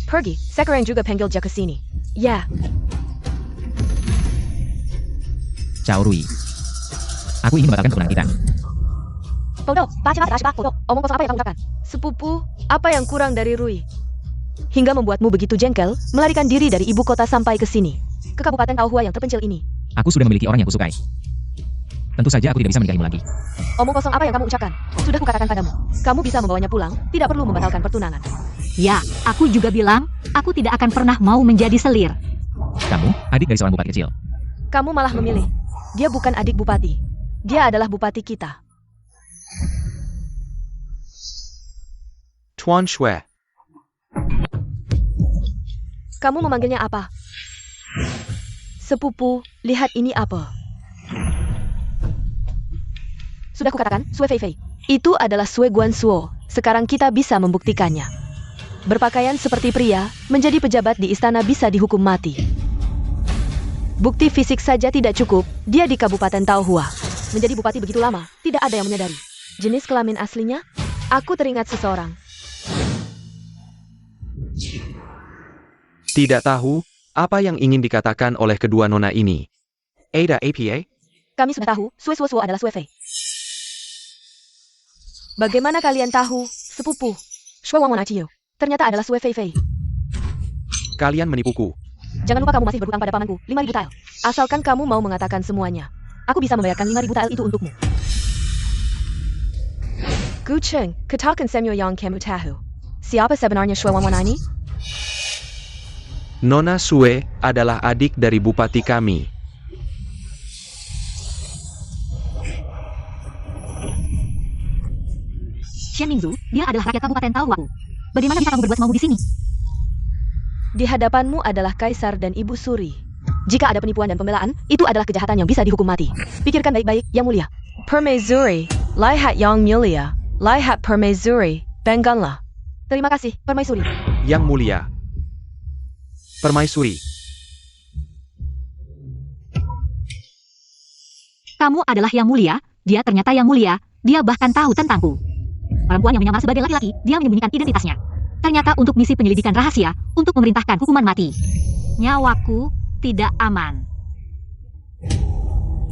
S4: Pergi, sekarang juga panggil dia ke sini. Ya,
S2: Cao Rui. Aku ingin membatalkan ketunangan kita.
S4: Bodoh, omong kosong apa yang kamu ucapkan? Sepupu, apa yang kurang dari Rui? Hingga membuatmu begitu jengkel, melarikan diri dari ibu kota sampai ke sini. Ke Kabupaten Taohua yang terpencil ini.
S2: Aku sudah memiliki orang yang kusukai. Tentu saja aku tidak bisa menikahimu lagi.
S4: Omong kosong apa yang kamu ucapkan? Sudah kukatakan padamu. Kamu bisa membawanya pulang, tidak perlu membatalkan pertunangan.
S3: Ya, aku juga bilang, aku tidak akan pernah mau menjadi selir.
S2: Kamu, adik dari seorang bupati kecil.
S4: Kamu malah memilih. Dia bukan adik bupati. Dia adalah bupati kita.
S1: Tuan Sue.
S4: Kamu memanggilnya apa? Sepupu, lihat ini apa? Sudah kukatakan, Sue Fei Fei. Itu adalah Sue Guansuo. Sekarang kita bisa membuktikannya. Berpakaian seperti pria, menjadi pejabat di istana bisa dihukum mati. Bukti fisik saja tidak cukup, dia di Kabupaten Taohua. Menjadi bupati begitu lama, tidak ada yang menyadari. Jenis kelamin aslinya? Aku teringat seseorang.
S1: Tidak tahu apa yang ingin dikatakan oleh kedua nona ini. Ada APA?
S4: Kami sudah tahu, Sue Suo adalah Sue Fei. Bagaimana kalian tahu, sepupu? Sue Wang Aciyo. Ternyata adalah Sue Fei Fei.
S1: Kalian menipuku.
S4: Jangan lupa kamu masih berhutang pada pamanku, 5.000 tael. Asalkan kamu mau mengatakan semuanya. Aku bisa membayarkan 5.000 tael itu untukmu. Gu Cheng, katakan semua yang kamu tahu. Siapa sebenarnya Sue Wang ini?
S1: Nona Sue adalah adik dari bupati kami.
S3: Xian Mingzu, dia adalah rakyat Kabupaten Taohua. Bagaimana bisa kamu berbuat mau di sini?
S4: Di hadapanmu adalah Kaisar dan Ibu Suri. Jika ada penipuan dan pembelaan, itu adalah kejahatan yang bisa dihukum mati. Pikirkan baik-baik, Yang Mulia. Permaisuri, lihat Yang Mulia, lihat Permaisuri, bangganlah. Terima kasih, Permaisuri.
S1: Yang Mulia. Permaisuri.
S3: Kamu adalah Yang Mulia, dia ternyata Yang Mulia, dia bahkan tahu tentangku. Perempuan yang menyamar sebagai laki-laki, dia menyembunyikan identitasnya. Ternyata untuk misi penyelidikan rahasia, untuk memerintahkan hukuman mati. Nyawaku tidak aman.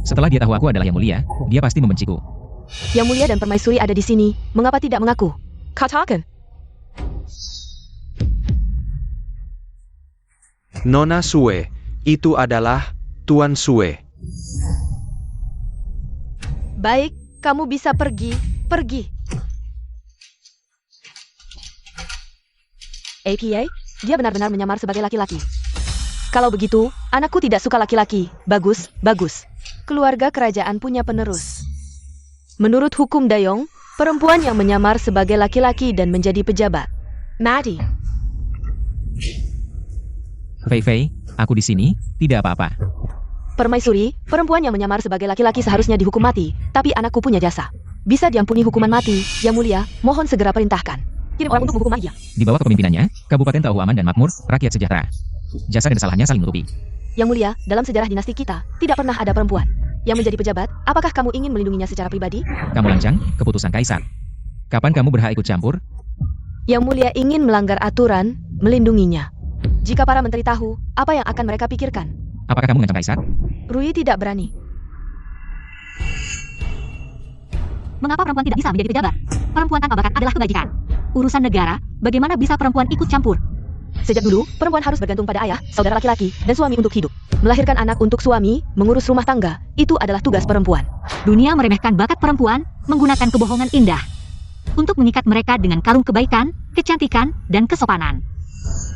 S2: Setelah dia tahu aku adalah Yang Mulia, dia pasti membenciku.
S4: Yang Mulia dan Permaisuri ada di sini, mengapa tidak mengaku? Katakan.
S1: Nona Sue, itu adalah Tuan Sue.
S4: Baik, kamu bisa pergi, pergi. APA, dia benar-benar menyamar sebagai laki-laki. Kalau begitu, anakku tidak suka laki-laki. Bagus, bagus. Keluarga kerajaan punya penerus. Menurut hukum Dayong, perempuan yang menyamar sebagai laki-laki dan menjadi pejabat mati.
S2: Fei Fei, aku di sini, tidak apa-apa.
S4: Permaisuri, perempuan yang menyamar sebagai laki-laki seharusnya dihukum mati, tapi anakku punya jasa. Bisa diampuni hukuman mati. Yang Mulia, mohon segera perintahkan. Kirim orang untuk menghukum dia.
S2: Di bawah kepemimpinannya, Kabupaten Taohua aman dan makmur, rakyat sejahtera. Jasa dan kesalahannya saling menutupi.
S4: Yang Mulia, dalam sejarah dinasti kita, tidak pernah ada perempuan yang menjadi pejabat. Apakah kamu ingin melindunginya secara pribadi?
S2: Kamu lancang, keputusan Kaisar. Kapan kamu berhak ikut campur?
S4: Yang Mulia ingin melanggar aturan, melindunginya. Jika para menteri tahu, apa yang akan mereka pikirkan?
S2: Apakah kamu mengancam Kaisar?
S4: Rui tidak berani.
S3: Mengapa perempuan tidak bisa menjadi pejabat? Perempuan tanpa bakat adalah kebajikan. Urusan negara, bagaimana bisa perempuan ikut campur?
S4: Sejak dulu, perempuan harus bergantung pada ayah, saudara laki-laki, dan suami untuk hidup. Melahirkan anak untuk suami, mengurus rumah tangga, itu adalah tugas perempuan.
S3: Dunia meremehkan bakat perempuan, menggunakan kebohongan indah. Untuk mengikat mereka dengan kalung kebaikan, kecantikan, dan kesopanan.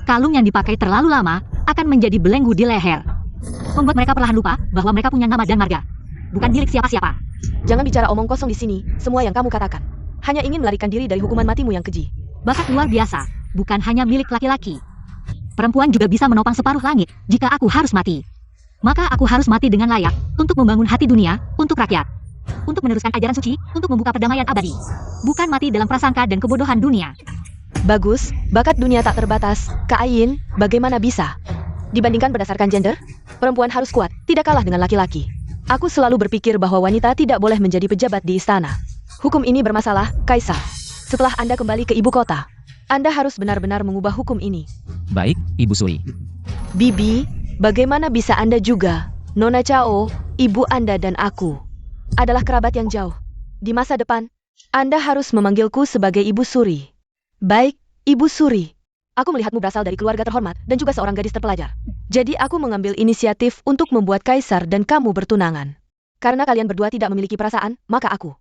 S3: Kalung yang dipakai terlalu lama, akan menjadi belenggu di leher. Membuat mereka perlahan lupa bahwa mereka punya nama dan marga. Bukan milik siapa-siapa.
S4: Jangan bicara omong kosong di sini, semua yang kamu katakan. Hanya ingin melarikan diri dari hukuman matimu yang keji.
S3: Bakat luar biasa, bukan hanya milik laki-laki. Perempuan juga bisa menopang separuh langit jika aku harus mati. Maka aku harus mati dengan layak untuk membangun hati dunia, untuk rakyat. Untuk meneruskan ajaran suci, untuk membuka perdamaian abadi. Bukan mati dalam prasangka dan kebodohan dunia.
S4: Bagus, bakat dunia tak terbatas. Kak Ayin, bagaimana bisa? Dibandingkan berdasarkan gender, perempuan harus kuat, tidak kalah dengan laki-laki. Aku selalu berpikir bahwa wanita tidak boleh menjadi pejabat di istana. Hukum ini bermasalah, Kaisar. Setelah Anda kembali ke ibu kota, Anda harus benar-benar mengubah hukum ini.
S2: Baik, Ibu Suri.
S4: Bibi, bagaimana bisa Anda juga, Nona Chao, ibu Anda dan aku, adalah kerabat yang jauh. Di masa depan, Anda harus memanggilku sebagai Ibu Suri. Baik, Ibu Suri. Aku melihatmu berasal dari keluarga terhormat dan juga seorang gadis terpelajar. Jadi aku mengambil inisiatif untuk membuat Kaisar dan kamu bertunangan. Karena kalian berdua tidak memiliki perasaan, maka aku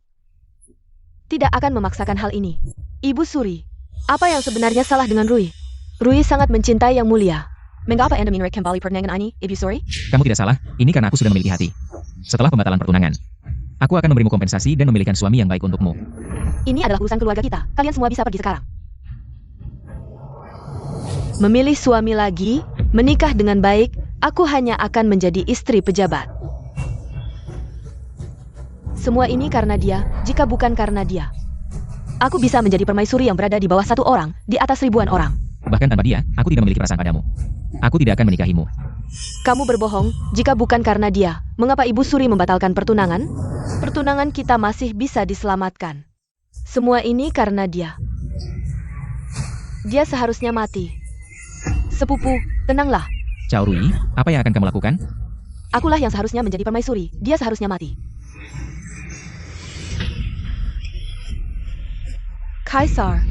S4: tidak akan memaksakan hal ini. Ibu Suri, apa yang sebenarnya salah dengan Rui? Rui sangat mencintai Yang Mulia. Mengapa Anda menyuruh kembali pertunangan ini, Ibu Suri?
S2: Kamu tidak salah, ini karena aku sudah memiliki hati. Setelah pembatalan pertunangan, aku akan memberimu kompensasi dan memilihkan suami yang baik untukmu.
S4: Ini adalah urusan keluarga kita. Kalian semua bisa pergi sekarang. Memilih suami lagi, menikah dengan baik, aku hanya akan menjadi istri pejabat. Semua ini karena dia, jika bukan karena dia. Aku bisa menjadi permaisuri yang berada di bawah satu orang, di atas ribuan orang.
S2: Bahkan tanpa dia, aku tidak memiliki perasaan padamu. Aku tidak akan menikahimu.
S4: Kamu berbohong, jika bukan karena dia, mengapa Ibu Suri membatalkan pertunangan? Pertunangan kita masih bisa diselamatkan. Semua ini karena dia. Dia seharusnya mati. Sepupu, tenanglah.
S2: Chao Rui, apa yang akan kamu lakukan?
S4: Akulah yang seharusnya menjadi permaisuri, dia seharusnya mati. Kaisar.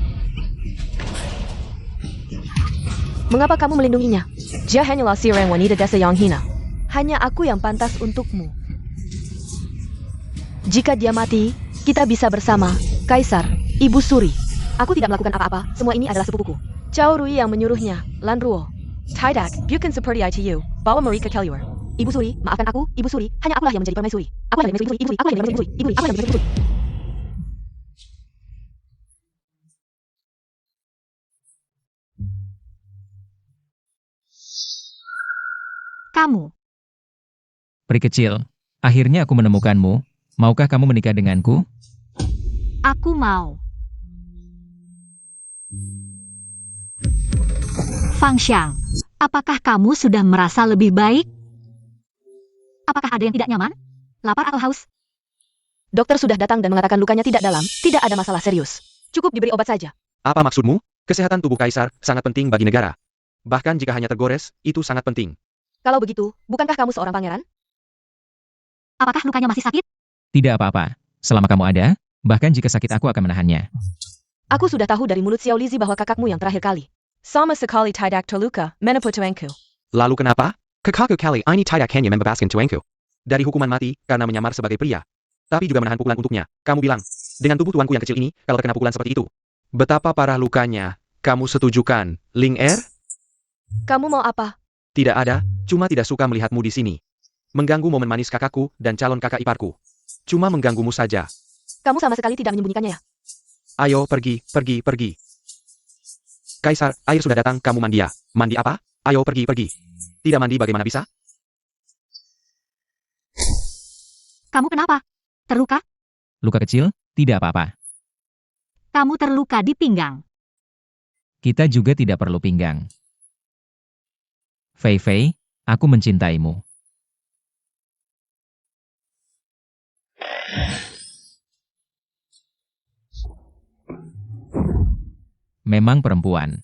S4: Mengapa kamu melindunginya? Dia hanyalah seorang wanita desa yang hina. Hanya aku yang pantas untukmu. Jika dia mati, kita bisa bersama. Kaisar, Ibu Suri. Aku tidak melakukan apa-apa, semua ini adalah sepupuku. Chao Rui yang menyuruhnya, Lan Ruo. Tidak, bukan seperti itu. Bawa mereka keluar. Ibu Suri, maafkan aku, Ibu Suri. Hanya akulah yang menjadi permaisuri. Akulah yang menjadi permaisuri, Ibu Suri. Akulah yang menjadi permaisuri, Ibu Suri. Akulah yang menjadi permaisuri.
S3: Kamu.
S2: Peri kecil, akhirnya aku menemukanmu. Maukah kamu menikah denganku?
S3: Aku mau. Fang Xiang, apakah kamu sudah merasa lebih baik? Apakah ada yang tidak nyaman? Lapar atau haus?
S4: Dokter sudah datang dan mengatakan lukanya tidak dalam, tidak ada masalah serius. Cukup diberi obat saja.
S1: Apa maksudmu? Kesehatan tubuh Kaisar sangat penting bagi negara. Bahkan jika hanya tergores, itu sangat penting.
S4: Kalau begitu, bukankah kamu seorang pangeran?
S3: Apakah lukanya masih sakit?
S2: Tidak apa-apa. Selama kamu ada, bahkan jika sakit aku akan menahannya.
S4: Aku sudah tahu dari mulut Xiao Lizi bahwa kakakmu yang terakhir kali sama sekali tidak terluka, meneputuanku.
S1: Lalu kenapa? Kakakku kali ini tidak hanya membebaskan tuanku dari hukuman mati karena menyamar sebagai pria, tapi juga menahan pukulan untuknya. Kamu bilang, dengan tubuh tuanku yang kecil ini, kalau terkena pukulan seperti itu, betapa parah lukanya. Kamu setujukan, Ling Er?
S4: Kamu mau apa?
S1: Tidak ada, cuma tidak suka melihatmu di sini. Mengganggu momen manis kakakku dan calon kakak iparku. Cuma mengganggumu saja.
S4: Kamu sama sekali tidak menyembunyikannya ya?
S1: Ayo pergi, pergi, pergi. Kaisar, air sudah datang, kamu mandi ya? Mandi apa? Ayo pergi, pergi. Tidak mandi bagaimana bisa?
S3: Kamu kenapa? Terluka?
S2: Luka kecil, tidak apa-apa.
S3: Kamu terluka di pinggang.
S2: Kita juga tidak perlu pinggang. Fei Fei, aku mencintaimu. Memang perempuan.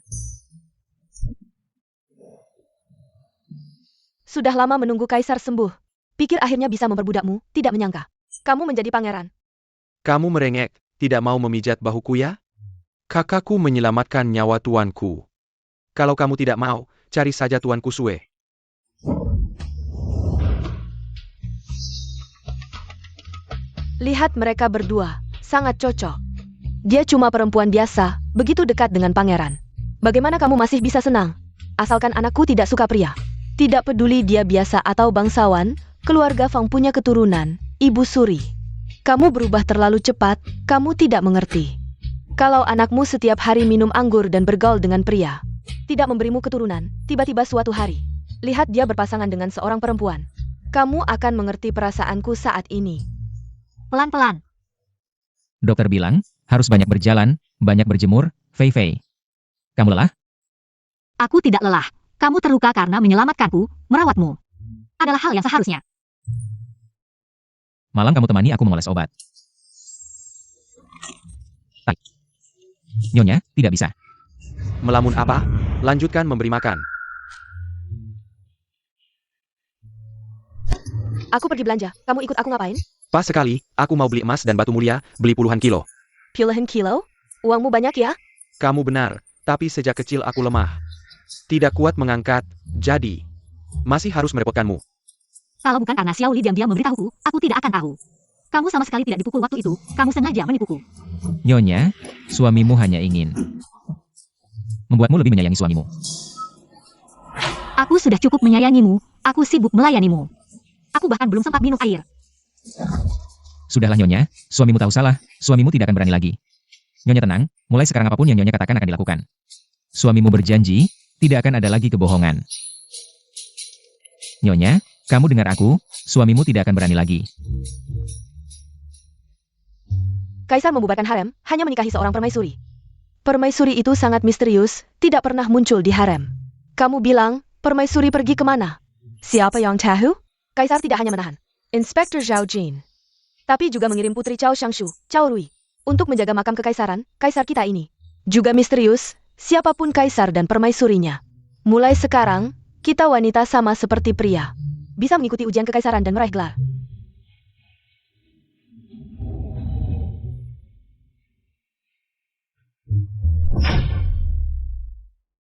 S4: Sudah lama menunggu Kaisar sembuh. Pikir akhirnya bisa memperbudakmu, tidak menyangka. Kamu menjadi pangeran.
S1: Kamu merengek, tidak mau memijat bahuku ya? Kakakku menyelamatkan nyawa tuanku. Kalau kamu tidak mau, cari saja tuanku Sue.
S4: Lihat mereka berdua, sangat cocok. Dia cuma perempuan biasa, begitu dekat dengan pangeran. Bagaimana kamu masih bisa senang? Asalkan anakku tidak suka pria. Tidak peduli dia biasa atau bangsawan, keluarga Fang punya keturunan, Ibu Suri. Kamu berubah terlalu cepat, kamu tidak mengerti. Kalau anakmu setiap hari minum anggur dan bergaul dengan pria, tidak memberimu keturunan, tiba-tiba suatu hari, lihat dia berpasangan dengan seorang perempuan. Kamu akan mengerti perasaanku saat ini.
S3: Pelan-pelan.
S2: Dokter bilang, harus banyak berjalan, banyak berjemur, Fei Fei. Kamu lelah?
S3: Aku tidak lelah. Kamu terluka karena menyelamatkanku, merawatmu. Adalah hal yang seharusnya.
S2: Malam kamu temani aku memoles obat. Tak. Nyonya, tidak bisa.
S1: Melamun apa? Lanjutkan memberi makan.
S4: Aku pergi belanja, kamu ikut aku ngapain?
S1: Pas sekali, aku mau beli emas dan batu mulia, beli puluhan kilo.
S4: Puluhan kilo? Uangmu banyak ya?
S1: Kamu benar, tapi sejak kecil aku lemah. Tidak kuat mengangkat, jadi masih harus merepotkanmu.
S3: Kalau bukan karena Xiao Li diam-diam memberitahuku, aku tidak akan tahu. Kamu sama sekali tidak dipukul waktu itu, kamu sengaja menipuku.
S2: Nyonya, suamimu hanya ingin membuatmu lebih menyayangi suamimu.
S3: Aku sudah cukup menyayangimu, aku sibuk melayanimu. Aku bahkan belum sempat minum air.
S2: Sudahlah Nyonya, suamimu tahu salah, suamimu tidak akan berani lagi. Nyonya tenang, mulai sekarang apapun yang Nyonya katakan akan dilakukan. Suamimu berjanji, tidak akan ada lagi kebohongan. Nyonya, kamu dengar aku, suamimu tidak akan berani lagi.
S4: Kaisar membubarkan harem, hanya menikahi seorang permaisuri. Permaisuri itu sangat misterius, tidak pernah muncul di harem. Kamu bilang, permaisuri pergi kemana? Siapa yang tahu? Kaisar tidak hanya menahan Inspektur Zhao Jin, tapi juga mengirim putri Cao Shangshu, Cao Rui, untuk menjaga makam kekaisaran, kaisar kita ini. Juga misterius, siapapun kaisar dan permaisurinya. Mulai sekarang, kita wanita sama seperti pria. Bisa mengikuti ujian kekaisaran dan meraih gelar.